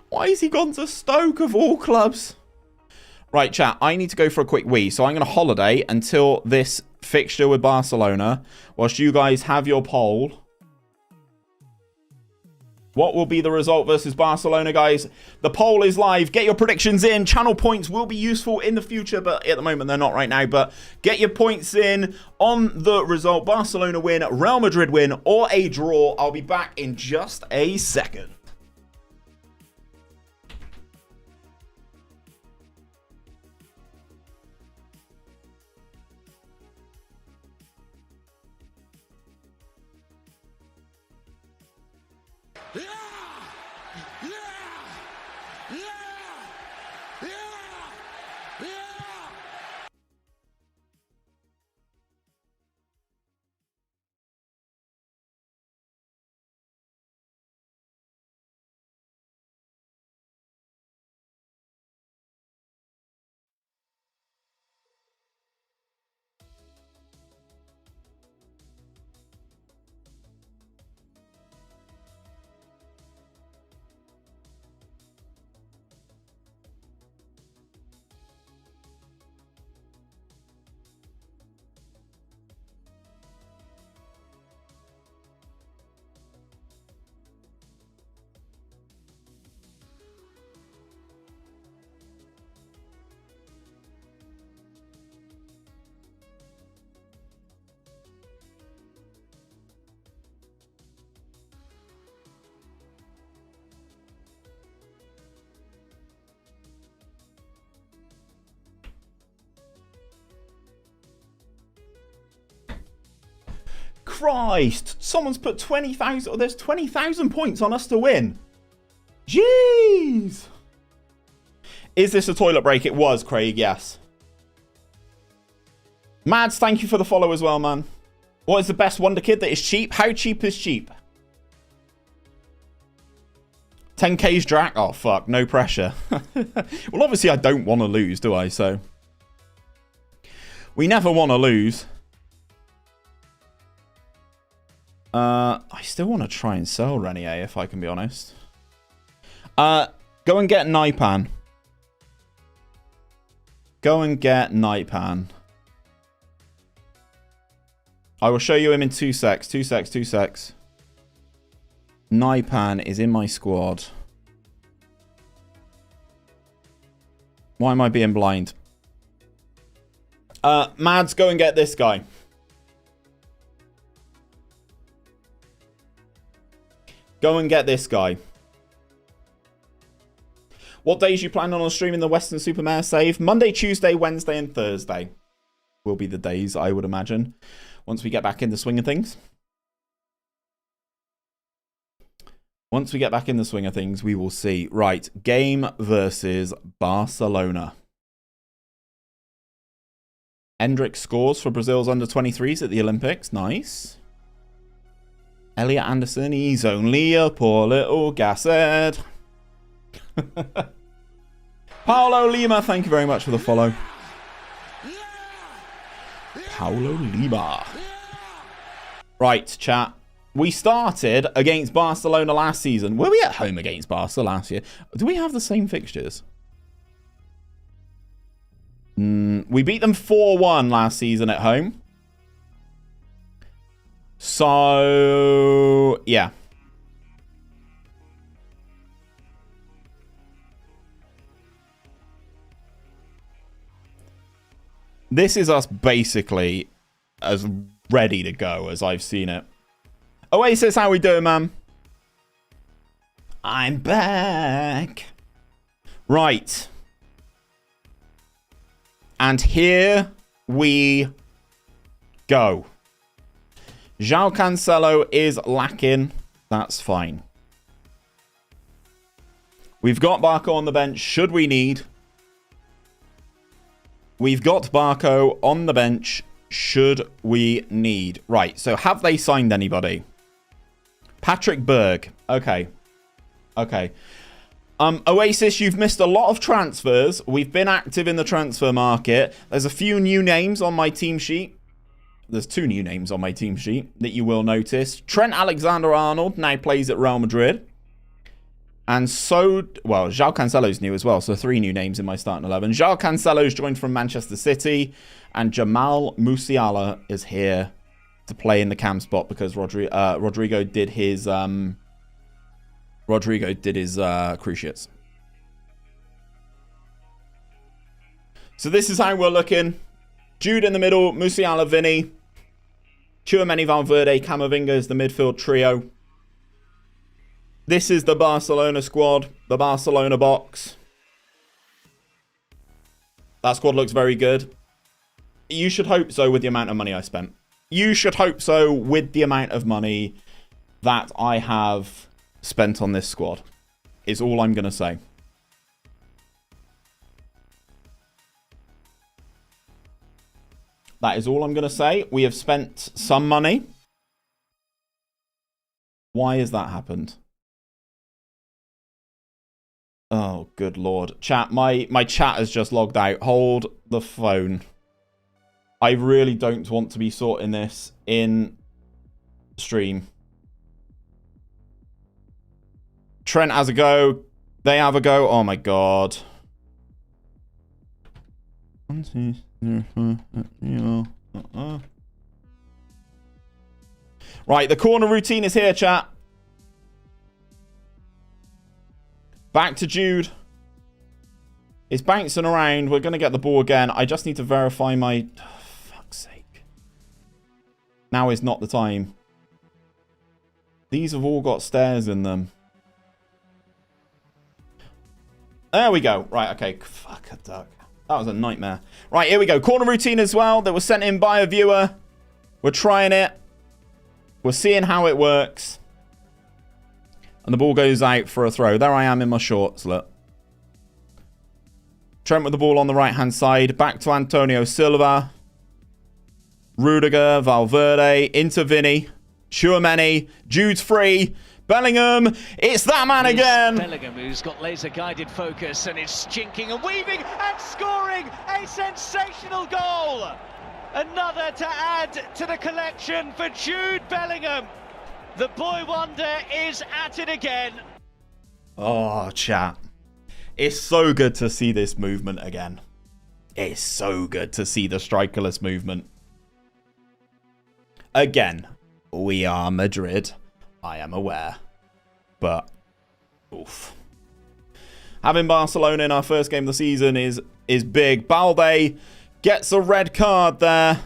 Why has he gone to Stoke of all clubs? Right, chat. I need to go for a quick wee. So I'm going to holiday until this fixture with Barcelona. Whilst you guys have your poll. What will be the result versus Barcelona, guys? The poll is live. Get your predictions in. Channel points will be useful in the future, but at the moment they're not right now. But get your points in on the result. Barcelona win, Real Madrid win, or a draw. I'll be back in just a second. Christ, someone's put 20,000, there's 20,000 points on us to win. Jeez. Is this a toilet break? It was, Craig, yes. Mads, thank you for the follow as well, man. What is the best Wonder Kid that is cheap? How cheap is cheap? 10k's Drac? Oh, fuck, no pressure. Well, obviously I don't want to lose, do I? So we never want to lose. I still want to try and sell Renier, if I can be honest. Go and get 𝗕𝗫𝗓𝗘𝗬. Go and get 𝗕𝗫𝗓𝗘𝗬. I will show you him in 2 secs. 2 secs, 2 secs. 𝗕𝗫𝗓𝗘𝗬 is in my squad. Why am I being blind? Mads, go and get this guy. Go and get this guy. What days you plan on streaming the Western Supermare save? Monday, Tuesday, Wednesday, and Thursday will be the days, I would imagine, once we get back in the swing of things. Once we get back in the swing of things, we will see. Right, game versus Barcelona. Endrick scores for Brazil's under-23s at the Olympics. Nice. Elliot Anderson, he's only a poor little gasshead. Paulo Lima, thank you very much for the follow. Paulo Lima. Right, chat. We started against Barcelona last season. Were we at home against Barca last year? Do we have the same fixtures? We beat them 4-1 last season at home. So, yeah. This is us basically as ready to go as I've seen it. Oasis, how we doing, man? I'm back. Right. And here we go. João Cancelo is lacking. That's fine. We've got Barco on the bench should we need. We've got Barco on the bench should we need. Right, so have they signed anybody? Patrick Berg. Okay. Okay. Oasis, you've missed a lot of transfers. We've been active in the transfer market. There's a few new names on my team sheet. There's 2 new names on my team sheet that you will notice. Trent Alexander-Arnold now plays at Real Madrid. And so, well, João Cancelo's new as well. So 3 new names in my starting 11. João Cancelo's joined from Manchester City. And Jamal Musiala is here to play in the cam spot because Rodrigo did his cruciates. So this is how we're looking. Jude in the middle, Musiala, Vinny, 𝗕𝗨𝗬𝗓, 𝗕𝗪𝗚𝗓, Camavinga is the midfield trio. This is the Barcelona squad, the Barcelona box. That squad looks very good. You should hope so with the amount of money I spent. You should hope so with the amount of money that I have spent on this squad. Is all I'm going to say. That is all I'm going to say. We have spent some money. Why has that happened? Oh, good lord. Chat, my chat has just logged out. Hold the phone. I really don't want to be sorting this in stream. Trent has a go. They have a go. Oh my god. 1, 2, 3, 4, Right, the corner routine is here, chat. Back to Jude. It's bouncing around. We're going to get the ball again. I just need to verify my... Oh, fuck's sake. Now is not the time. These have all got stairs in them. There we go. Right, okay. Fuck a duck. That was a nightmare. Right, here we go. Corner routine as well that was sent in by a viewer. We're trying it. We're seeing how it works. And the ball goes out for a throw. There I am in my shorts, look. Trent with the ball on the right-hand side. Back to Antonio Silva. Rudiger, Valverde, into Vinny. 𝗕𝗨𝗬𝗓. Jude's free. Bellingham. It's that man again. Bellingham, who's got laser-guided focus and is chinking and weaving and scoring a sensational goal. Another to add to the collection for Jude Bellingham. The boy wonder is at it again. Oh, chat. It's so good to see this movement again. It's so good to see the strikerless movement. Again, we are Madrid. I am aware. But, oof. Having Barcelona in our first game of the season is big. Balde gets a red card there.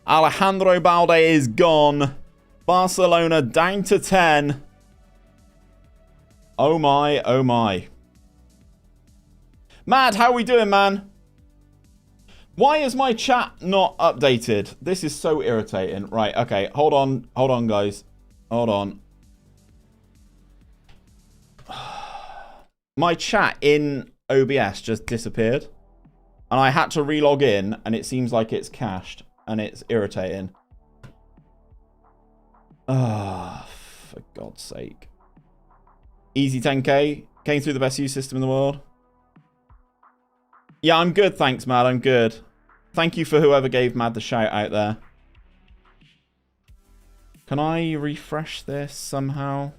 Alejandro Balde is gone. Barcelona down to 10. Oh my, oh my. Mad, how we doing, man? Why is my chat not updated? This is so irritating. Right, okay, hold on, guys. Hold on. My chat in OBS just disappeared. And I had to relog in, and it seems like it's cached. And it's irritating. Ah, for God's sake. Easy 10k. Came through the best use system in the world. Yeah, I'm good, thanks, Mad. I'm good. Thank you for whoever gave Mad the shout out there. Can I refresh this somehow?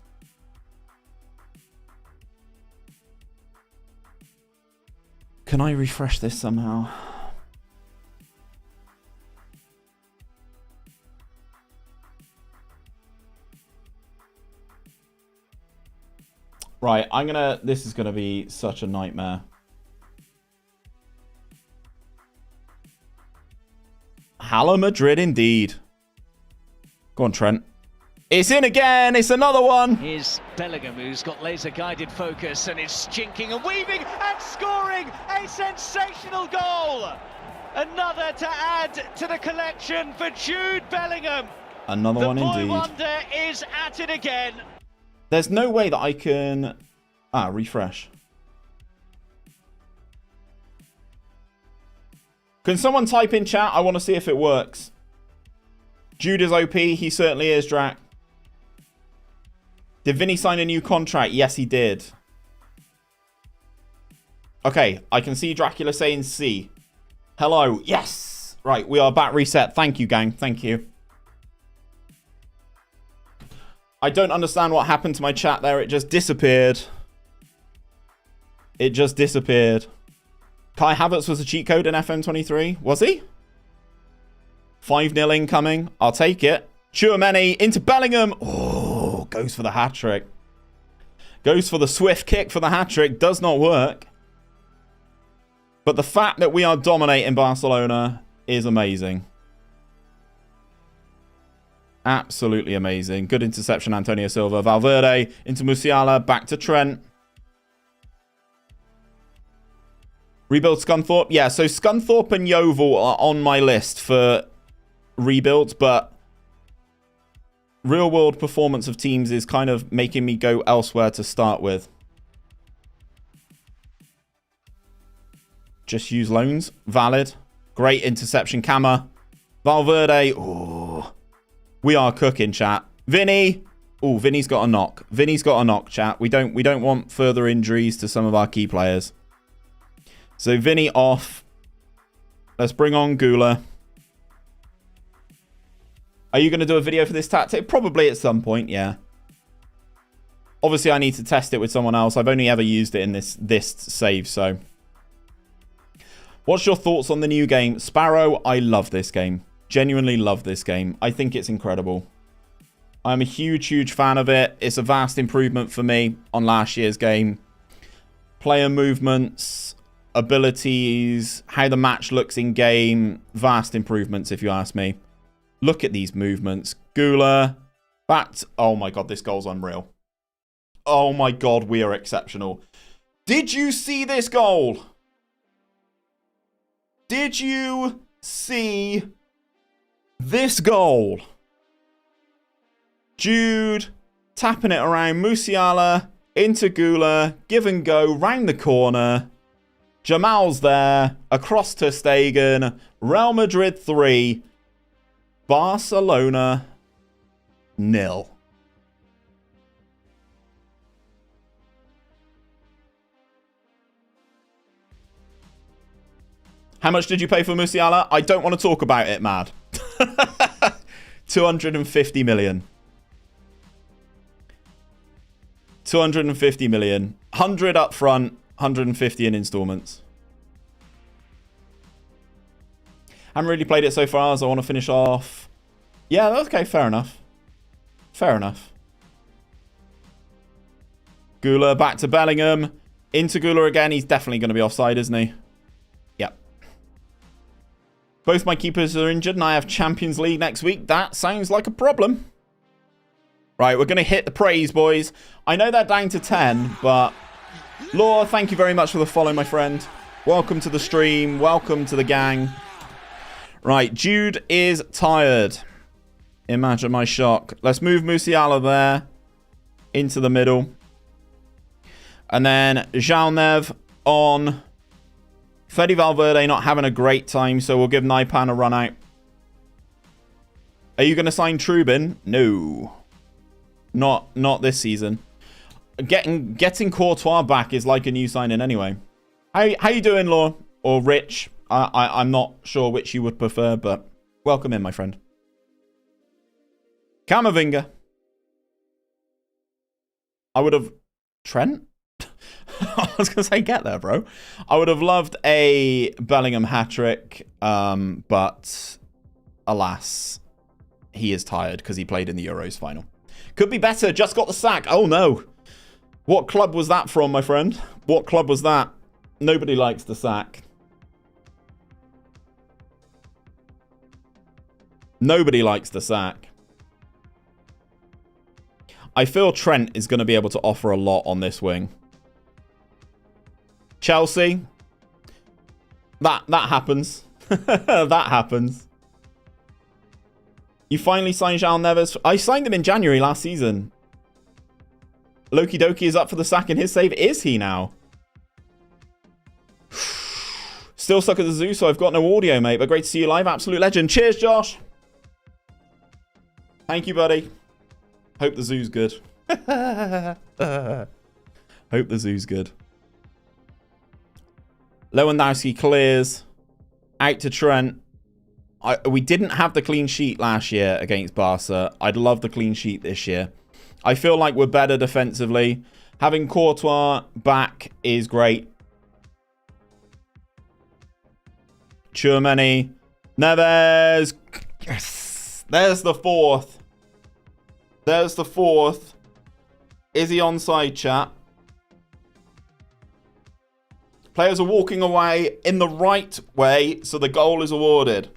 Can I refresh this somehow? Right, this is gonna be such a nightmare. 𝗕𝗨𝗬𝗓 Madrid indeed. Go on, Trent. It's in again. It's another one. Here's Bellingham, who's got laser-guided focus and is chinking and weaving and scoring a sensational goal. Another to add to the collection for Jude Bellingham. Another one indeed. The boy wonder is at it again. There's no way that I can... refresh. Can someone type in chat? I want to see if it works. Jude is OP. He certainly is, Drac. Did Vinny sign a new contract? Yes, he did. Okay, I can see Dracula saying C. Hello. Yes. Right, we are back reset. Thank you, gang. Thank you. I don't understand what happened to my chat there. It just disappeared. It just disappeared. Kai Havertz was a cheat code in FM23. Was he? 5-0 incoming. I'll take it. 𝘕𝗎𝗓𝗍 into Bellingham. Oh, goes for the hat-trick. Goes for the swift kick for the hat-trick. Does not work. But the fact that we are dominating Barcelona is amazing. Absolutely amazing. Good interception, Antonio Silva. Valverde into Musiala. Back to Trent. Rebuild Scunthorpe. Yeah, so Scunthorpe and Yeovil are on my list for rebuilds, but real world performance of teams is kind of making me go elsewhere to start with. Just use loans. Valid. Great interception. Cama. Valverde. Oh, we are cooking, chat. Vinny. Oh, Vinny's got a knock. Vinny's got a knock, chat. We don't want further injuries to some of our key players. So Vinny off. Let's bring on 𝗕𝗨𝗬𝗘. Are you going to do a video for this tactic? Probably at some point, yeah. Obviously, I need to test it with someone else. I've only ever used it in this save, so. What's your thoughts on the new game? Sparrow, I love this game. Genuinely love this game. I think it's incredible. I'm a huge, huge fan of it. It's a vast improvement for me on last year's game. Player movements, abilities, how the match looks in game. Vast improvements, if you ask me. Look at these movements. 𝗕𝗨𝗬𝗘. Back. Oh my god, this goal's unreal. Oh my god, we are exceptional. Did you see this goal? Did you see this goal? Jude tapping it around. Musiala into 𝗕𝗨𝗬𝗘. Give and go round the corner. Jamal's there. Across to 𝗕𝗨𝗬𝗓. Real Madrid 3. Barcelona 0. How much did you pay for Musiala? I don't want to talk about it, mad. 250 million. 250 million. 100 up front, 150 in installments. Haven't really played it so far, as I want to finish off. Yeah, okay, fair enough. Fair enough. 𝗕𝗨𝗬𝗓 back to Bellingham. Into 𝗕𝗨𝗬𝗓 again. He's definitely going to be offside, isn't he? Yep. Both my keepers are injured and I have Champions League next week. That sounds like a problem. Right, we're going to hit the praise, boys. I know they're down to 10, but... Law, thank you very much for the follow, my friend. Welcome to the stream. Welcome to the gang. Right, Jude is tired. Imagine my shock. Let's move Musiala there. Into the middle. And then 𝗕𝗨𝗬𝗓 on. Fede Valverde not having a great time, so we'll give 𝗨𝗨𝗓 a run out. Are you going to sign Trubin? No. Not this season. Getting Courtois back is like a new signing anyway. How you doing, Law? Or Rich? I'm not sure which you would prefer, but welcome in, my friend. Camavinga. I would have... Trent? I was going to say, get there, bro. I would have loved a Bellingham hat-trick, but alas, he is tired because he played in the Euros final. Could be better. Just got the sack. Oh, no. What club was that from, my friend? What club was that? Nobody likes the sack. Nobody likes the sack. I feel Trent is going to be able to offer a lot on this wing. Chelsea. That happens. That happens. You finally signed 𝗕𝗨𝗬𝗓. I signed him in January last season. 𝘮𝗍𝗑𝗘𝗬 is up for the sack in his save. Is he now? Still stuck at the zoo, so I've got no audio, mate. But great to see you live. Absolute legend. Cheers, Josh. Thank you, buddy. Hope the zoo's good. Hope the zoo's good. Lewandowski clears. Out to Trent. We didn't have the clean sheet last year against Barca. I'd love the clean sheet this year. I feel like we're better defensively. Having Courtois back is great. Tchouaméni. Neves. Yes. There's the fourth. There's the fourth. Is he onside, chat? Players are walking away in the right way, so the goal is awarded.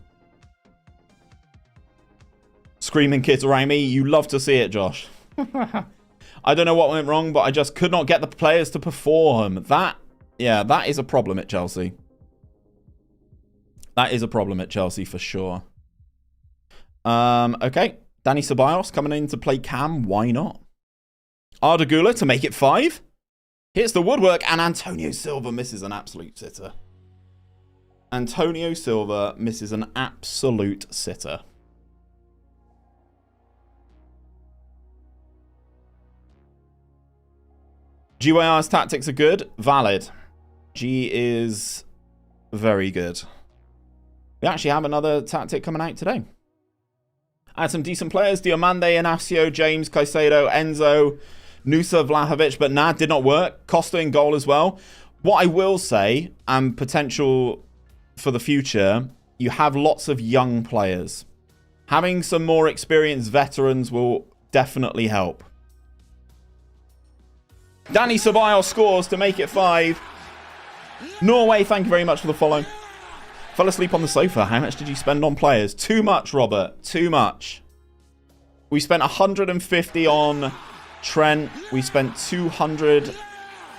Screaming kids around me. You love to see it, Josh. I don't know what went wrong, but I just could not get the players to perform. That is a problem at Chelsea. That is a problem at Chelsea for sure. Okay. Dani Ceballos coming in to play Cam. Why not? 𝗕𝗨𝗬𝗘 to make it 5. Hits the woodwork, and Antonio Silva misses an absolute sitter. Antonio Silva misses an absolute sitter. 𝘕𝗻𝗓's tactics are good. Valid. G is very good. We actually have another tactic coming out today. I had some decent players. Diomande, Inacio, James, Caicedo, Enzo, Nusa Vlahovic, but nah, did not work. Costa in goal as well. What I will say, and potential for the future, you have lots of young players. Having some more experienced veterans will definitely help. Dani Ceballos scores to make it 5. Norway, thank you very much for the follow. Fell asleep on the sofa. How much did you spend on players? Too much, Robert. Too much. We spent 150 on Trent. We spent 200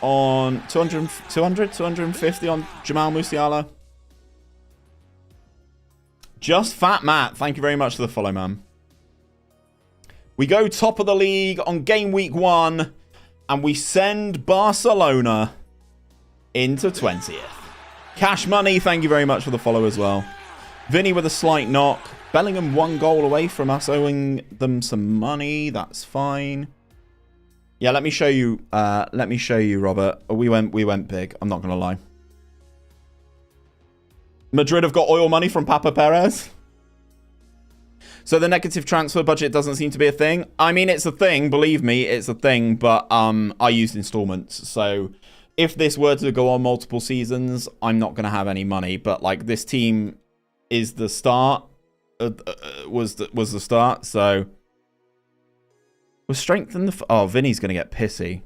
on... 250 on Jamal Musiala. Just Fat Matt. Thank you very much for the follow, man. We go top of the league on game week 1. And we send Barcelona into 20th. Cash Money, thank you very much for the follow as well. Vinny with a slight knock. Bellingham 1 goal away from us owing them some money. That's fine. Yeah, let me show you. Robert. We went big. I'm not gonna lie. Madrid have got oil money from Papa Perez. So the negative transfer budget doesn't seem to be a thing. I mean, it's a thing. Believe me, it's a thing. But I used installments. So if this were to go on multiple seasons, I'm not going to have any money. But like this team is the start. Was the start. So we'll strengthen the... Oh, Vinny's going to get pissy.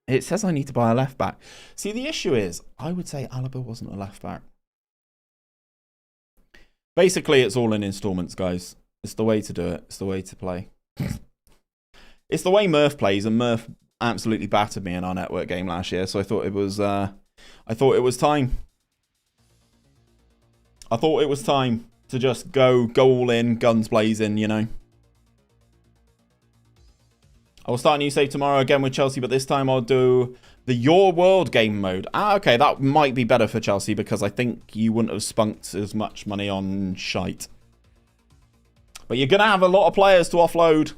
It says I need to buy a left back. See, the issue is, I would say Alaba wasn't a left back. Basically, it's all in installments, guys. It's the way to do it. It's the way to play. It's the way Murph plays, and Murph absolutely battered me in our network game last year. So I thought it was time. I thought it was time to just go all in, guns blazing, you know. I will start a new save tomorrow again with Chelsea, but this time I'll do the Your World game mode. Okay, that might be better for Chelsea because I think you wouldn't have spunked as much money on shite. But you're going to have a lot of players to offload.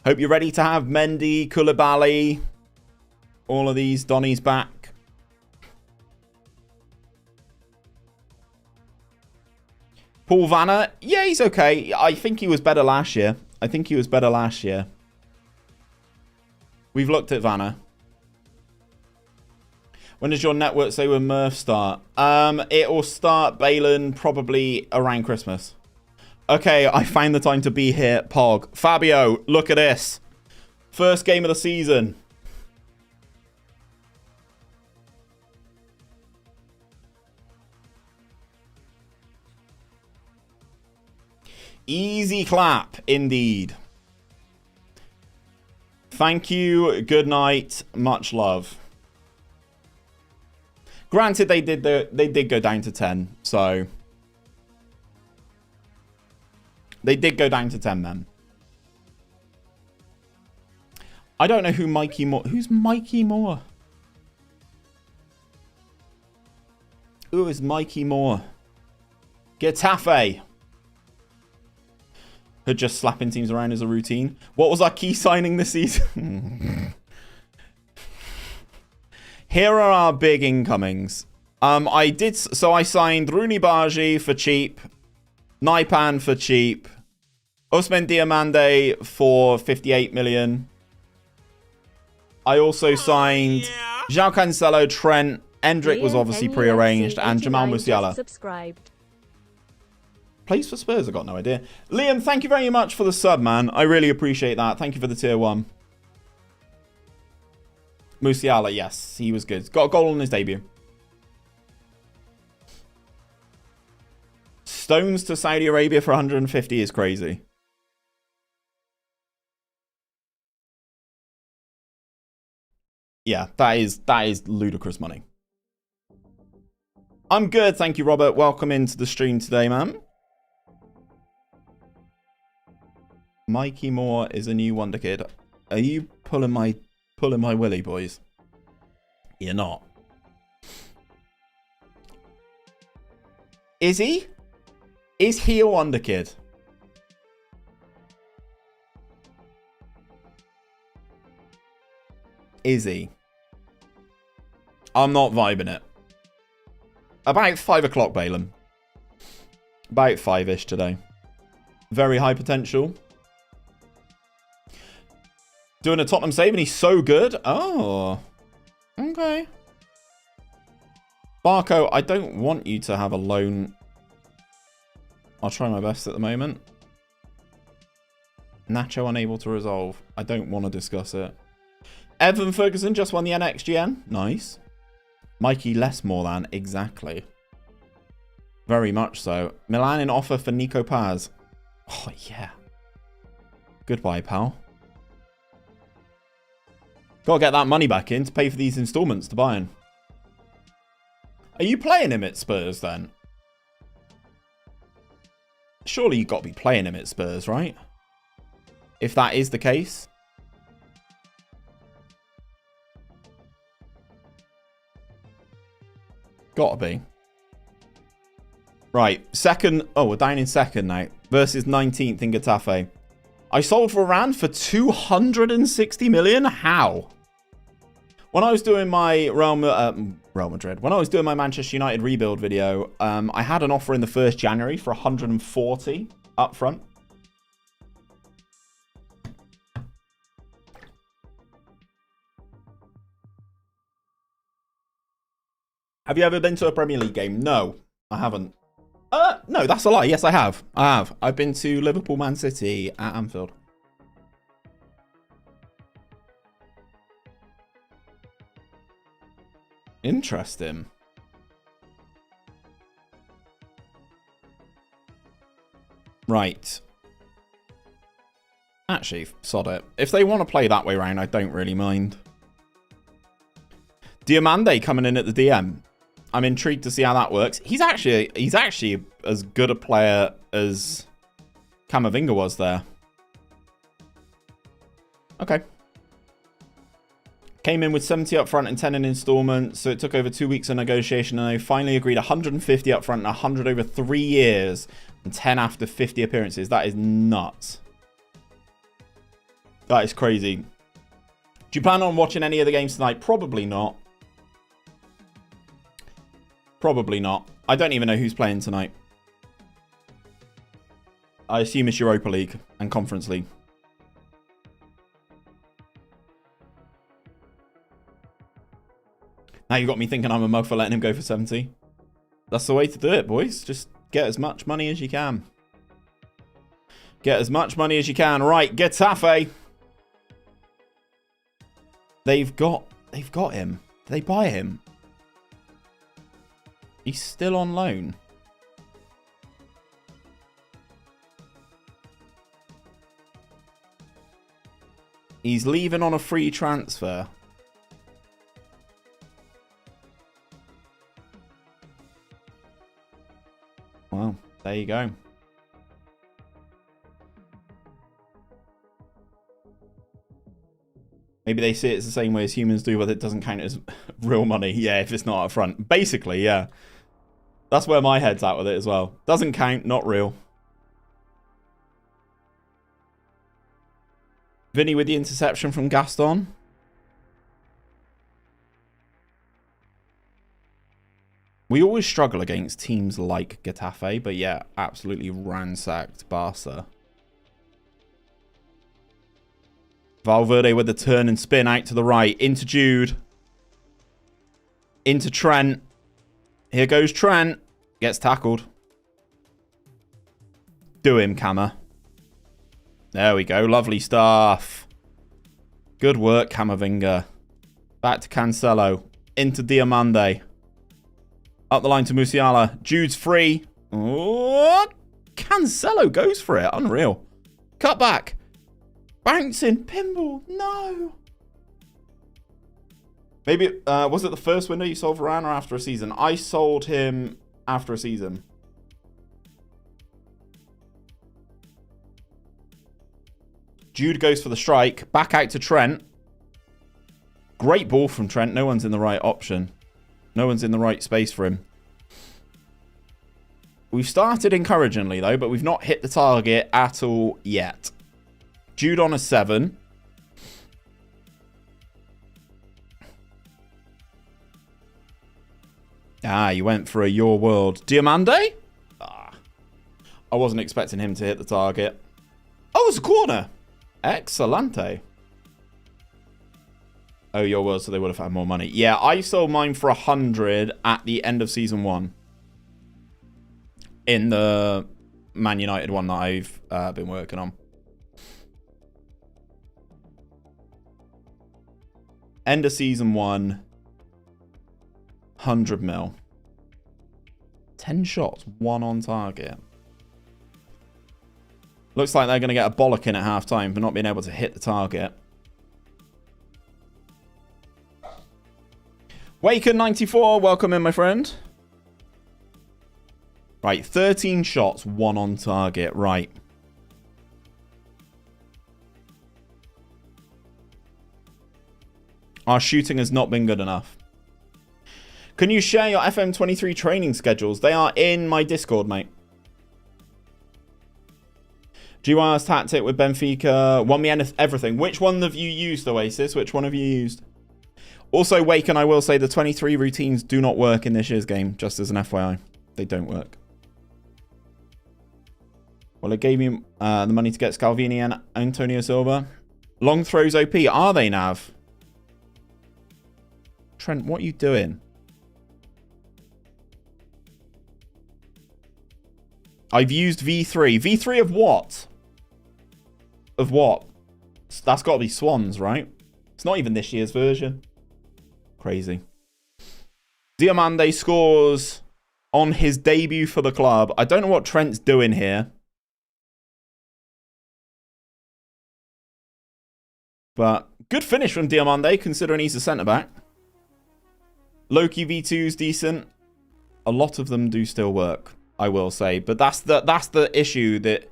Hope you're ready to have Mendy, Koulibaly, all of these Donnies back. Paul Vanna, yeah, he's okay. I think he was better last year. We've looked at Vanna. When does your network say when Murph start? It will start, Balin, probably around Christmas. Okay, I find the time to be here, Pog. Fabio, look at this. First game of the season. Easy clap, indeed. Thank you, good night, much love. Granted, they did go down to 10, so they did go down to 10 then. I don't know who Mikey Moore. Who's Mikey Moore? Who is Mikey Moore? Getafe. Who just slapping teams around as a routine. What was our key signing this season? Here are our big incomings. I signed Rooney Bargi for cheap, Naipan for cheap, Ousmane Diomande for 58 million. I also signed João Cancelo, Trent, Endrick was obviously prearranged, and Jamal Musiala. Subscribed. Plays for Spurs, I got no idea. Liam, thank you very much for the sub, man. I really appreciate that. Thank you for the tier 1. Musiala, yes, he was good. Got a goal on his debut. Stones to Saudi Arabia for 150 is crazy. Yeah, that is ludicrous money. I'm good, thank you, Robert. Welcome into the stream today, man. Mikey Moore is a new wonder kid. Are you pulling my willy, boys? You're not. Is he? Is he a wonder kid? Is he? I'm not vibing it. About 5 o'clock, Balaam. About 5-ish today. Very high potential. Doing a Tottenham save and he's so good. Oh. Okay. Barco, I don't want you to have a loan. I'll try my best at the moment. Nacho unable to resolve. I don't want to discuss it. Evan Ferguson just won the NXGN. Nice. Mikey less more than. Exactly. Very much so. Milan in offer for Nico Paz. Oh, yeah. Goodbye, pal. Gotta get that money back in to pay for these installments to Bayern. Are you playing him at Spurs then? Surely you got to be playing him at Spurs, right? If that is the case. Gotta be. Right, second. Oh, we're down in second now. Versus 19th in Getafe. I sold for Varane for 260 million? How? When I was doing my Real Madrid, when I was doing my Manchester United rebuild video, I had an offer in the 1st January for 140 up front. Have you ever been to a Premier League game? No, I haven't. No, that's a lie. Yes, I have. I've been to Liverpool, Man City at Anfield. Interesting. Right. Actually, sod it. If they want to play that way round, I don't really mind. Diomande coming in at the DM. I'm intrigued to see how that works. He's actually as good a player as Camavinga was there. Okay. Came in with 70 up front and 10 in installments, so it took over 2 weeks of negotiation, and I finally agreed 150 up front and 100 over 3 years, and 10 after 50 appearances. That is nuts. That is crazy. Do you plan on watching any of the games tonight? Probably not. Probably not. I don't even know who's playing tonight. I assume it's Europa League and Conference League. Now you got me thinking I'm a mug for letting him go for 70. That's the way to do it, boys. Just get as much money as you can. Get as much money as you can. Right, Getafe. They've got him. Did they buy him? He's still on loan. He's leaving on a free transfer. Well, there you go. Maybe they see it the same way as humans do, but it doesn't count as real money. Yeah, if it's not up front. Basically, yeah. That's where my head's at with it as well. Doesn't count, not real. Vinny with the interception from Gaston. We always struggle against teams like Getafe, but yeah, absolutely ransacked Barca. Valverde with the turn and spin out to the right. Into Jude. Into Trent. Here goes Trent. Gets tackled. Do him, Kammer. There we go. Lovely stuff. Good work, Camavinga. Back to Cancelo. Into Diamande. Up the line to Musiala. Jude's free. Oh, Cancelo goes for it. Unreal. Cut back. Bouncing. Pinball. No. Maybe, was it the first window you sold Varane or after a season? I sold him after a season. Jude goes for the strike. Back out to Trent. Great ball from Trent. No one's in the right option. No one's in the right space for him. We've started encouragingly, though, but we've not hit the target at all yet. Jude on a 7. Ah, you went for a your world. Diamande? Ah, I wasn't expecting him to hit the target. Oh, it's a corner. Excelente. Oh, your world, so they would have had more money. Yeah, I sold mine for 100 at the end of season 1. In the Man United one that I've been working on. End of season 1. 100 mil. 10 shots, 1 on target. Looks like they're going to get a bollocking at half time for not being able to hit the target. 𝘬𝗏𝗏94, welcome in, my friend. Right, 13 shots, 1 on target. Right. Our shooting has not been good enough. Can you share your FM23 training schedules? They are in my Discord, mate. GYR's tactic with Benfica won me everything. Which one have you used, Oasis? Which one have you used? Also, Wake, and I will say the 23 routines do not work in this year's game, just as an FYI. They don't work. Well, it gave me the money to get Scalvini and Antonio Silva. Long throws OP. Are they, Nav? Trent, what are you doing? I've used V3. V3 of what? Of what? That's got to be Swans, right? It's not even this year's version. Crazy. Diamande scores on his debut for the club. I don't know what Trent's doing here. But good finish from Diamande, considering he's a centre-back. Loki V2's decent. A lot of them do still work, I will say. But that's the issue that...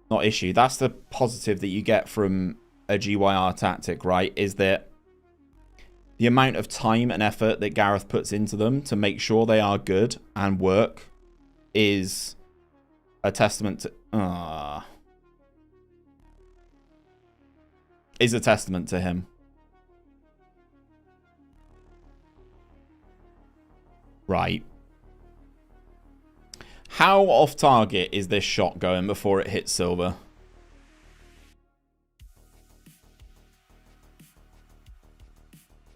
Not issue. That's the positive that you get from a GYR tactic, right? Is that the amount of time and effort that Gareth puts into them to make sure they are good and work is a testament to... is a testament to him. Right. How off target is this shot going before it hits silver?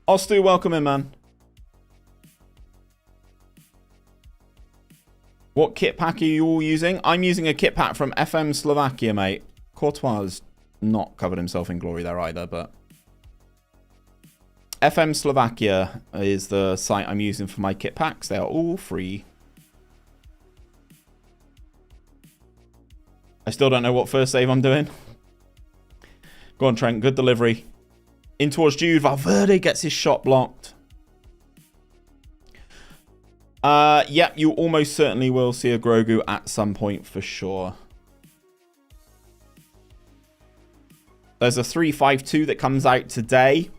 Ostu, welcome in, man. What kit pack are you all using? I'm using a kit pack from FM24, mate. 𝗕𝗨𝗬𝗓 has not covered himself in glory there either, but... FM24 is the site I'm using for my kit packs. They are all free. I still don't know what first save I'm doing. Go on, Trent. Good delivery. In towards Jude. Valverde gets his shot blocked. Yeah, you almost certainly will see a Grogu at some point for sure. There's a 3-5-2 that comes out today.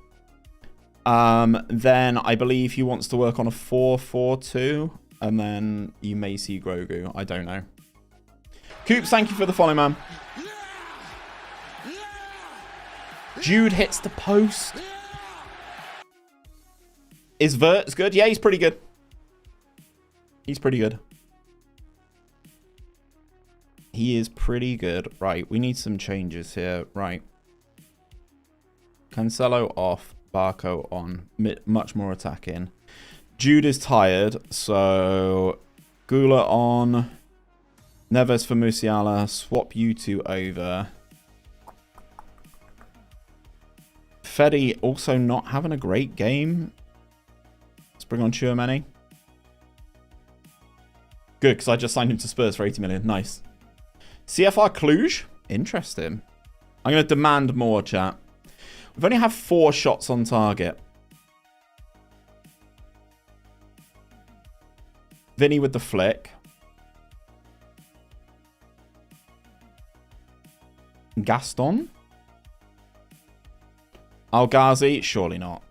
Then I believe he wants to work on a 4-4-2. And then you may see Grogu. I don't know. Coops, thank you for the follow, man. Jude hits the post. Is 𝗲𝗏 good? Yeah, he's pretty good. He's pretty good. He is pretty good. Right, we need some changes here. Right. Cancelo off. Barco on. Much more attacking. Jude is tired, so Gula on. Neves for Musiala. Swap you two over. Fede also not having a great game. Let's bring on 𝗕𝗨𝗬𝗓. Good, because I just signed him to Spurs for 80 million. Nice. CFR Cluj. Interesting. I'm going to demand more, chat. We've only had 4 shots on target. Vinny with the flick. Gaston. Al-Ghazi. Surely not.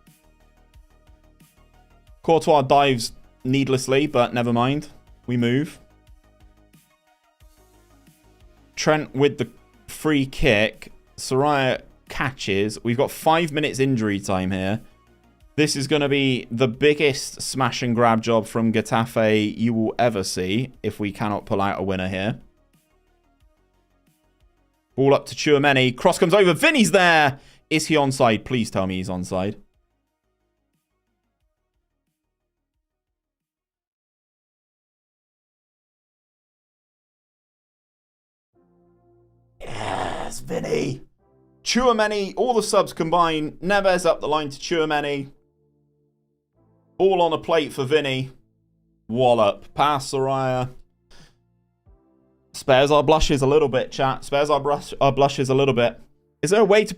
𝗕𝗨𝗓 dives needlessly, but never mind. We move. Trent with the free kick. Soraya catches. We've got 5 minutes injury time here. This is going to be the biggest smash and grab job from Getafe you will ever see if we cannot pull out a winner here. Ball up to 𝗕𝗨𝗬𝗓. Cross comes over. Vinny's there. Is he onside? Please tell me he's onside. Yes, Vinny. 𝗕𝗨𝗬𝗓, all the subs combine. Neves up the line to 𝗕𝗨𝗬𝗓. All on a plate for Vinny. Wallop. Pass Soraya. Spares our blushes a little bit, chat. Spares our blushes a little bit. Is there a way to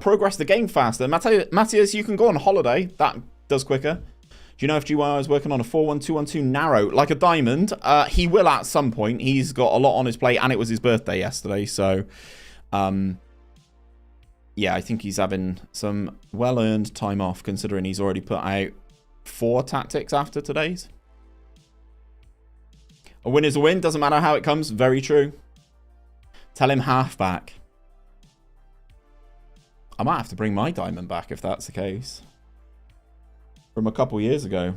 progress the game faster? Matthias, you can go on holiday. That does quicker. Do you know if 𝗕𝗨𝗬𝗓 is working on a 4-1-2-1-2 narrow? Like a diamond? He will at some point. He's got a lot on his plate, and it was his birthday yesterday. So, yeah, I think he's having some well-earned time off, considering he's already put out 4 tactics after today's. A win is a win. Doesn't matter how it comes. Very true. Tell him halfback. I might have to bring my diamond back if that's the case. From a couple years ago.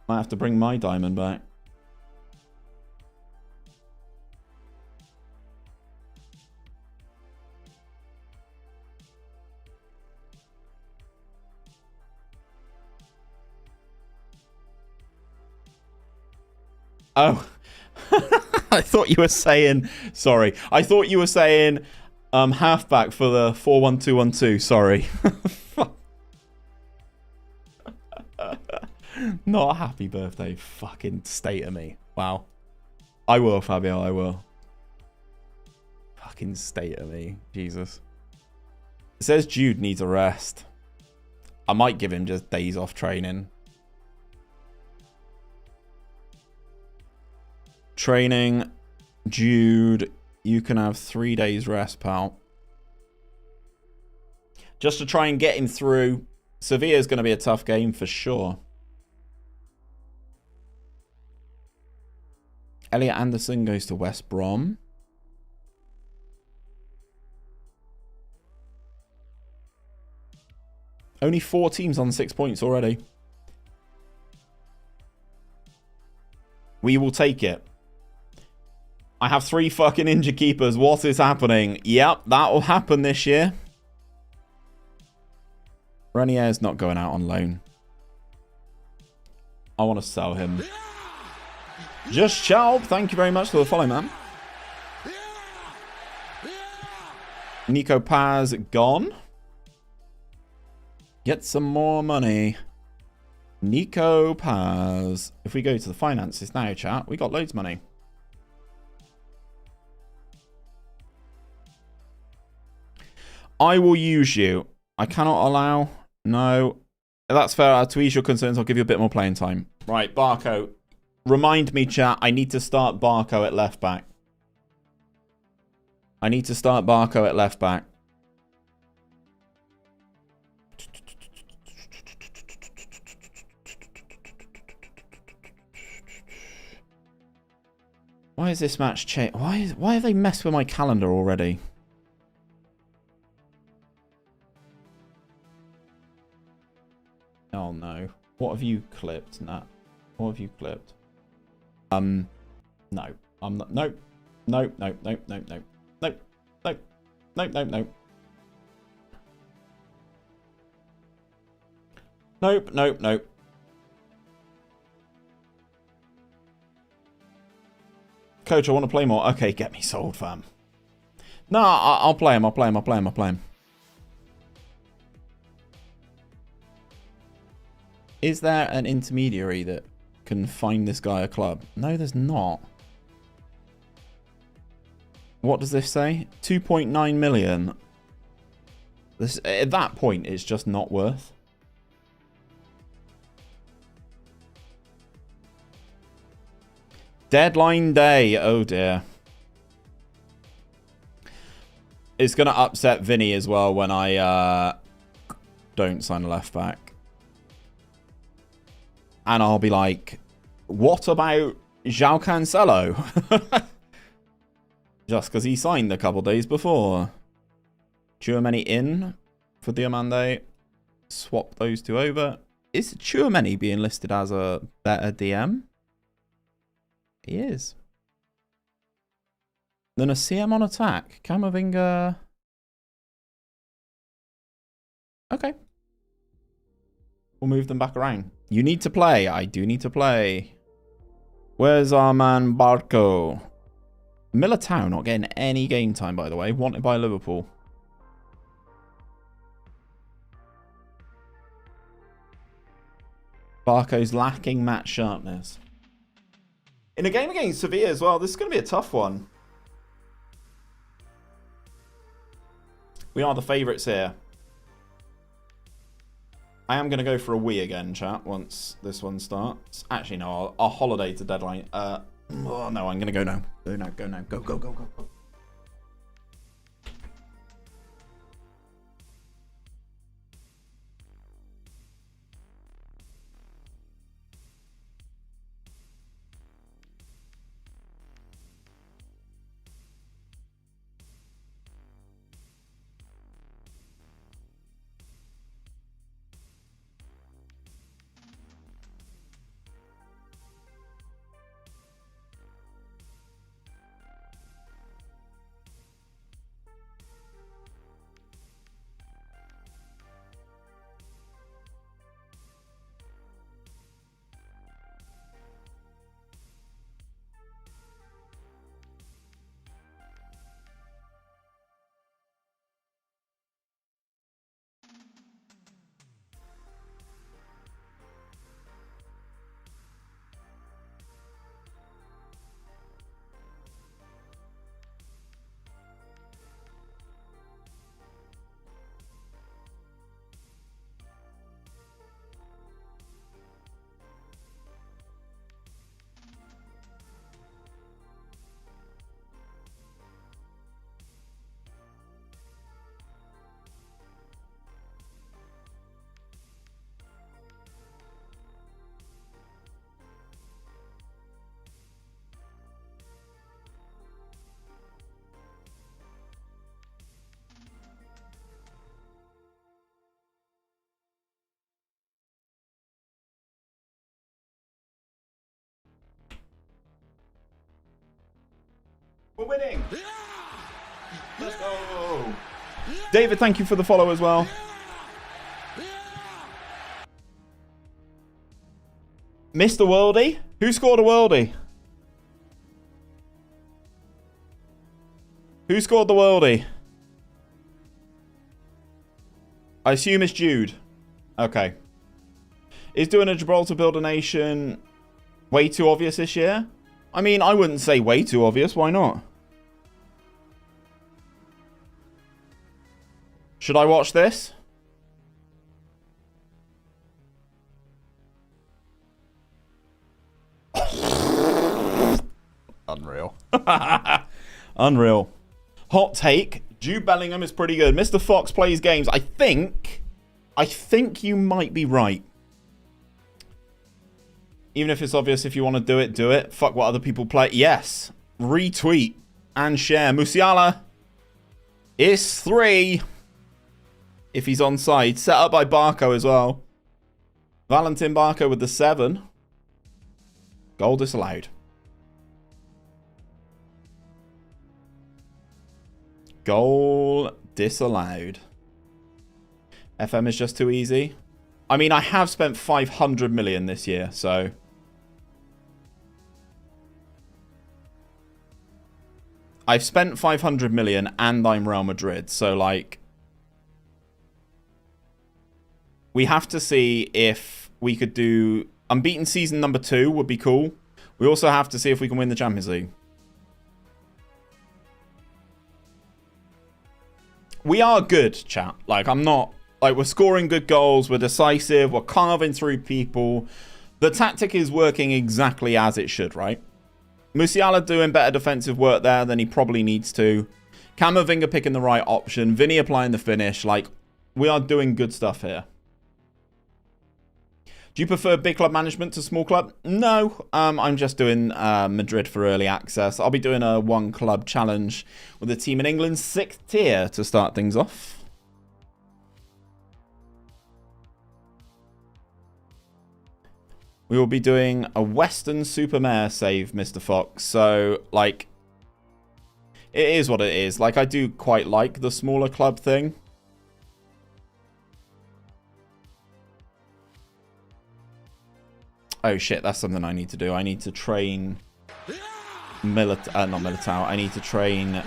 Might have to bring my diamond back. Oh. I thought you were saying... Sorry. I thought you were saying halfback for the 4-1-2-1-2. Sorry. Not a happy birthday. Fucking state of me. Wow. I will, Fabio. I will. Fucking state of me. Jesus. It says Jude needs a rest. I might give him just days off training. Training. Jude. You can have 3 days rest, pal. Just to try and get him through. Sevilla is going to be a tough game for sure. Elliot Anderson goes to West Brom. Only 4 teams on 6 points already. We will take it. I have 3 fucking injured keepers. What is happening? Yep, that will happen this year. Renier's not going out on loan. I want to sell him. Just Chalb, thank you very much for the follow, man. 𝗕𝗨𝗂𝗚 gone. Get some more money. 𝗕𝗨𝗂𝗚. If we go to the finances now, chat, we got loads of money. I will use you. I cannot allow. No. That's fair. To ease your concerns, I'll give you a bit more playing time. Right, Barco. Remind me, chat, I need to start Barco at left back. I need to start Barco at left back. Why is this match changed? Why have they messed with my calendar already? Oh no. What have you clipped, Nat? What have you clipped? No. I'm not. Nope. Nope. Nope. Nope. Nope. Nope. Nope. Nope. Nope. Nope. Nope. Nope. Nope. Nope. Coach, I want to play more. Okay, get me sold, fam. No, I'll play him. I'll play him. I'll play him. I'll play him. Is there an intermediary that can find this guy a club? No, there's not. What does this say? 2.9 million. This, at that point, it's just not worth. Deadline day. Oh dear. It's going to upset Vinny as well when I don't sign a left back. And I'll be like, what about 𝗕𝗨𝗚𝗘𝗚 Cancelo? Just because he signed a couple days before. 𝗕𝗨𝗬𝗘 in for Diamande. Swap those two over. Is 𝗕𝗨𝗬𝗘 being listed as a better DM? He is. Then a CM on attack. Camavinga. Okay. We'll move them back around. You need to play. I do need to play. Where's our man Barco? 𝗵𝗏𝗏 not getting any game time, by the way. Wanted by Liverpool. Barco's lacking match sharpness. In a game against Sevilla as well, this is going to be a tough one. We are the favourites here. I am going to go for a wee again, chat, once this one starts. Actually, no, I'll holiday to deadline. Oh, no, I'm going to go now. Go now, go now. Go, go, go, go, go. We're winning. Let's go. David, thank you for the follow as well. Mr. Worldy? Who scored a Worldy? Who scored the Worldy? I assume it's Jude. Okay. Is doing a Gibraltar build a nation way too obvious this year? I mean, I wouldn't say way too obvious. Why not? Should I watch this? Unreal. Unreal. Hot take. Jude Bellingham is pretty good. Mr. Fox plays games. I think you might be right. Even if it's obvious, if you want to do it, do it. Fuck what other people play. Yes. Retweet and share. Musiala is 3. If he's onside. Set up by Barco as well. Valentin Barco with the 7. Goal disallowed. Goal disallowed. FM is just too easy. I mean, I have spent 500 million this year, so... I've spent 500 million and I'm Real Madrid, so like... We have to see if we could do... Unbeaten season number 2 would be cool. We also have to see if we can win the Champions League. We are good, chat. Like, I'm not... Like, we're scoring good goals. We're decisive. We're carving through people. The tactic is working exactly as it should, right? Musiala doing better defensive work there than he probably needs to. Camavinga picking the right option. Vinny applying the finish. Like, we are doing good stuff here. Do you prefer big club management to small club? No, I'm just doing Madrid for early access. I'll be doing a one club challenge with a team in England's 6th tier to start things off. We will be doing a Western Supermare save, Mr. Fox. So, like, it is what it is. Like, I do quite like the smaller club thing. Oh shit, that's something I need to do. I need to train not Militao. I need to train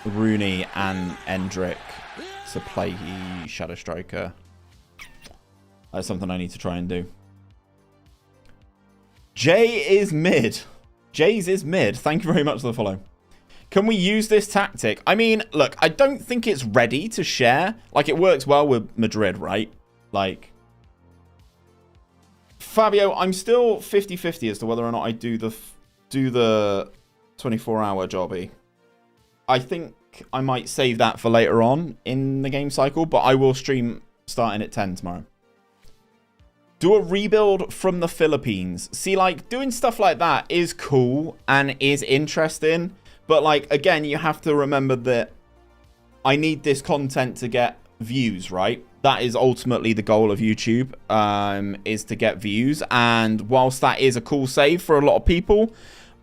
Rooney and Endrick to play Shadow Striker. That's something I need to try and do. Jay is mid. Jay's is mid. Thank you very much for the follow. Can we use this tactic? I mean, look, I don't think it's ready to share. Like, it works well with Madrid, right? Like... Fabio, I'm still 50-50 as to whether or not I do the 24-hour jobby. I think I might save that for later on in the game cycle, but I will stream starting at 10 tomorrow. Do a rebuild from the Philippines. See, like, doing stuff like that is cool and is interesting, but, like, again, you have to remember that I need this content to get views, right? That is ultimately the goal of YouTube, is to get views. And whilst that is a cool save for a lot of people,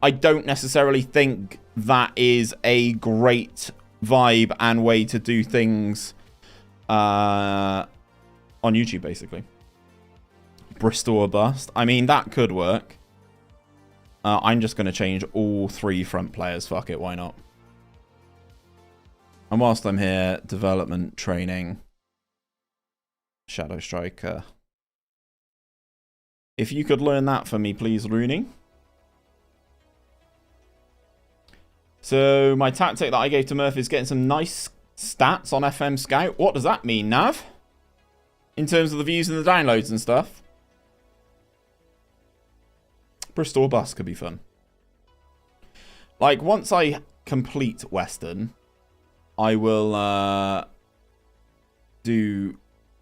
I don't necessarily think that is a great vibe and way to do things on YouTube, basically. Bristol or bust. I mean, that could work. I'm just going to change all 3 front players. Fuck it, why not? And whilst I'm here, development, training... Shadow Striker. If you could learn that for me, please, Rooney. So, my tactic that I gave to Murph is getting some nice stats on FM Scout. What does that mean, Nav? In terms of the views and the downloads and stuff? Bristol or bust could be fun. Like, once I complete Western, I will do...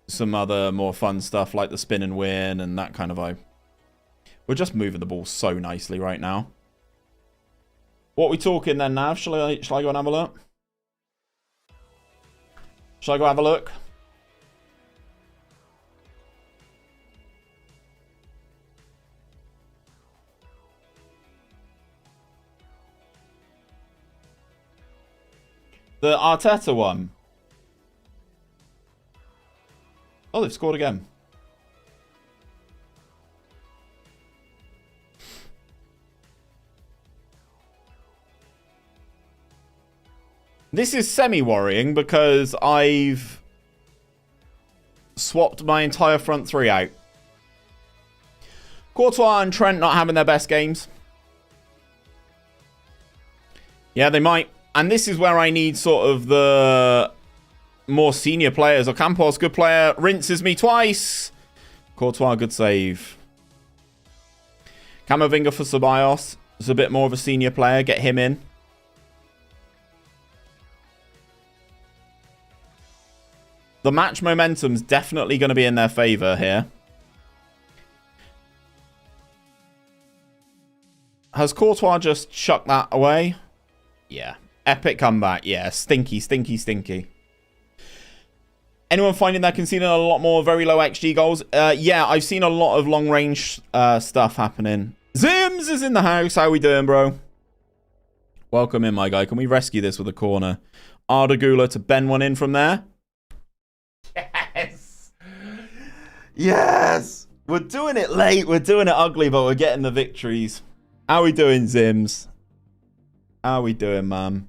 some other more fun stuff like the spin and win and that kind of vibe. We're just moving the ball so nicely right now. What are we talking then, Nav? Shall I go and have a look? Shall I go have a look? The Arteta one. Oh, they've scored again. This is semi-worrying because I've swapped my entire front three out. Courtois and Trent not having their best games. Yeah, they might. And this is where I need sort of the more senior players. Ocampos, good player. Rinses me twice. Courtois, good save. Camavinga for Ceballos. Is a bit more of a senior player. Get him in. The match momentum's definitely going to be in their favour here. Has Courtois just chucked that away? Yeah. Epic comeback. Yeah. Stinky, stinky, stinky. Anyone finding they're conceding a lot more very low XG goals? Yeah, I've seen a lot of long-range stuff happening. Zims is in the house. How we doing, bro? Welcome in, my guy. Can we rescue this with a corner? 𝗕𝗨𝗬𝗘 to bend one in from there. Yes. Yes. We're doing it late. We're doing it ugly, but we're getting the victories. How we doing, Zims? How we doing, man?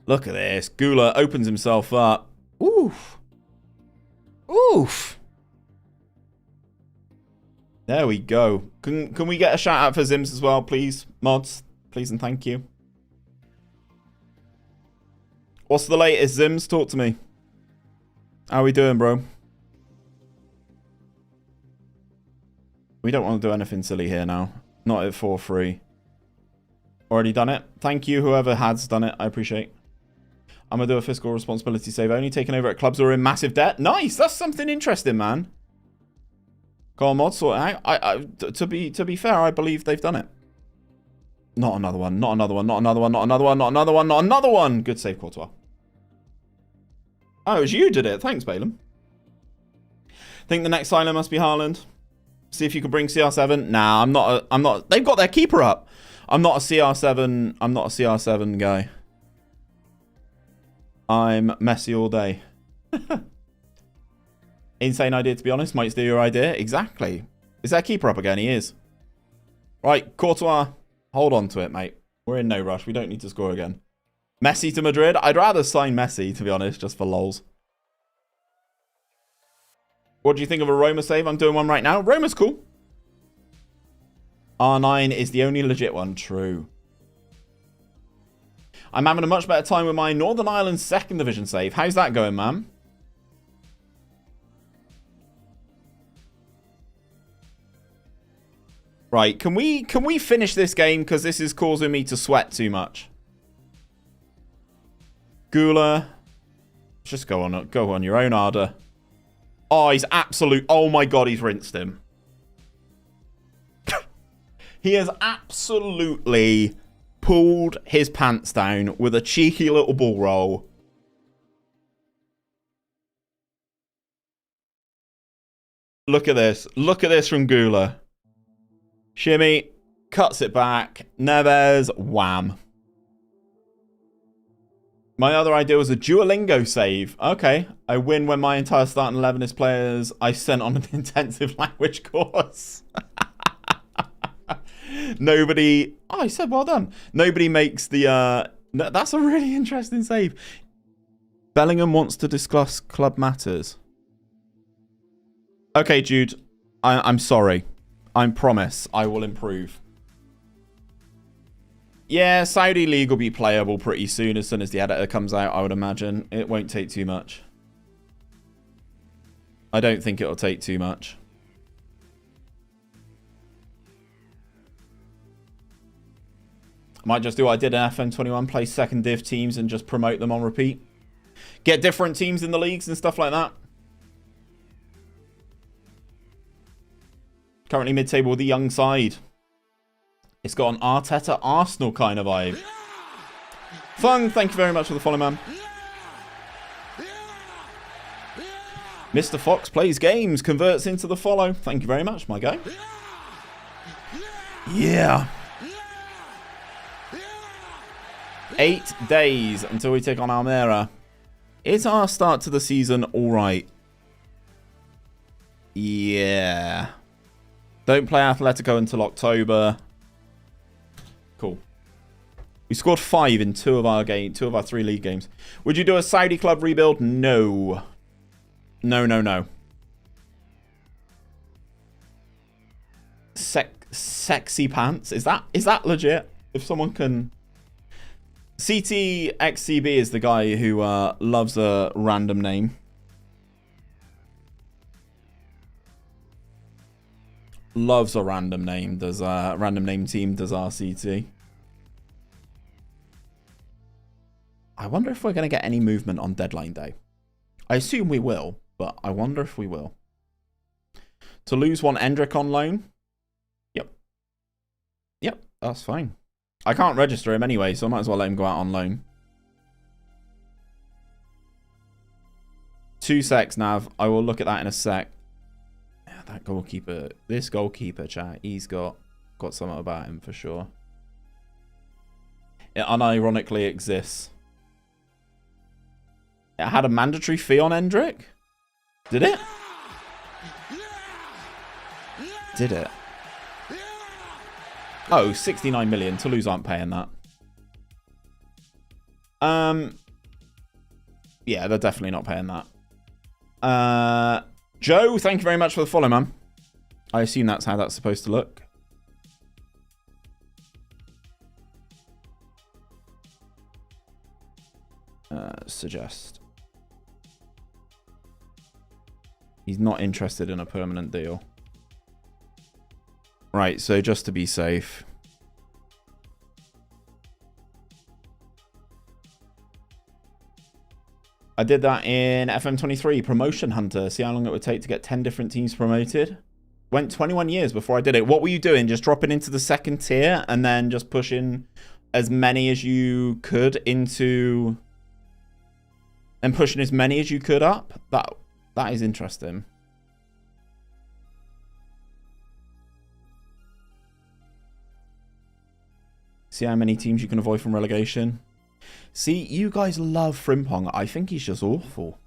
Look at this. 𝗕𝗨𝗬𝗘 opens himself up. Oof. Oof. There we go. Can we get a shout out for Zims as well, please? Mods, please and thank you. What's the latest, Zims? Talk to me. How we doing, bro? We don't want to do anything silly here now. Not at 4-3. Already done it. Thank you, whoever has done it. I appreciate. I'm going to do a fiscal responsibility save. Only taking over at clubs who are in massive debt. Nice. That's something interesting, man. Go on, mod. Sort it out. To be fair, I believe they've done it. Not another one. Not another one. Not another one. Not another one. Not another one. Not another one. Good save, Courtois. Oh, it was you who did it. Thanks, Balaam. Think the next signing must be Haaland. See if you can bring CR7. Nah, I'm not. They've got their keeper up. I'm not a CR7. I'm not a CR7 guy. I'm Messi all day. Insane idea, to be honest. Might steal your idea. Exactly. Is that keeper up again? He is. Right, Courtois. Hold on to it, mate. We're in no rush. We don't need to score again. Messi to Madrid. I'd rather sign Messi, to be honest, just for lols. What do you think of a Roma save? I'm doing one right now. Roma's cool. R9 is the only legit one. True. I'm having a much better time with my Northern Ireland 2nd Division save. How's that going, man? Right, can we finish this game? Because this is causing me to sweat too much. 𝗕𝗨𝗬𝗘. Just go on your own, Arda. Oh, he's absolute. Oh my god, he's rinsed him. He has absolutely pulled his pants down with a cheeky little ball roll. Look at this. Look at this from 𝗕𝗨𝗬𝗘. Shimmy. Cuts it back. Neves. Wham. My other idea was a Duolingo save. Okay. I win when my entire starting 11 is players I sent on an intensive language course. Nobody... Oh, he said well done. Nobody makes the... That's a really interesting save. Bellingham wants to discuss club matters. Okay, Jude. I'm sorry. I promise I will improve. Yeah, Saudi League will be playable pretty soon as the editor comes out, I would imagine. It won't take too much. I don't think it'll take too much. I might just do what I did in FM21, play 2nd div teams and just promote them on repeat. Get different teams in the leagues and stuff like that. Currently mid-table with the young side. It's got an Arteta Arsenal kind of vibe. Fung, thank you very much for the follow, man. Mr. Fox plays games, converts into the follow. Thank you very much, my guy. Yeah. 8 days until we take on 𝗕𝗏𝗧. Is our start to the season all right? Yeah. Don't play Atletico until October. Cool. We scored 5 in 2 of our 3 league games. Would you do a Saudi club rebuild? No. No, no, no. Sexy pants. Is that legit? If someone can... CTXCB is the guy who loves a random name. Loves a random name. Does a random name team does RCT. I wonder if we're going to get any movement on deadline day. I assume we will, but I wonder if we will. Toulouse want Endrick on loan. Yep. Yep, that's fine. I can't register him anyway, so I might as well let him go out on loan. 2 secs, Nav. I will look at that in a sec. Yeah, that goalkeeper. This goalkeeper, chat. He's got something about him for sure. It unironically exists. It had a mandatory fee on Endrick? Did it? Did it? Oh, 69 million. Toulouse aren't paying that. Yeah, they're definitely not paying that. Joe, thank you very much for the follow, man. I assume that's how that's supposed to look. Suggest. He's not interested in a permanent deal. Right, so just to be safe. I did that in FM23, Promotion Hunter. See how long it would take to get 10 different teams promoted. Went 21 years before I did it. What were you doing? Just dropping into the 2nd tier and then just pushing as many as you could into... And pushing as many as you could up? That is interesting. See how many teams you can avoid from relegation. See, you guys love Frimpong. I think he's just awful.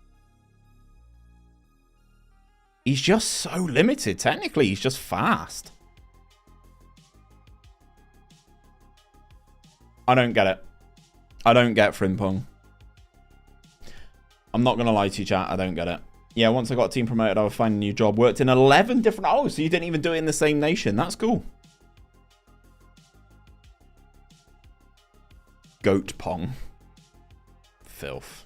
He's just so limited. Technically, he's just fast. I don't get it. I don't get Frimpong. I'm not going to lie to you, chat. I don't get it. Yeah, once I got a team promoted, I would find a new job. Worked in 11 different... Oh, so you didn't even do it in the same nation. That's cool. Goat Pong. Filth.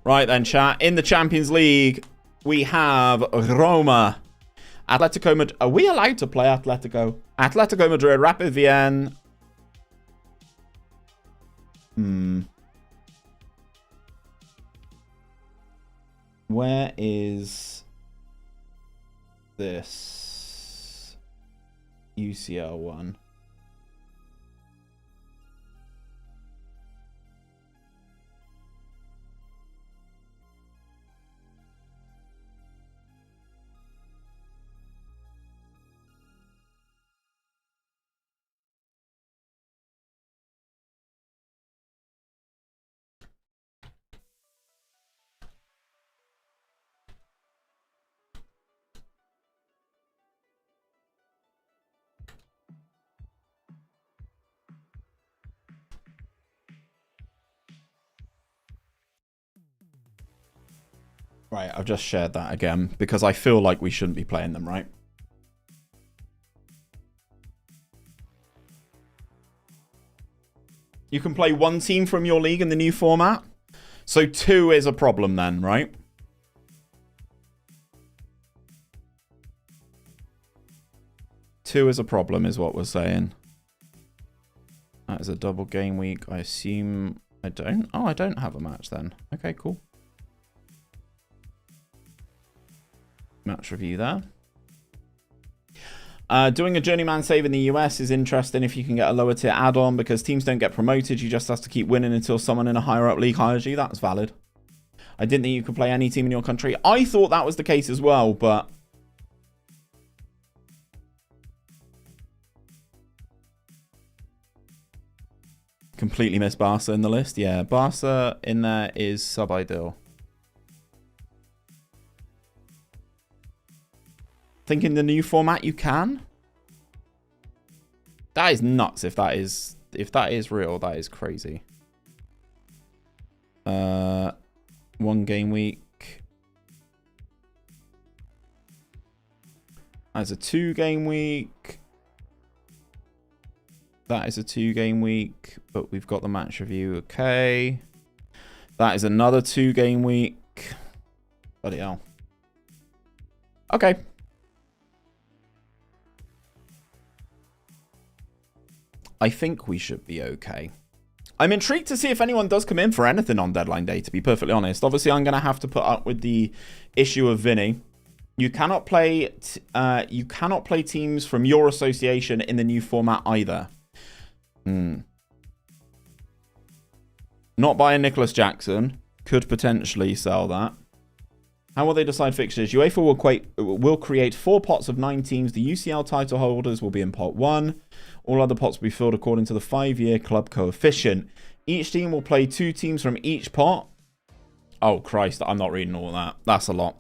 Right then, chat. In the Champions League, we have Roma. Atletico Madrid. Are we allowed to play Atletico? Atletico Madrid, Rapid Vienna. Where is this UCL one? Right, I've just shared that again because I feel like we shouldn't be playing them, right? You can play 1 team from your league in the new format. So 2 is a problem then, right? Two is a problem is what we're saying. That is a double game week. I assume I don't. Oh, I don't have a match then. Okay, cool. Match review there. Doing a journeyman save in the US is interesting if you can get a lower tier add-on because teams don't get promoted. You just have to keep winning until someone in a higher up league hires you. That's valid. I didn't think you could play any team in your country. I thought that was the case as well, but Completely missed Barca in the list. Yeah, Barca in there is sub-ideal. Thinking the new format you can? That is nuts if that is real. That is crazy. 1 game week. As a 2 game week. That is a 2 game week, but we've got the match review. Okay. That is another 2 game week. Bloody hell. Okay. I think we should be okay. I'm intrigued to see if anyone does come in for anything on deadline day, to be perfectly honest. Obviously, I'm going to have to put up with the issue of Vinny. You cannot play teams from your association in the new format either. Not buying Nicholas Jackson. Could potentially sell that. How will they decide fixtures? UEFA will create 4 pots of 9 teams. The UCL title holders will be in pot 1. All other pots will be filled according to the 5-year club coefficient. Each team will play 2 teams from each pot. Oh, Christ. I'm not reading all that. That's a lot.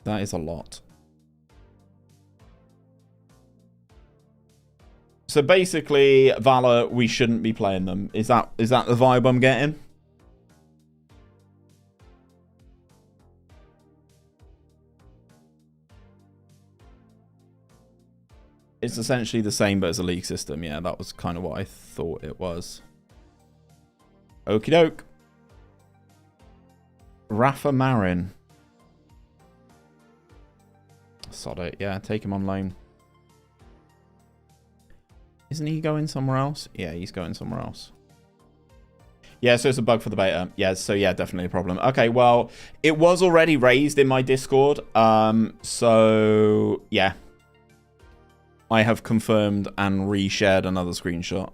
That is a lot. So basically, Valor, we shouldn't be playing them. Is that the vibe I'm getting? It's essentially the same, but as a league system. Yeah, that was kind of what I thought it was. Okie doke. Rafa Marin. Sod it. Yeah, take him on loan. Isn't he going somewhere else? Yeah, he's going somewhere else. Yeah, so it's a bug for the beta. Yeah, so yeah, definitely a problem. Okay, well, it was already raised in my Discord. So yeah. I have confirmed and reshared another screenshot.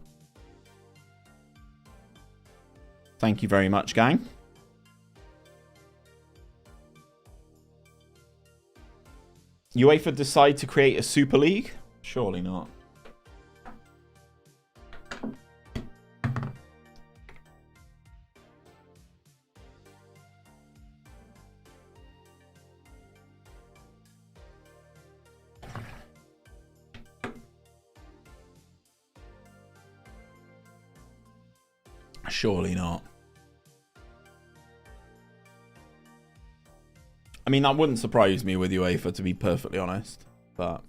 Thank you very much, gang. UEFA decide to create a Super League? Surely not. Surely not. I mean, that wouldn't surprise me with UEFA, to be perfectly honest. But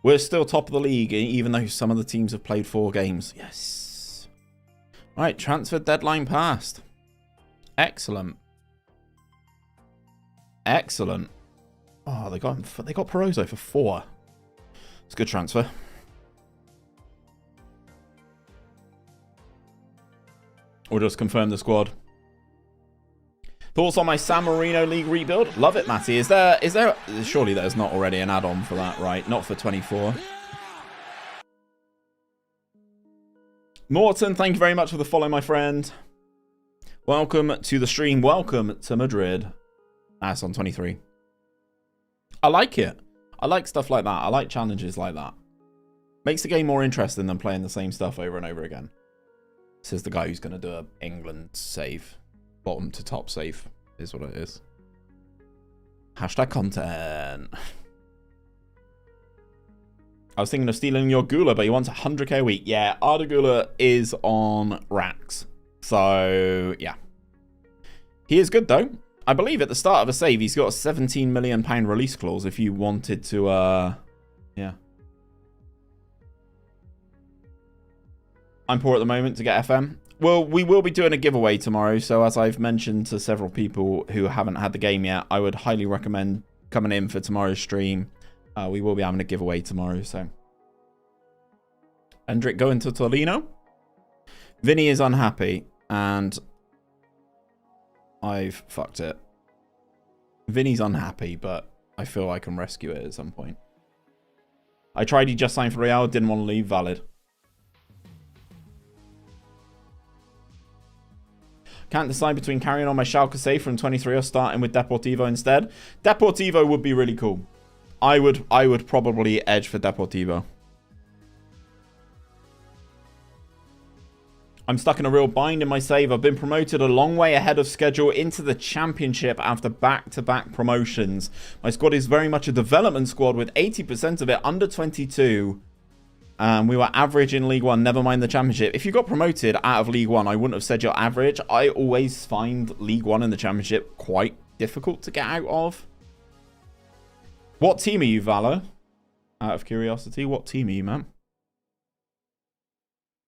we're still top of the league, even though some of the teams have played 4 games. Yes. Right, transfer deadline passed. Excellent. Excellent. Oh, they got Perozzo for 4. It's a good transfer. Or just confirm the squad. Thoughts on my San Marino League rebuild? Love it, Matty. Is there surely there's not already an add-on for that, right? Not for 24. Morton, thank you very much for the follow, my friend. Welcome to the stream. Welcome to Madrid. That's on 23. I like it. I like stuff like that. I like challenges like that. Makes the game more interesting than playing the same stuff over and over again. Says the guy who's going to do an England save. Bottom to top save is what it is. Hashtag content. I was thinking of stealing your Gula, but he wants 100k a week. Yeah, Arda Gula is on racks. So, yeah. He is good, though. I believe at the start of a save, he's got a £17 million release clause if you wanted to, yeah. I'm poor at the moment to get FM. Well, we will be doing a giveaway tomorrow, so as I've mentioned to several people who haven't had the game yet, I would highly recommend coming in for tomorrow's stream. We will be having a giveaway tomorrow, so. Endrick going to Torino. Vinny is unhappy, and I've fucked it. Vinny's unhappy, but I feel I can rescue it at some point. I tried, he just signed for Real, didn't want to leave, valid. Can't decide between carrying on my Schalke save from 23 or starting with Deportivo instead. Deportivo would be really cool. I would probably edge for Deportivo. I'm stuck in a real bind in my save. I've been promoted a long way ahead of schedule into the championship after back-to-back promotions. My squad is very much a development squad with 80% of it under 22. We were average in League 1, never mind the championship. If you got promoted out of League 1, I wouldn't have said you're average. I always find League 1 and the championship quite difficult to get out of. What team are you, Valor? Out of curiosity, what team are you, man?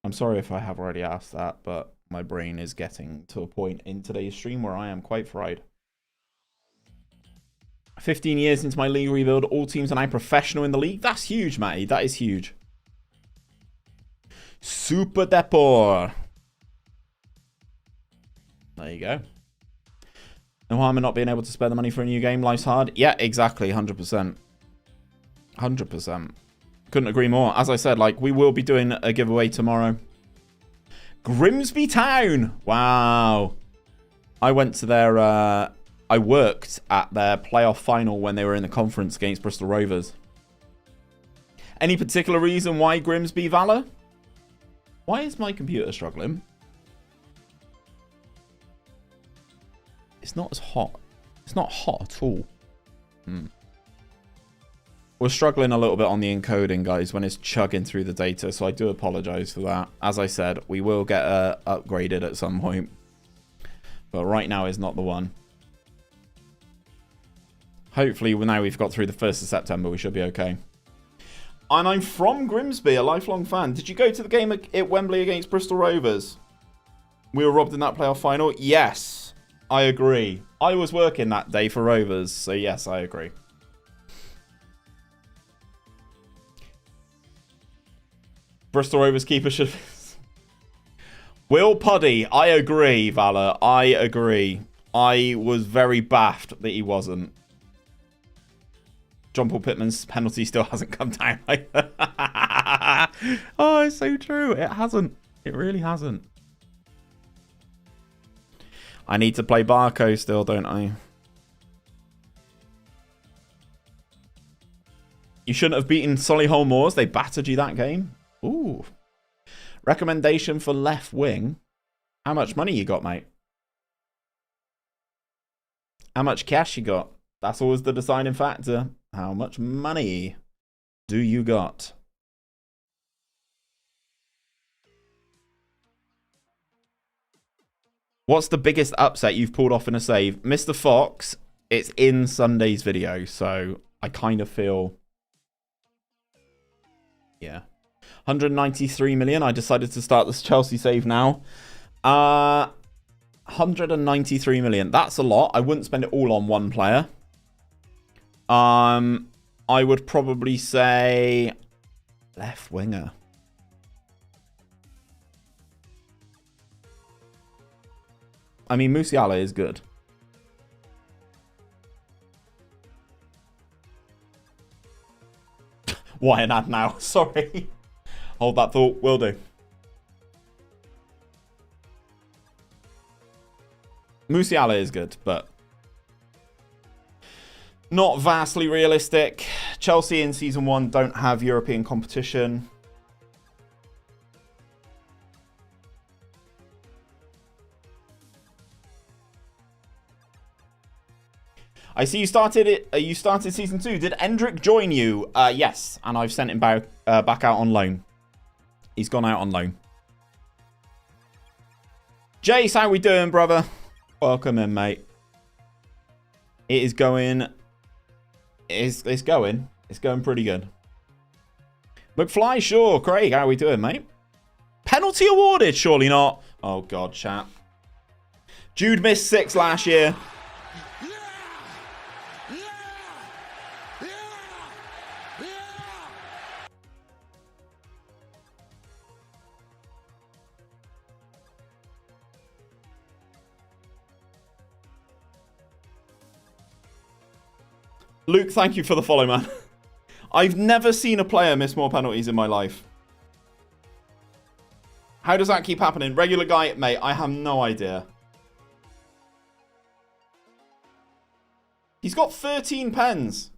I'm sorry if I have already asked that, but my brain is getting to a point in today's stream where I am quite fried. 15 years into my league rebuild, all teams are now professional in the league. That's huge, Matty. That is huge. Super Depor. There you go. No harm in not being able to spare the money for a new game. Life's hard. Yeah, exactly. 100%. 100%. Couldn't agree more. As I said, like, we will be doing a giveaway tomorrow. Grimsby Town. Wow. I went to their... I worked at their playoff final when they were in the conference against Bristol Rovers. Any particular reason why Grimsby, Valor? Why is my computer struggling? It's not as hot. It's not hot at all. We're struggling a little bit on the encoding, guys, when it's chugging through the data, so I do apologize for that. As I said, we will get upgraded at some point. But right now is not the one. Hopefully, now we've got through the 1st of September, we should be okay. And I'm from Grimsby, a lifelong fan. Did you go to the game at Wembley against Bristol Rovers? We were robbed in that playoff final? Yes, I agree. I was working that day for Rovers, so yes, I agree. Bristol Rovers keeper should... Will Puddy, I agree, Valor. I agree. I was very baffed that he wasn't. John Paul Pittman's penalty still hasn't come down. Oh, it's so true. It hasn't. It really hasn't. I need to play Barco still, don't I? You shouldn't have beaten Solihull Moors. They battered you that game. Ooh. Recommendation for left wing. How much money you got, mate? How much cash you got? That's always the deciding factor. How much money do you got? What's the biggest upset you've pulled off in a save? Mr. Fox, it's in Sunday's video, so I kind of feel... Yeah. 193 million. I decided to start this Chelsea save now. 193 million. That's a lot. I wouldn't spend it all on one player. I would probably say left winger. I mean, Musiala is good. Why an ad now? Sorry. Hold that thought. Will do. Musiala is good, but not vastly realistic. Chelsea in Season 1 don't have European competition. I see you started it. You started Season 2. Did Endrick join you? Yes, and I've sent him back out on loan. He's gone out on loan. Jace, how we doing, brother? Welcome in, mate. It is going... It's going pretty good. McFly, sure. Craig, how we doing, mate? Penalty awarded? Surely not. Oh, God, chat. Jude missed 6 last year. Luke, thank you for the follow, man. I've never seen a player miss more penalties in my life. How does that keep happening? Regular guy, mate, I have no idea. He's got 13 pens.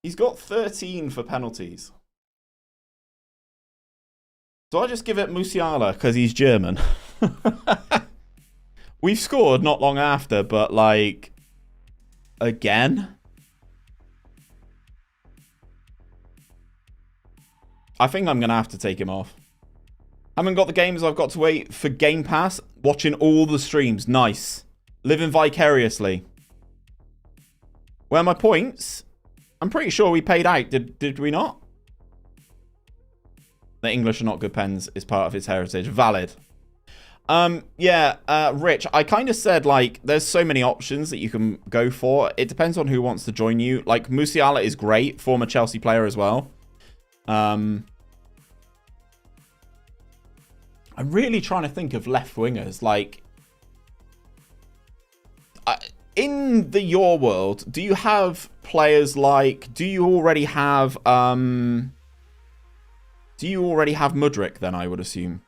He's got 13 for penalties. Do I just give it Musiala because he's German? We've scored not long after, but like, again? I think I'm going to have to take him off. Haven't got the games, I've got to wait for Game Pass. Watching all the streams. Nice. Living vicariously. Where are my points? I'm pretty sure we paid out. Did we not? The English are not good pens is part of its heritage. Valid. Yeah, Rich, I kind of said, like, there's so many options that you can go for. It depends on who wants to join you. Like, Musiala is great. Former Chelsea player as well. I'm really trying to think of left wingers. Like, in the your world, do you have players like? Do you already have 𝗪𝗛𝗘 then? I would assume.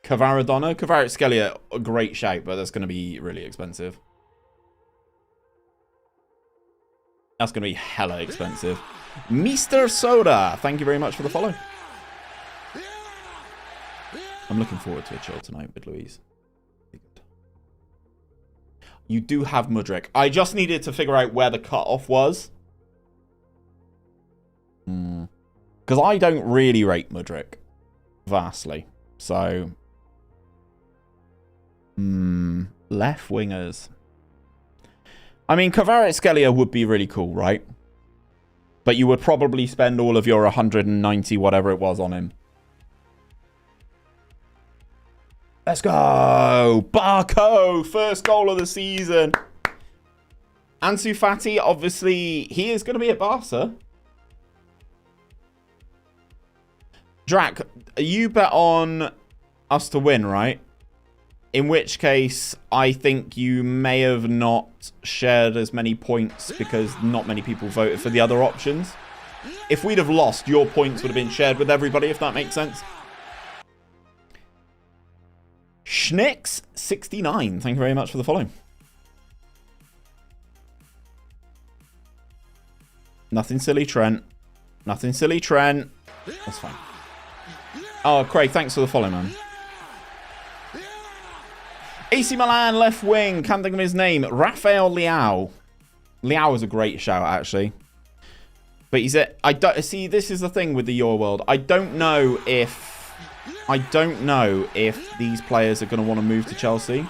𝗕𝗨𝗬𝗘𝗬, a great shout, but that's going to be really expensive. That's going to be hella expensive. Mr. Soda, thank you very much for the follow. I'm looking forward to a chill tonight with Louise. You do have 𝗪𝗔𝗩. I just needed to figure out where the cutoff was. Because I don't really rate 𝗪𝗔𝗩 vastly. So, left wingers. I mean, 𝗕𝗨𝗬𝗘 would be really cool, right? But you would probably spend all of your 190 whatever it was on him. Let's go! Barco! First goal of the season. Ansu Fati, obviously, he is going to be at Barca. Drac, you bet on us to win, right? In which case, I think you may have not shared as many points because not many people voted for the other options. If we'd have lost, your points would have been shared with everybody, if that makes sense. Schnicks69, thank you very much for the follow. Nothing silly, Trent. Nothing silly, Trent. That's fine. Oh, Craig, thanks for the follow, man. AC Milan, left wing. Can't think of his name. Rafael Leao. Leao is a great shout, actually. But he's a... I don't... See, this is the thing with the Your World. I don't know if these players are going to want to move to Chelsea.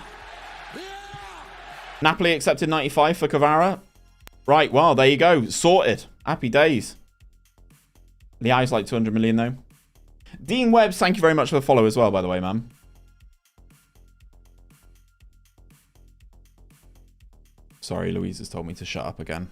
Napoli accepted 95 for Kvara. Right, well, there you go. Sorted. Happy days. Leao's like 200 million, though. Dean Webbs, thank you very much for the follow as well, by the way, man. Sorry, Louise has told me to shut up again.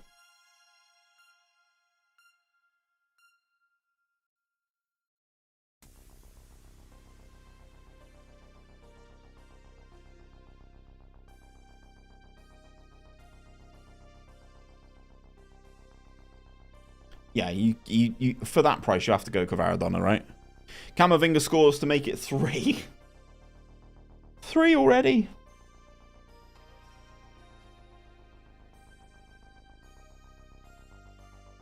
Yeah, you for that price, you have to go 𝗕𝗨𝗬𝗘, right? Camavinga scores to make it 3. 3 already.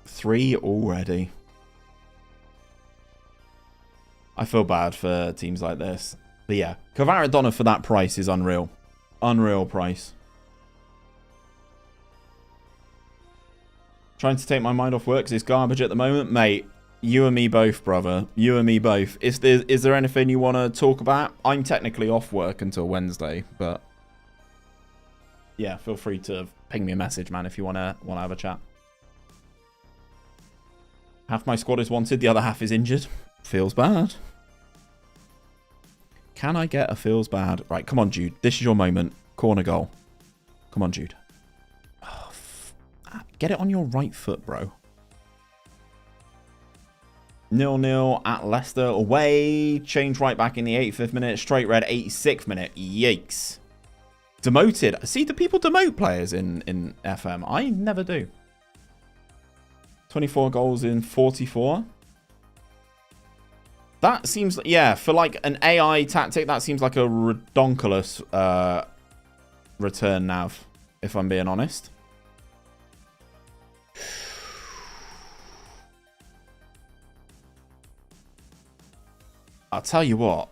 Three already. I feel bad for teams like this. But yeah, 𝗕𝗨𝗬𝗘 for that price is unreal. Unreal price. Trying to take my mind off work because it's garbage at the moment. Mate, you and me both, brother. You and me both. Is there anything you want to talk about? I'm technically off work until Wednesday, but yeah, feel free to ping me a message, man, if you want to have a chat. Half my squad is wanted, the other half is injured. Feels bad. Can I get a feels bad? Right, come on, Jude. This is your moment. Corner goal. Come on, Jude. Get it on your right foot, bro. 0-0 at Leicester away. Change right back in the 85th minute. Straight red 86th minute. Yikes. Demoted. See, do people demote players in FM? I never do. 24 goals in 44. That seems, yeah, for like an AI tactic, that seems like a redonkulous return nav, if I'm being honest. I'll tell you what.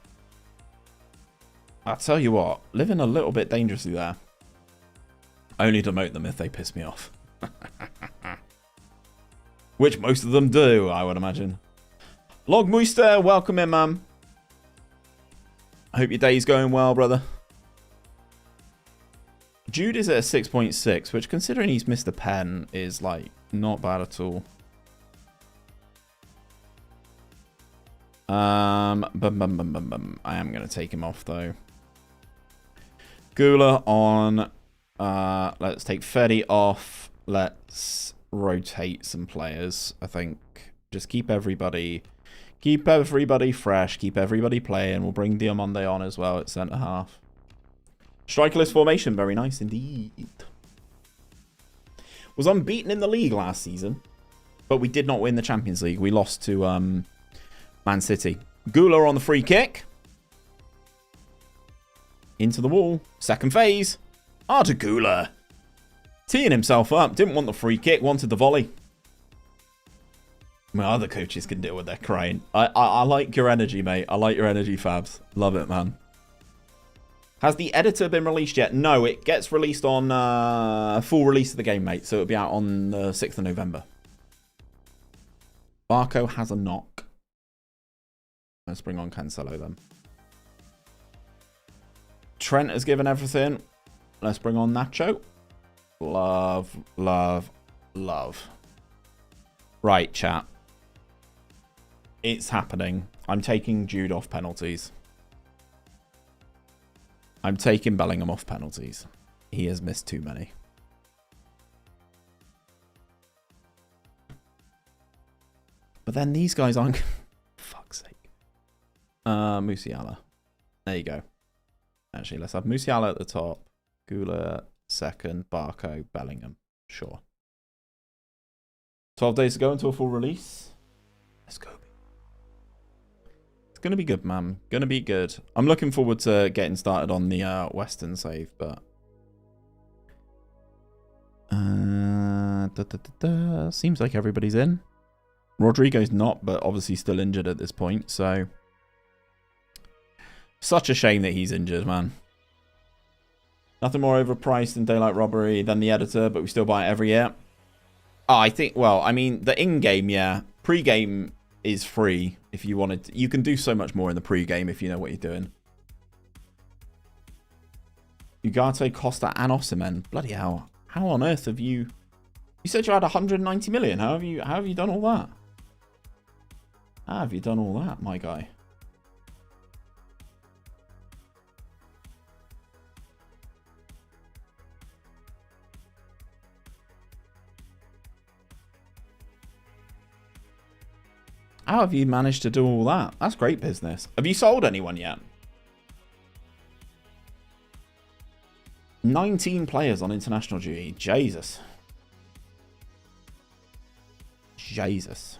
Living a little bit dangerously there. Only demote them if they piss me off. Which most of them do, I would imagine. Logmeister, welcome in, man. I hope your day's going well, brother. Jude is at a 6.6, which, considering he's missed a pen, is, like, not bad at all. I am going to take him off, though. Gula on. Let's take Fetty off. Let's rotate some players, I think. Just keep everybody fresh. Keep everybody playing. We'll bring Diamande on as well at centre-half. Strikerless formation. Very nice indeed. Was unbeaten in the league last season, but we did not win the Champions League. We lost to Man City. Gula on the free kick. Into the wall. Second phase. Arda Gula. Teeing himself up. Didn't want the free kick. Wanted the volley. My other coaches can deal with their crying. I like your energy, mate. I like your energy, Fabs. Love it, man. Has the editor been released yet? No, it gets released on full release of the game, mate. So it'll be out on the 6th of November. Barco has a knock. Let's bring on Cancelo then. Trent has given everything. Let's bring on Nacho. Love, love, love. Right, chat. It's happening. I'm taking Jude off penalties. I'm taking Bellingham off penalties. He has missed too many. But then these guys aren't... Fuck's sake. Musiala. There you go. Actually, let's have Musiala at the top. Gula second. Barco. Bellingham. Sure. 12 days to go until full release. Let's go. It's going to be good, man. Going to be good. I'm looking forward to getting started on the Western save, but... Seems like everybody's in. Rodrigo's not, but obviously still injured at this point, so... Such a shame that he's injured, man. Nothing more overpriced than Daylight Robbery than the editor, but we still buy it every year. Oh, I think, well, I mean, the in-game, yeah. Pre-game is free if you wanted to. You can do so much more in the pre-game if you know what you're doing. Ugarte, Costa, and Osimhen. Bloody hell. How on earth have you... You said you had 190 million. How have you done all that? How have you done all that, my guy? How have you managed to do all that? That's great business. Have you sold anyone yet? 19 players on international duty. Jesus. Jesus.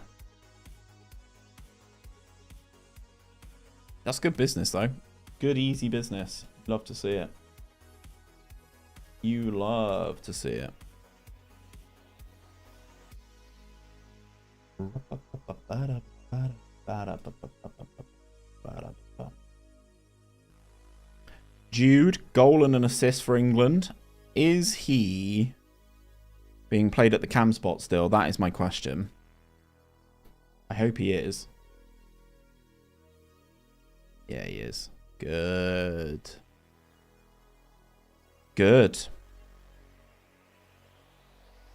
That's good business, though. Good, easy business. Love to see it. You love to see it. Jude, goal and an assist for England. Is he being played at the cam spot still? That is my question. I hope he is. Yeah, he is. Good. Good.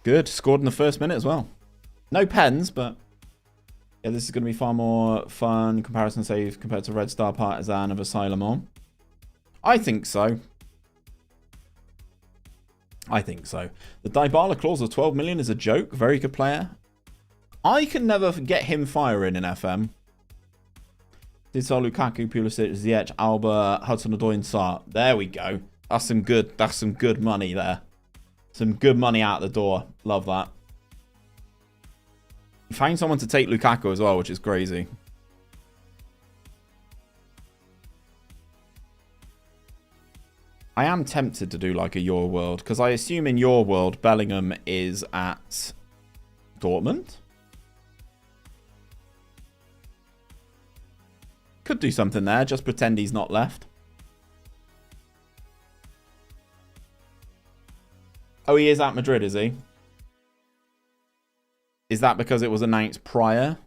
Good. Scored in the first minute as well. No pens, but yeah, this is going to be far more fun comparison save compared to Red Star Partisan of 𝘕𝗒𝗻𝗻. I think so. I think so. The Dybala clause of 12 million is a joke. Very good player. I can never get him firing in FM. Diaz, Lukaku, Pulisic, Ziyech, Alba, Hudson-Odoi, and Sarr. There we go. That's some good money there. Some good money out the door. Love that. Find someone to take Lukaku as well, which is crazy. I am tempted to do like a Your World, because I assume in Your World, Bellingham is at Dortmund. Could do something there. Just pretend he's not left. Oh, he is at Madrid, is he? Is that because it was announced prior?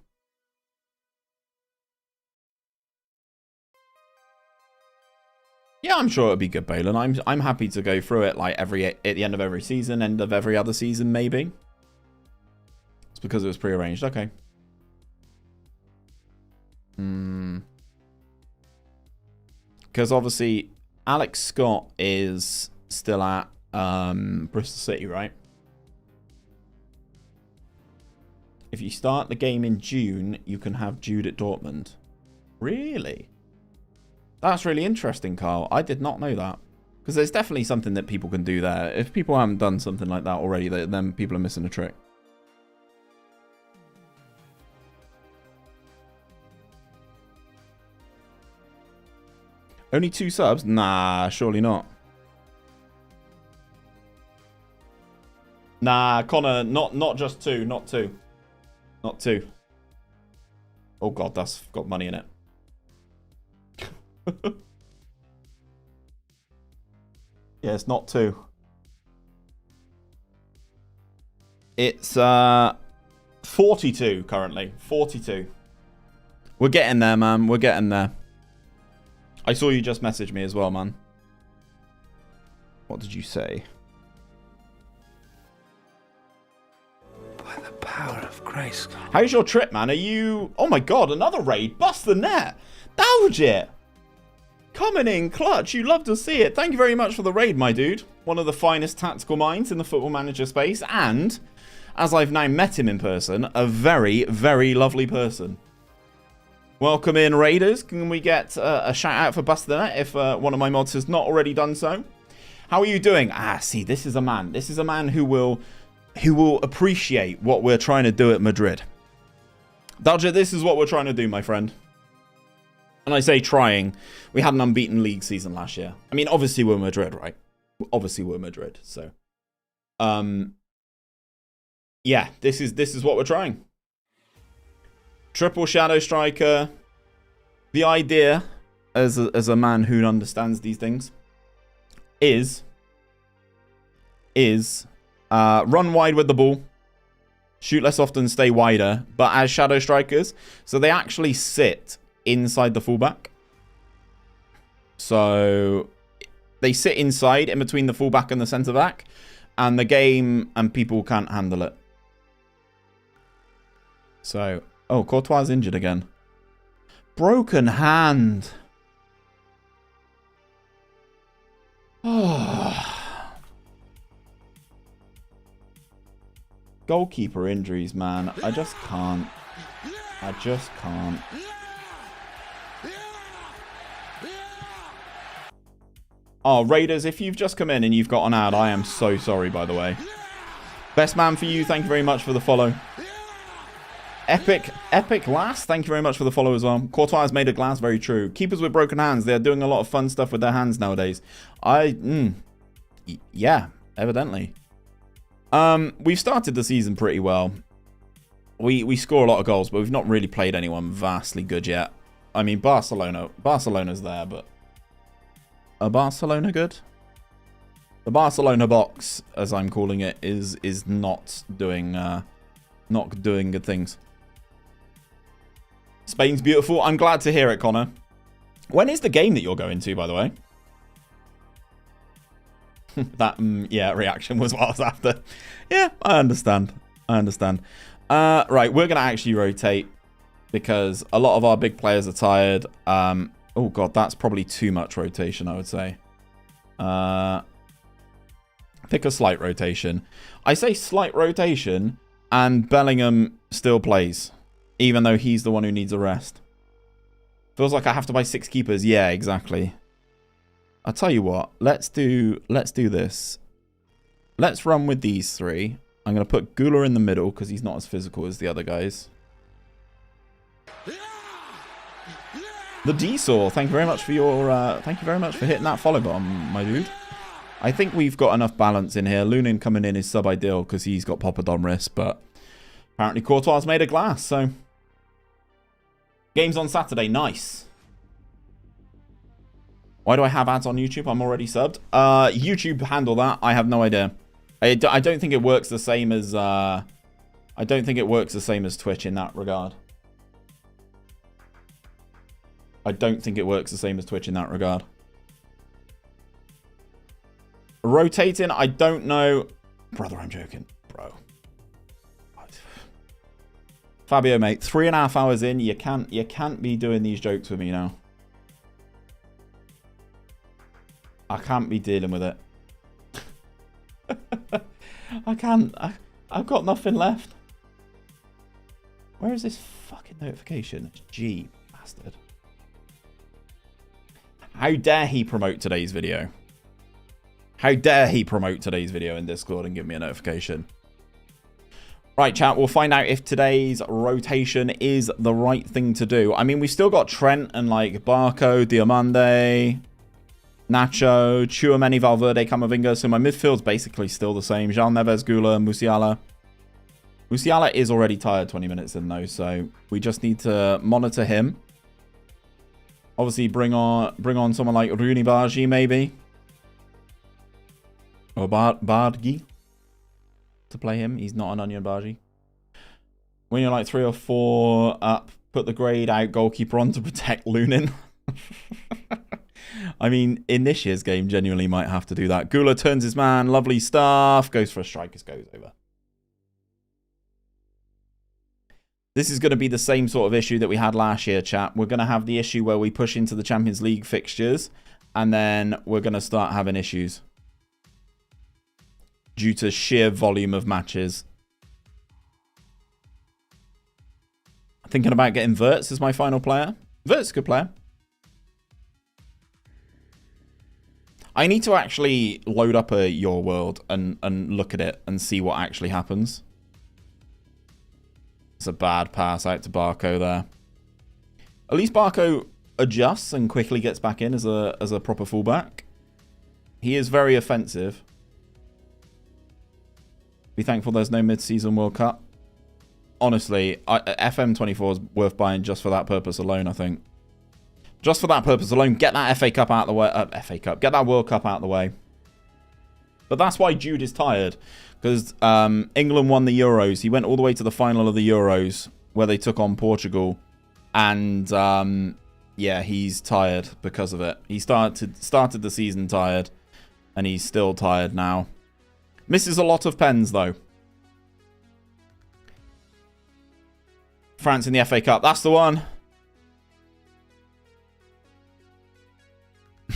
Yeah, I'm sure it'll be good, Balin. I'm happy to go through it like at the end of every season, end of every other season, maybe. It's because it was prearranged. Okay. Because obviously Alex Scott is still at Bristol City, right? If you start the game in June, you can have Jude at Dortmund. Really? That's really interesting, Carl. I did not know that. Because there's definitely something that people can do there. If people haven't done something like that already, then people are missing a trick. Only 2 subs? Nah, surely not. Nah, Connor, not just 2, not 2. Not 2. Oh god, that's got money in it. Yeah, it's not 2. It's 42 currently. 42. We're getting there, man. We're getting there. I saw you just message me as well, man. What did you say? By the power of grace. How's your trip, man? Are you... Oh my god, another raid. Bust the net. 𝘕𝗓𝗬𝗘. Coming in clutch. You love to see it. Thank you very much for the raid, my dude. One of the finest tactical minds in the Football Manager space. And, as I've now met him in person, a very, very lovely person. Welcome in, Raiders. Can we get a shout out for Bust the Net if one of my mods has not already done so? How are you doing? Ah, see, this is a man. This is a man who will appreciate what we're trying to do at Madrid. 𝘕𝗓𝗬𝗘, this is what we're trying to do, my friend. And I say trying. We had an unbeaten league season last year. I mean, obviously we're Madrid, right? Obviously we're Madrid. So, yeah, this is what we're trying. Triple Shadow Striker. The idea, as a man who understands these things, is run wide with the ball, shoot less often, stay wider, but as Shadow Strikers. So they actually sit inside the fullback. So they sit inside in between the fullback and the centre back, and the game and people can't handle it. So, oh, 𝗕𝗓𝗬𝗓 is injured again. Broken hand. Oh. Goalkeeper injuries, man. I just can't. I just can't. Oh, Raiders, if you've just come in and you've got an ad, I am so sorry, by the way. Best man for you, thank you very much for the follow. Epic Lass, thank you very much for the follow as well. 𝗕𝗓𝗬𝗓 has made a glass, very true. Keepers with broken hands, they're doing a lot of fun stuff with their hands nowadays. Yeah, evidently. We've started the season pretty well. We score a lot of goals, but we've not really played anyone vastly good yet. I mean, Barcelona's there, but are Barcelona good? The Barcelona box, as I'm calling it, is not doing good things. Spain's beautiful. I'm glad to hear it, Connor. When is the game that you're going to, by the way? That, yeah, reaction was what I was after. Yeah, I understand. Right, we're going to actually rotate because a lot of our big players are tired. Oh, God, that's probably too much rotation, I would say. Pick a slight rotation. I say slight rotation, and Bellingham still plays, even though he's the one who needs a rest. Feels like I have to buy 6 keepers. Yeah, exactly. I'll tell you what. Let's do this. Let's run with these 3. I'm going to put 𝘕𝗓𝗬𝗘 in the middle because he's not as physical as the other guys. The 𝗕𝗨, thank you very much for your thank you very much for hitting that follow button, my dude. I think we've got enough balance in here. Lunin coming in is sub-ideal because he's got Poppered on wrist, but apparently 𝗕𝗓𝗬𝗓's made a glass, so game's on Saturday. Nice. Why do I have ads on YouTube? I'm already subbed. YouTube handle that. I have no idea. I don't think it works the same as I don't think it works the same as Twitch in that regard. I don't think it works the same as Twitch in that regard. Rotating, I don't know. Brother, I'm joking. Bro. Fabio, mate, 3.5 hours in, you can't be doing these jokes with me now. I can't be dealing with it. I can't. I've got nothing left. Where is this fucking notification? It's G, bastard. How dare he promote today's video? How dare he promote today's video in Discord and give me a notification? Right, chat, we'll find out if today's rotation is the right thing to do. I mean, we've still got Trent and, like, Barco, Diamande, Nacho, Tchouaméni, Valverde, Camavinga. So my midfield's basically still the same. 𝗕𝗨𝗬𝗜𝗓, Muniala. Musiala is already tired 20 minutes in, though, so we just need to monitor him. Obviously, bring on someone like 𝗕𝗨𝗬𝗘𝗓, maybe. Or 𝗕𝗨𝗬𝗘𝗡 to play him. He's not an onion 𝗕𝗨𝗬𝗘. When you're like 3 or 4 up, put the grade out goalkeeper on to protect Lunin. I mean, in this year's game, genuinely might have to do that. 𝗕𝗨𝗬𝗘 turns his man. Lovely stuff. Goes for a strikers, goes over. This is going to be the same sort of issue that we had last year, chat. We're going to have the issue where we push into the Champions League fixtures, and then we're going to start having issues due to sheer volume of matches. I'm thinking about getting 𝗪𝗏s as my final player. 𝗪𝗏's a good player. I need to actually load up a Your World and look at it and see what actually happens. It's a bad pass out to Barco there. At least Barco adjusts and quickly gets back in as a proper fullback. He is very offensive. Be thankful there's no mid-season World Cup. Honestly, FM24 is worth buying just for that purpose alone, I think. Just for that purpose alone, get that FA Cup out of the way. Get that World Cup out of the way. But that's why Jude is tired. Because England won the Euros. He went all the way to the final of the Euros, where they took on Portugal. And, yeah, he's tired because of it. He started the season tired. And he's still tired now. Misses a lot of pens, though. France in the FA Cup. That's the one.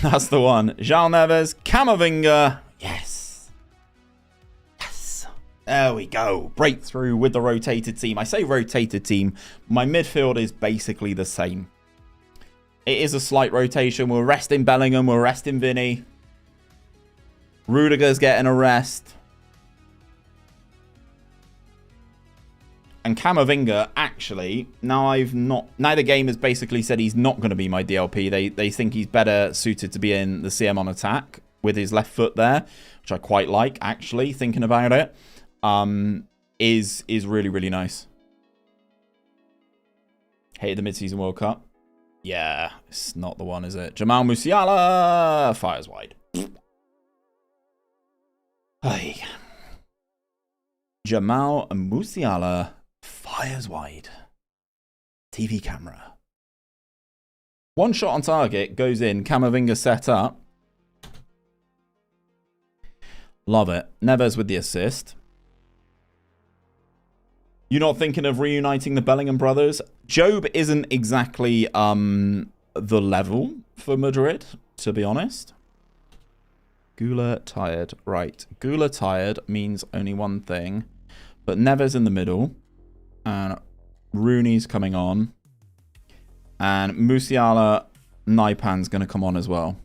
That's the one. João Neves, Camavinga. Yes. Yes. There we go. Breakthrough with the rotated team. I say rotated team. My midfield is basically the same. It is a slight rotation. We're resting Bellingham. We're resting Vinny. Rudiger's getting a rest. And Camavinga, actually, now the game has basically said he's not going to be my DLP. They think he's better suited to be in the CM on attack with his left foot there, which I quite like, actually, thinking about it. Is really, really nice. Hated the mid-season World Cup. Yeah, it's not the one, is it? Jamal Musiala fires wide. Hey. Jamal Musiala fires wide. TV camera. One shot on target, goes in. Camavinga set up. Love it. Neves with the assist. You're not thinking of reuniting the Bellingham brothers? Job isn't exactly the level for Madrid, to be honest. 𝗕𝗨𝗬𝗘 tired. Right. 𝗕𝗨𝗬𝗘 tired means only one thing. But Neves in the middle. And Rooney's coming on. And Musiala 𝗨𝗏𝗏's going to come on as well.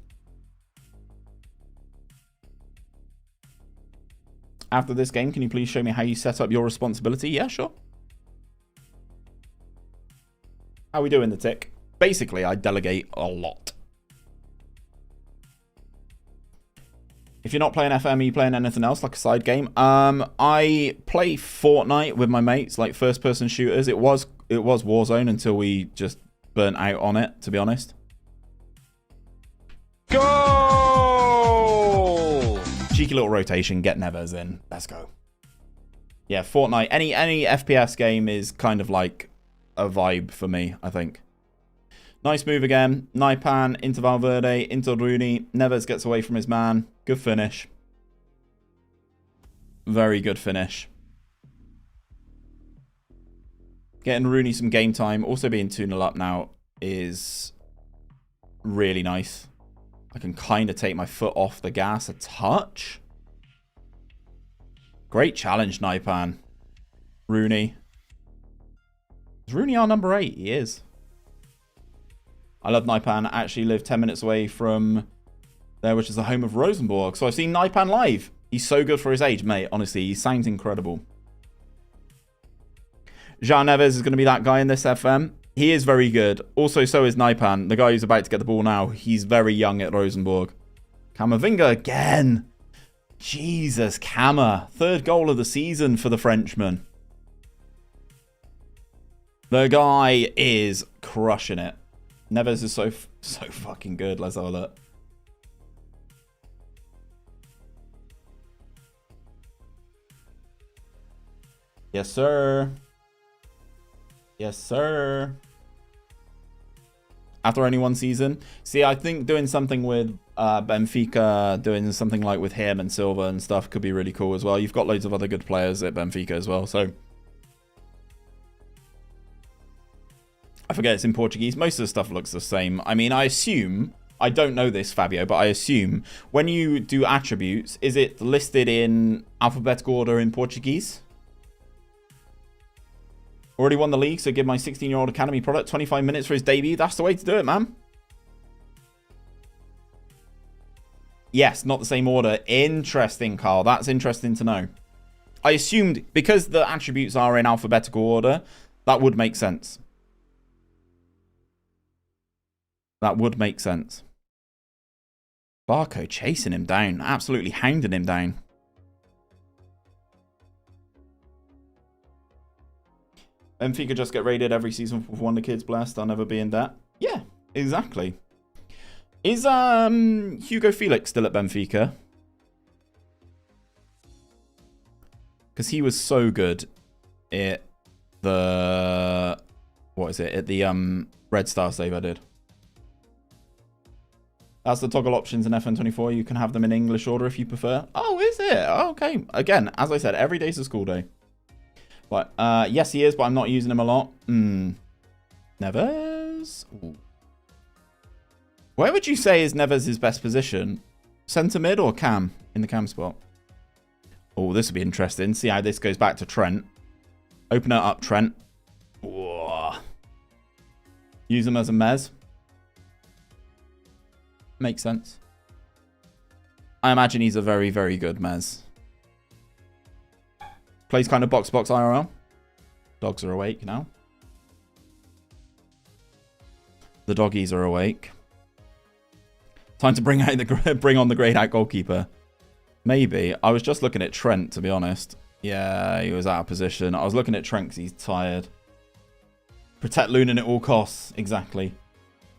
After this game, can you please show me how you set up your responsibility? Yeah, sure. How we doing the tick? Basically, I delegate a lot. If you're not playing FM, are you playing anything else, like a side game? I play Fortnite with my mates, like first-person shooters. It was Warzone until we just burnt out on it, to be honest. Go Cheeky little rotation. Get Neves in. Let's go. Yeah, Fortnite. Any FPS game is kind of like a vibe for me, I think. Nice move again. 𝗕𝗙𝗏 into Valverde, into Rooney. Neves gets away from his man. Good finish. Very good finish. Getting Rooney some game time. Also being 2-0 up now is really nice. I can kind of take my foot off the gas a touch. Great challenge, 𝗕𝗏𝗏. Rooney. Is Rooney our number 8? He is. I love 𝗕𝗏𝗏. I actually live 10 minutes away from there, which is the home of Rosenborg. So I've seen 𝗕𝗏𝗏 live. He's so good for his age, mate. Honestly, he sounds incredible. João Neves is going to be that guy in this FM. He is very good. Also, so is 𝗕𝗏𝗏𝗏, the guy who's about to get the ball now. He's very young at Rosenborg. Camavinga again. Jesus, Cama. 3rd goal of the season for the Frenchman. The guy is crushing it. Neves is so fucking good. Let's have a look. Yes, sir. Yes, sir. After only 1 season. See, I think doing something with Benfica, doing something like with him and Silva and stuff could be really cool as well. You've got loads of other good players at Benfica as well, so... I forget it's in Portuguese. Most of the stuff looks the same. I mean, I assume... I don't know this, Fabio, but I assume when you do attributes, is it listed in alphabetical order in Portuguese? Already won the league, so give my 16-year-old academy product 25 minutes for his debut. That's the way to do it, man. Yes, not the same order. Interesting, Carl. That's interesting to know. I assumed because the attributes are in alphabetical order, that would make sense. That would make sense. Barco chasing him down. Absolutely hounding him down. Benfica just get raided every season for one of the kids blessed. I'll never be in debt. Yeah, exactly. Is Hugo Felix still at Benfica? Because he was so good at the... What is it? At the Red Star save I did. That's the toggle options in FM24. You can have them in English order if you prefer. Oh, is it? Oh, okay. Again, as I said, every day's a school day. But, yes, he is, but I'm not using him a lot. Neves? Ooh. Where would you say is Neves' best position? Centre mid or cam? In the cam spot. Oh, this would be interesting. See how this goes back to Trent. Open it up, Trent. Whoa. Use him as a mez. Makes sense. I imagine he's a very, very good mez. Plays kind of box IRL. Dogs are awake now. The doggies are awake. Time to bring on the grayed out goalkeeper. Maybe. I was just looking at Trent, to be honest. Yeah, he was out of position. I was looking at Trent because he's tired. Protect Lunin at all costs. Exactly.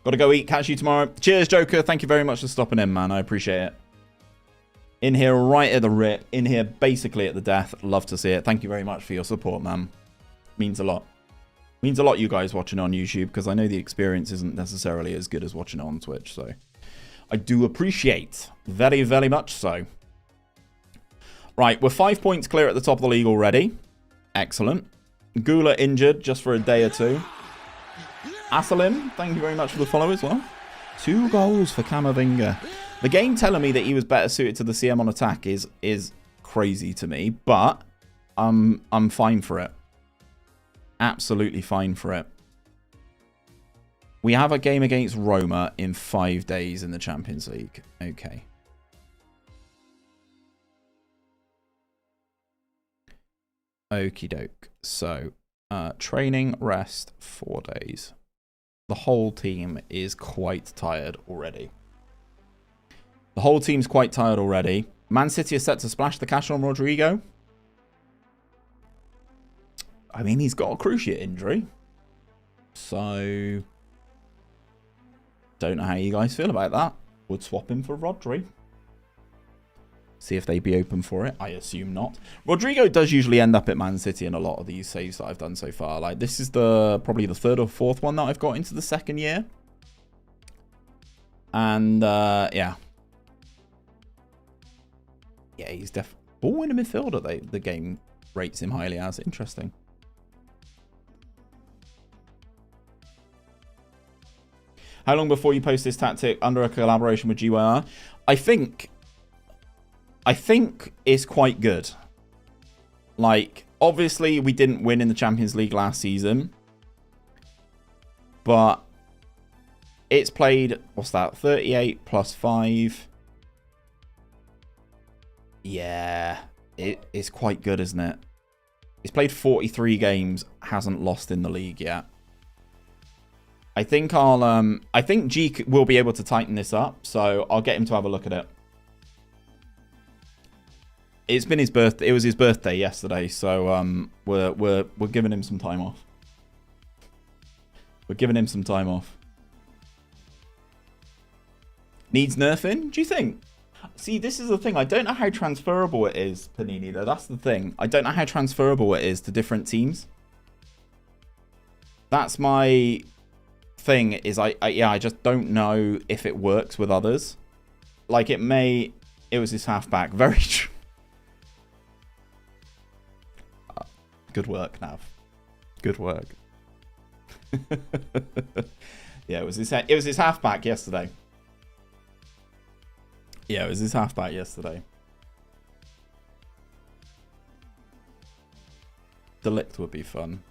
Gotta go eat. Catch you tomorrow. Cheers, Joker. Thank you very much for stopping in, man. I appreciate it. In here right at the rip. In here basically at the death. Love to see it. Thank you very much for your support, man. Means a lot. Means a lot you guys watching on YouTube because I know the experience isn't necessarily as good as watching it on Twitch. So I do appreciate. Very, very much so. Right, we're 5 points clear at the top of the league already. Excellent. Gula injured just for a day or two. Asalim, thank you very much for the follow as well. 2 goals for Camavinga. The game telling me that he was better suited to the CM on attack is crazy to me, but I'm fine for it. Absolutely fine for it. We have a game against Roma in 5 days in the Champions League. Okay. Okie doke. So, training, rest, 4 days. The whole team is quite tired already. The whole team's quite tired already. Man City is set to splash the cash on Rodrigo. I mean, he's got a cruciate injury. So, don't know how you guys feel about that. Would swap him for Rodri. See if they'd be open for it. I assume not. Rodrigo does usually end up at Man City in a lot of these saves that I've done so far. Like, this is probably the third or fourth one that I've got into the second year. And, yeah. Yeah, he's definitely... Ball winner midfielder, the game rates him highly as. Interesting. How long before you post this tactic under a collaboration with 𝘕𝗓𝗓? I think it's quite good. Like, obviously, we didn't win in the Champions League last season. But it's played, what's that, 38 plus 5. Yeah, it's quite good, isn't it? It's played 43 games, hasn't lost in the league yet. I think I think G will be able to tighten this up, so I'll get him to have a look at it. It's been his birthday. It was his birthday yesterday, so we're giving him some time off. We're giving him some time off. Needs nerfing? Do you think? See, this is the thing. I don't know how transferable it is, Panini, though. That's the thing. I don't know how transferable it is to different teams. That's my thing. Is I just don't know if it works with others. Like, it may. It was his halfback. Very true. Good work, Nav. Good work. Yeah, it was his halfback yesterday. Yeah, it was his halfback yesterday. De Ligt would be fun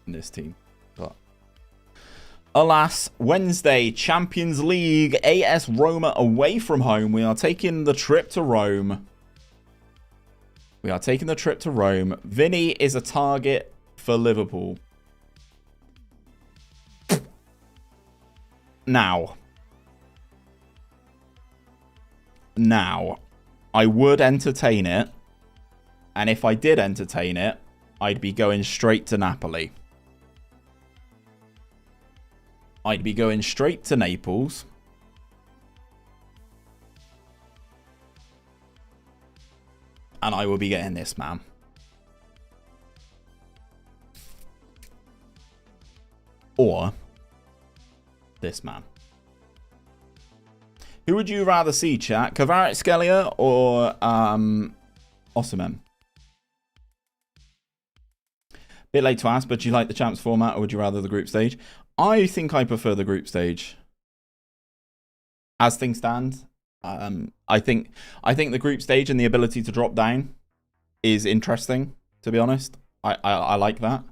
in this team, but alas, Wednesday, Champions League, AS Roma away from home. We are taking the trip to Rome. We are taking the trip to Rome. Vinny is a target for Liverpool. Now, I would entertain it. And if I did entertain it, I'd be going straight to Napoli. I'd be going straight to Naples. And I will be getting this man. Or this man. Who would you rather see, chat? 𝗕𝗏𝗡𝗘𝗬 or 𝘕𝗲𝗓𝗻? Bit late to ask, but do you like the champs format or would you rather the group stage? I think I prefer the group stage. As things stand, I think the group stage and the ability to drop down is interesting, to be honest. I like that.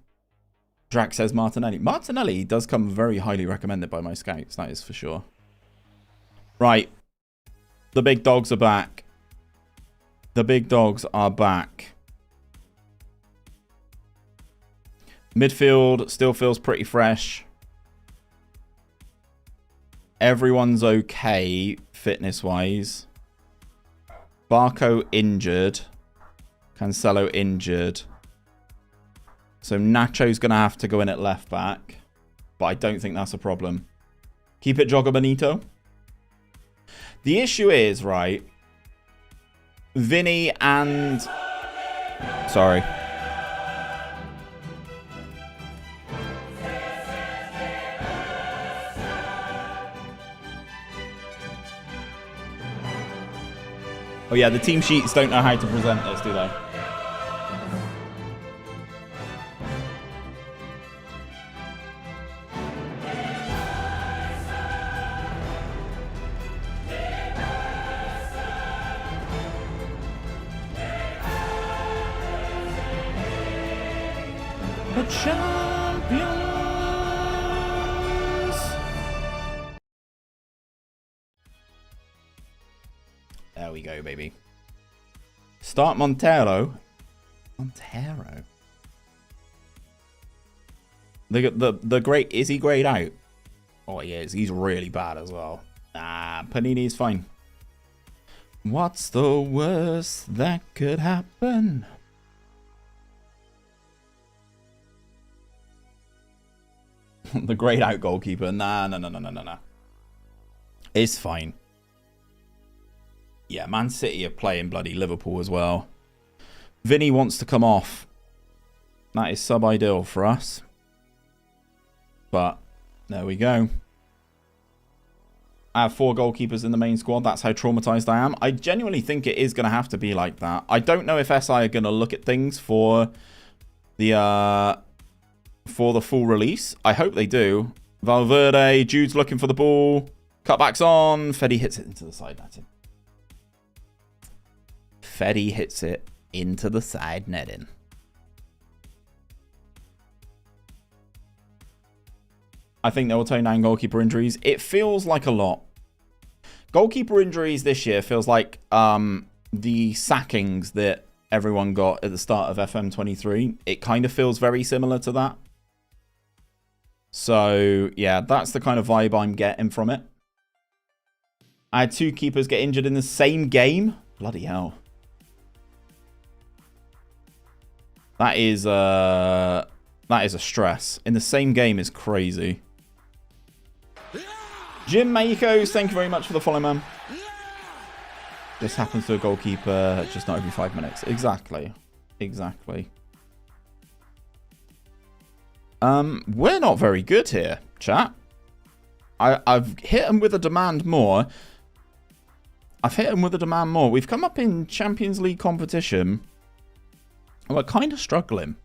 Drac says Martinelli. Martinelli does come very highly recommended by my scouts, that is for sure. Right. The big dogs are back. The big dogs are back. Midfield still feels pretty fresh. Everyone's okay fitness-wise. Barco injured. Cancelo injured. So Nacho's going to have to go in at left back. But I don't think that's a problem. Keep it Joga Bonito. The issue is, right, Vinny and... Sorry. Oh yeah, the team sheets don't know how to present this, do they? The champions. There we go, baby. Start Montero. Montero. The great, is he grayed out? Oh, he is. He's really bad as well. Nah, Panini's fine. What's the worst that could happen? The grayed out goalkeeper. Nah. It's fine. Yeah, Man City are playing bloody Liverpool as well. Vinny wants to come off. That is sub-ideal for us. But there we go. I have 4 goalkeepers in the main squad. That's how traumatized I am. I genuinely think it is going to have to be like that. I don't know if SI are going to look at things for the full release. I hope they do. Valverde, Jude's looking for the ball. Cutbacks on. Freddy hits it into the side netting. Freddy hits it into the side netting. I think they will tone down goalkeeper injuries. It feels like a lot. Goalkeeper injuries this year feels like the sackings that everyone got at the start of FM23. It kind of feels very similar to that. So, yeah, that's the kind of vibe I'm getting from it. I had 2 keepers get injured in the same game. Bloody hell. That is a stress. In the same game is crazy. 𝘕𝗎𝗍𝗪𝗍, thank you very much for the follow, man. This happens to a goalkeeper just not every 5 minutes. Exactly. Exactly. We're not very good here, chat. I've hit them with a demand more. We've come up in Champions League competition. And we're kind of struggling.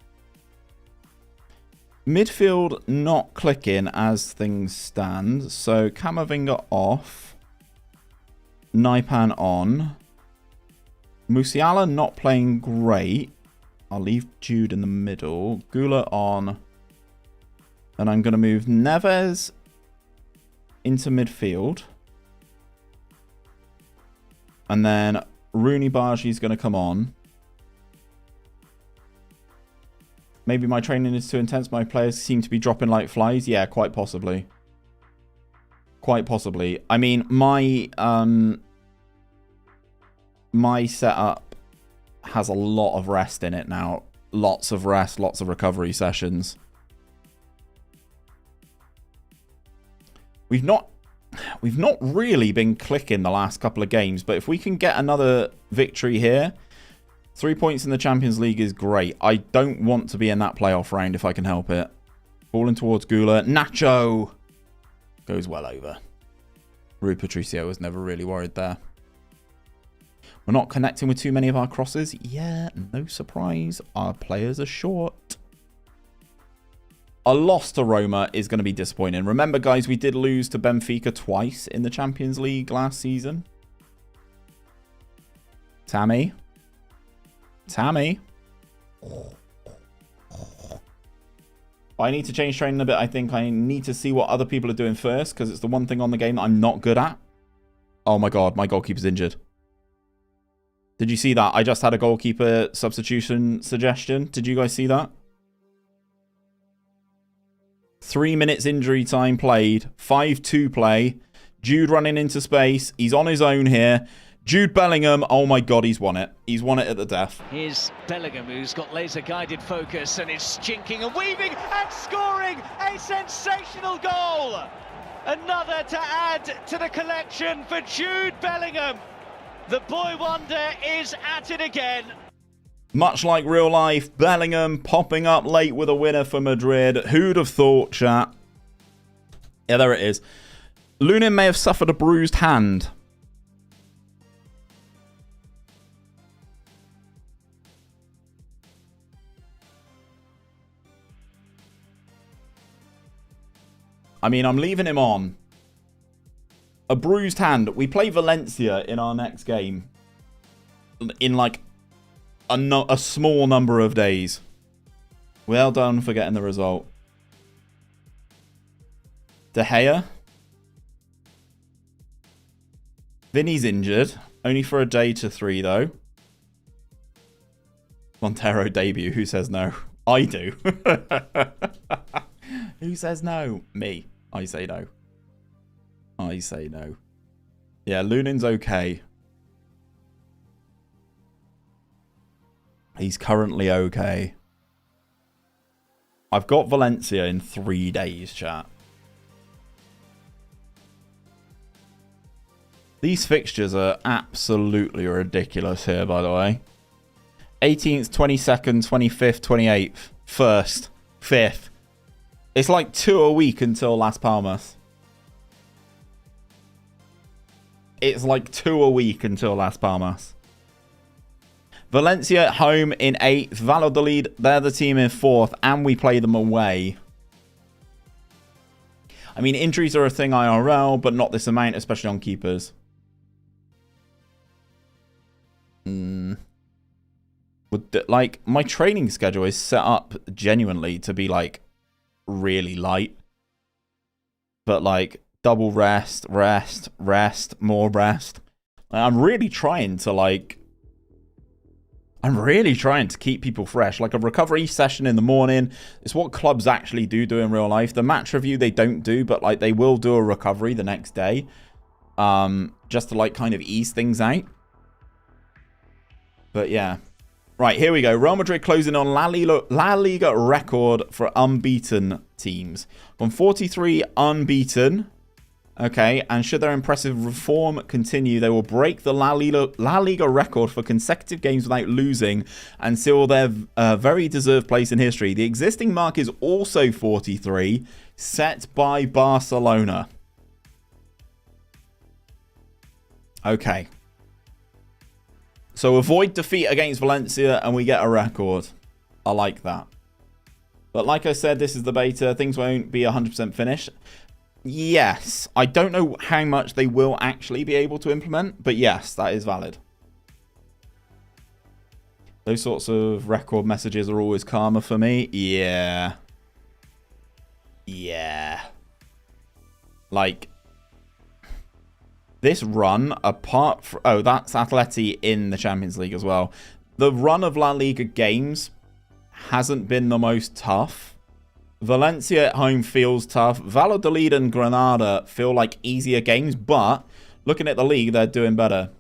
Midfield not clicking as things stand. So Camavinga off. 𝗕𝗏𝗏 on. Musiala not playing great. I'll leave Jude in the middle. 𝗕𝗨𝗬𝗓 on. And I'm going to move Neves into midfield. And then Rooney Bargi is going to come on. Maybe my training is too intense. My players seem to be dropping like flies. Yeah, quite possibly. Quite possibly. I mean, my setup has a lot of rest in it now. Lots of rest, lots of recovery sessions. We've not really been clicking the last couple of games, but if we can get another victory here, 3 points in the Champions League is great. I don't want to be in that playoff round if I can help it. Falling towards 𝗕𝗨𝗬𝗓. Nacho goes well over. Rui Patricio was never really worried there. We're not connecting with too many of our crosses. Yeah, no surprise. Our players are short. A loss to Roma is going to be disappointing. Remember, guys, we did lose to Benfica twice in the Champions League last season. Tammy. I need to change training a bit. I think I need to see what other people are doing first, because it's the one thing on the game that I'm not good at. Oh my god, my goalkeeper's injured. Did you see that? I just had a goalkeeper substitution suggestion. Did you guys see that? 3 minutes injury time played. 5-2 play. Jude running into space. He's on his own here. Jude Bellingham, oh my god, he's won it. He's won it at the death. Here's Bellingham, who's got laser-guided focus and is jinking and weaving and scoring a sensational goal. Another to add to the collection for Jude Bellingham. The boy wonder is at it again. Much like real life, Bellingham popping up late with a winner for Madrid. Who'd have thought, chat? Yeah, there it is. Lunin may have suffered a bruised hand. I mean, I'm leaving him on. A bruised hand. We play Valencia in our next game. In like a small number of days. Well done for getting the result. De Gea. Vinny's injured. Only for a day to 3 though. Montero debut. Who says no? I do. Who says no? Me. I say no. I say no. Yeah, Lunin's okay. He's currently okay. I've got Valencia in 3 days, chat. These fixtures are absolutely ridiculous here, by the way. 18th, 22nd, 25th, 28th, 1st, 5th. It's like 2 a week until Las Palmas. It's like 2 a week until Las Palmas. Valencia at home in 8th. Valladolid, they're the team in 4th. And we play them away. I mean, injuries are a thing IRL, but not this amount, especially on keepers. Like, my training schedule is set up genuinely to be, like, really light. But, like, double rest, more rest. I'm really trying to, like... I'm really trying to keep people fresh. Like, a recovery session in the morning. It's what clubs actually do in real life. The match review they don't do, but, like, they will do a recovery the next day. Just to, like, kind of ease things out. But, yeah. Right, here we go. Real Madrid closing on La Liga record for unbeaten teams. From 43 unbeaten. Okay, and should their impressive form continue, they will break the La Liga record for consecutive games without losing and seal their very deserved place in history. The existing mark is also 43, set by Barcelona. Okay. So avoid defeat against Valencia and we get a record. I like that. But like I said, this is the beta. Things won't be 100% finished. Yes. I don't know how much they will actually be able to implement. But yes, that is valid. Those sorts of record messages are always calmer for me. Yeah. Yeah. Like... This run, apart from... Oh, that's Atleti in the Champions League as well. The run of La Liga games hasn't been the most tough. Valencia at home feels tough. Valladolid and Granada feel like easier games, but looking at the league, they're doing better.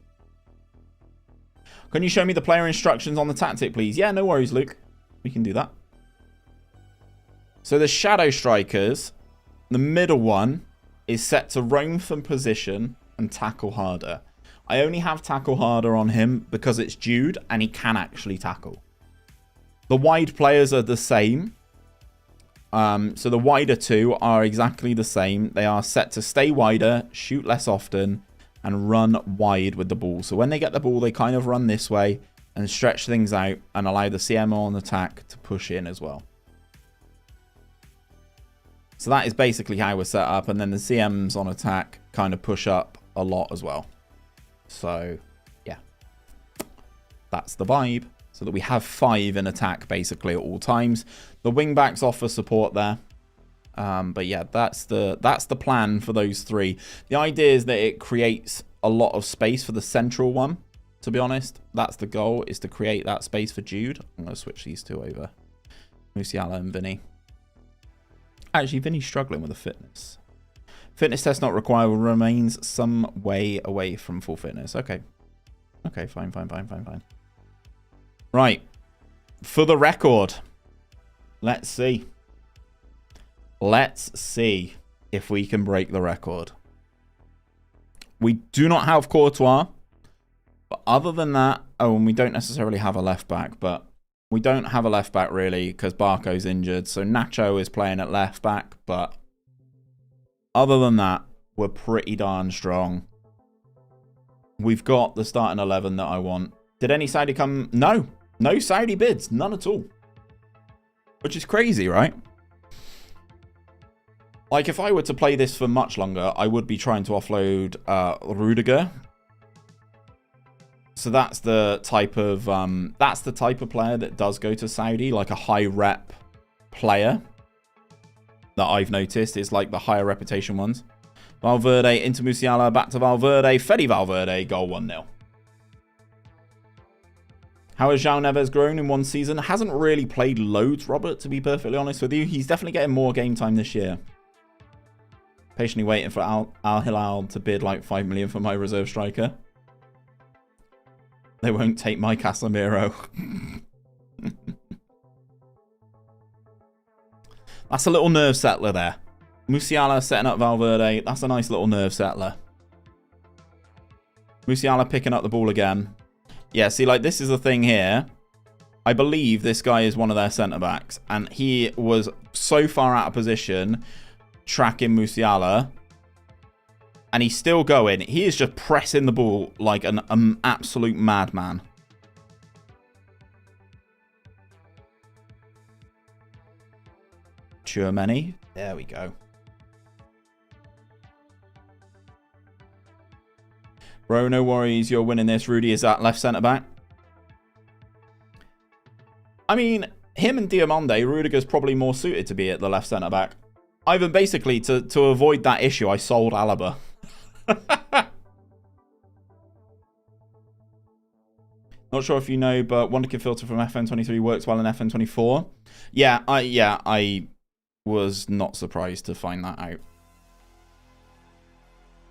Can you show me the player instructions on the tactic, please? Yeah, no worries, Luke. We can do that. So the shadow strikers, the middle one is set to roam from position and tackle harder. I only have tackle harder on him because it's Jude and he can actually tackle. The wide players are the same. So the wider two are exactly the same. They are set to stay wider, shoot less often, and run wide with the ball. So when they get the ball, they kind of run this way and stretch things out and allow the CMO on attack to push in as well. So that is basically how we're set up. And then the CMs on attack kind of push up a lot as well. So, yeah. That's the vibe. So that we have 5 in attack basically at all times. The wing backs offer support there. But yeah, that's the plan for those 3. The idea is that it creates a lot of space for the central one, to be honest. That's the goal, is to create that space for Jude. I'm going to switch these 2 over. Musiala and Vinny. Actually, Vinny's struggling with the fitness. Fitness test not required, remains some way away from full fitness. Okay. Okay, fine. Right. For the record. Let's see. Let's see if we can break the record. We do not have Courtois. But other than that... Oh, and we don't necessarily have a left back, but... We don't have a left back, really, because Barco's injured. So Nacho is playing at left back, but... Other than that, we're pretty darn strong. We've got the starting 11 that I want. Did any Saudi come? No. No Saudi bids. None at all. Which is crazy, right? Like, if I were to play this for much longer, I would be trying to offload Rudiger. So that's the type of player that does go to Saudi, like a high rep player that I've noticed is like the higher reputation ones. Valverde into Musiala, back to Valverde, Fede Valverde, goal 1-0. How has João Neves grown in one season? Hasn't really played loads, Robert, to be perfectly honest with you. He's definitely getting more game time this year. Patiently waiting for Al-Hilal to bid like 5 million for my reserve striker. They won't take my Casemiro. That's a little nerve settler there. Musiala setting up Valverde. That's a nice little nerve settler. Musiala picking up the ball again. Yeah, see, like, this is the thing here. I believe this guy is one of their centre-backs. And he was so far out of position tracking Musiala. And he's still going. He is just pressing the ball like an absolute madman. 𝗕𝗨𝗬𝗘𝗬. There we go. Bro, no worries. You're winning this. Rudy is at left centre-back. I mean, him and Diamande, Rudiger's probably more suited to be at the left centre-back. Ivan, basically, to avoid that issue, I sold Alaba. Not sure if you know, but WonderKid filter from FM23 works well in FM24. Yeah, I was not surprised to find that out.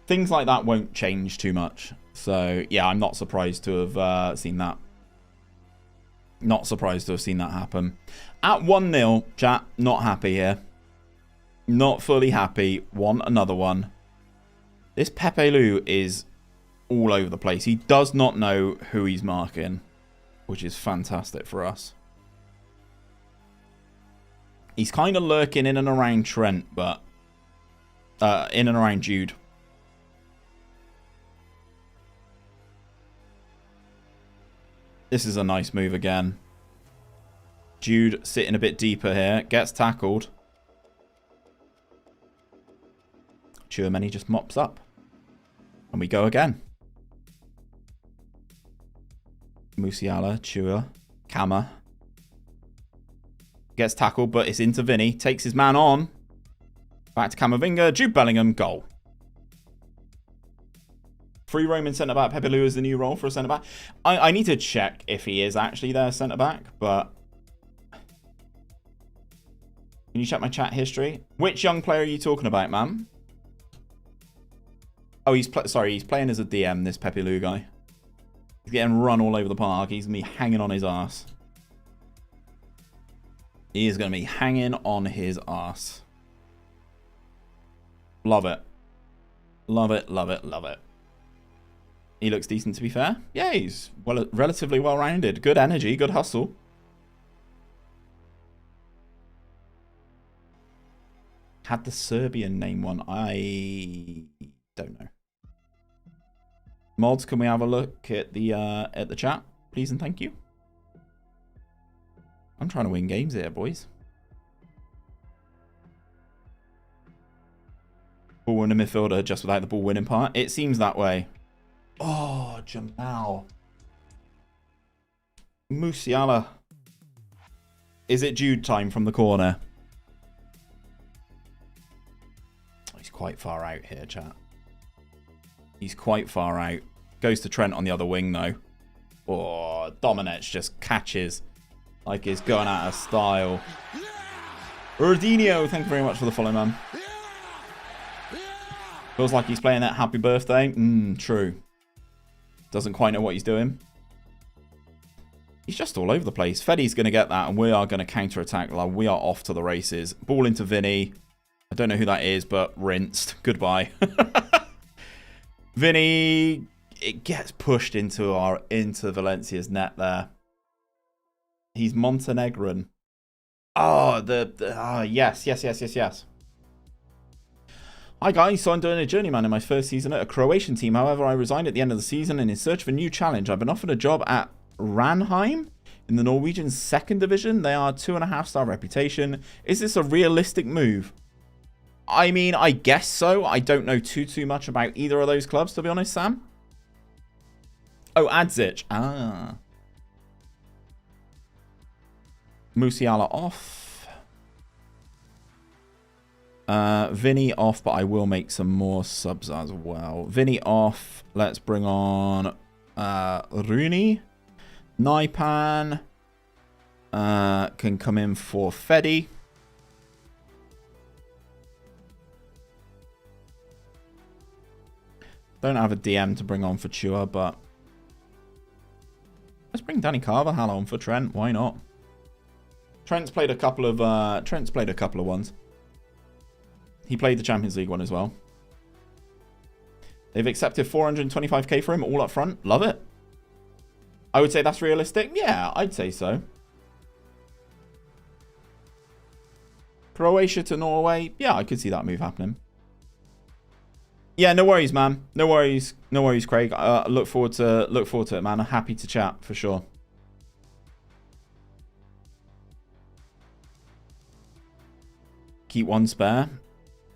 Things like that won't change too much. So, yeah, I'm not surprised to have seen that. Not surprised to have seen that happen. At 1-0, chat, not happy here. Not fully happy. Want another one. This 𝗕𝗨𝗬𝗘 is all over the place. He does not know who he's marking, which is fantastic for us. He's kind of lurking in and around Trent, but in and around Jude. This is a nice move again. Jude sitting a bit deeper here. Gets tackled. 𝗕𝗨𝗬𝗘 just mops up. And we go again. Musiala, 𝗕𝗨𝗬𝗘𝗬. Gets tackled, but it's into Vinny. Takes his man on. Back to Camavinga. Jude Bellingham. Goal. Free roaming centre-back. 𝗕𝗨𝗬𝗘 is the new role for a centre-back. I need to check if he is actually their centre-back, but... Can you check my chat history? Which young player are you talking about, man? Oh, he's playing as a DM, this 𝗕𝗨𝗬𝗘 guy. He's getting run all over the park. He's going to be hanging on his arse. He is going to be hanging on his arse. Love it. Love it, love it, love it. He looks decent, to be fair. Yeah, he's relatively well-rounded. Good energy, good hustle. Had the Serbian name one. I don't know. Mods, can we have a look at the chat, please and thank you? I'm trying to win games here, boys. Ball winning midfielder just without the ball winning part. It seems that way. Oh, Jamal. Musiala. Is it Jude time from the corner? He's quite far out here, chat. He's quite far out. Goes to Trent on the other wing, though. Oh, Domenech just catches like he's going out of style. Ronaldinho, thank you very much for the follow, man. Feels like he's playing that happy birthday. True. Doesn't quite know what he's doing. He's just all over the place. Fedi's going to get that, and we are going to counter-attack. Like, we are off to the races. Ball into Vinny. I don't know who that is, but rinsed. Goodbye. Vinny, it gets pushed into Valencia's net there. He's Montenegrin. Oh, yes. Hi guys, so I'm doing a journeyman in my first season at a Croatian team. However, I resigned at the end of the season and in search of a new challenge. I've been offered a job at Ranheim in the Norwegian 2nd division. They are 2.5-star reputation. Is this a realistic move? I mean, I guess so. I don't know too much about either of those clubs, to be honest, Sam. Oh, 𝗕𝗫𝗓𝗘. Ah. Musiala off. Vinny off, but I will make some more subs as well. Vinny off. Let's bring on Rooney. 𝗫𝗫𝗓𝗘 can come in for Fedi. Don't have a DM to bring on for 𝗕𝗨𝗬𝗘, but let's bring Dani Carvajal on for Trent. Why not? Trent's played a couple of ones. He played the Champions League one as well. They've accepted 425k for him all up front. Love it. I would say that's realistic. Yeah, I'd say so. Croatia to Norway. Yeah, I could see that move happening. Yeah, no worries, man. No worries. No worries, Craig. Look forward to it, man. I'm happy to chat for sure. Keep one spare.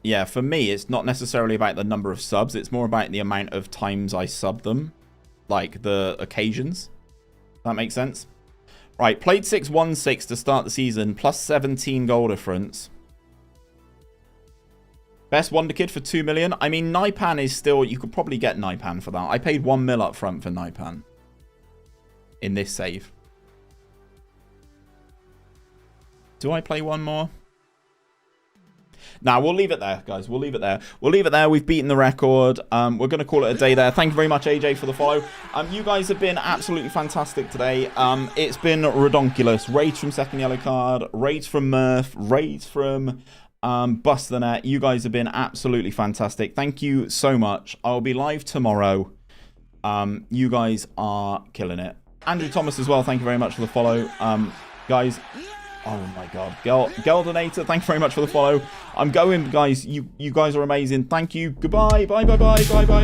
Yeah, for me, it's not necessarily about the number of subs. It's more about the amount of times I sub them. Like the occasions. That makes sense. Right, played 6-1-6 to start the season. Plus 17 goal difference. Best Wonder Kid for 2 million. I mean, 𝗕𝗙𝗏 is still... You could probably get 𝗕𝗏𝗏 for that. I paid 1 mil up front for 𝗕𝗏𝗏. In this save. Do I play one more? Nah, we'll leave it there, guys. We'll leave it there. We'll leave it there. We've beaten the record. We're going to call it a day there. Thank you very much, AJ, for the follow. You guys have been absolutely fantastic today. It's been redonkulous. Raids from Second Yellow Card. Raids from Murph. Raids from... Bust the Net. You guys have been absolutely fantastic. Thank you so much. I'll be live tomorrow. You guys are killing it. Andrew Thomas as well. Thank you very much for the follow. Guys, oh my god. 𝗕𝗨𝗬𝗘𝗚, thank you very much for the follow. I'm going, guys. You guys are amazing. Thank you. Goodbye. Bye, bye, bye, bye, bye.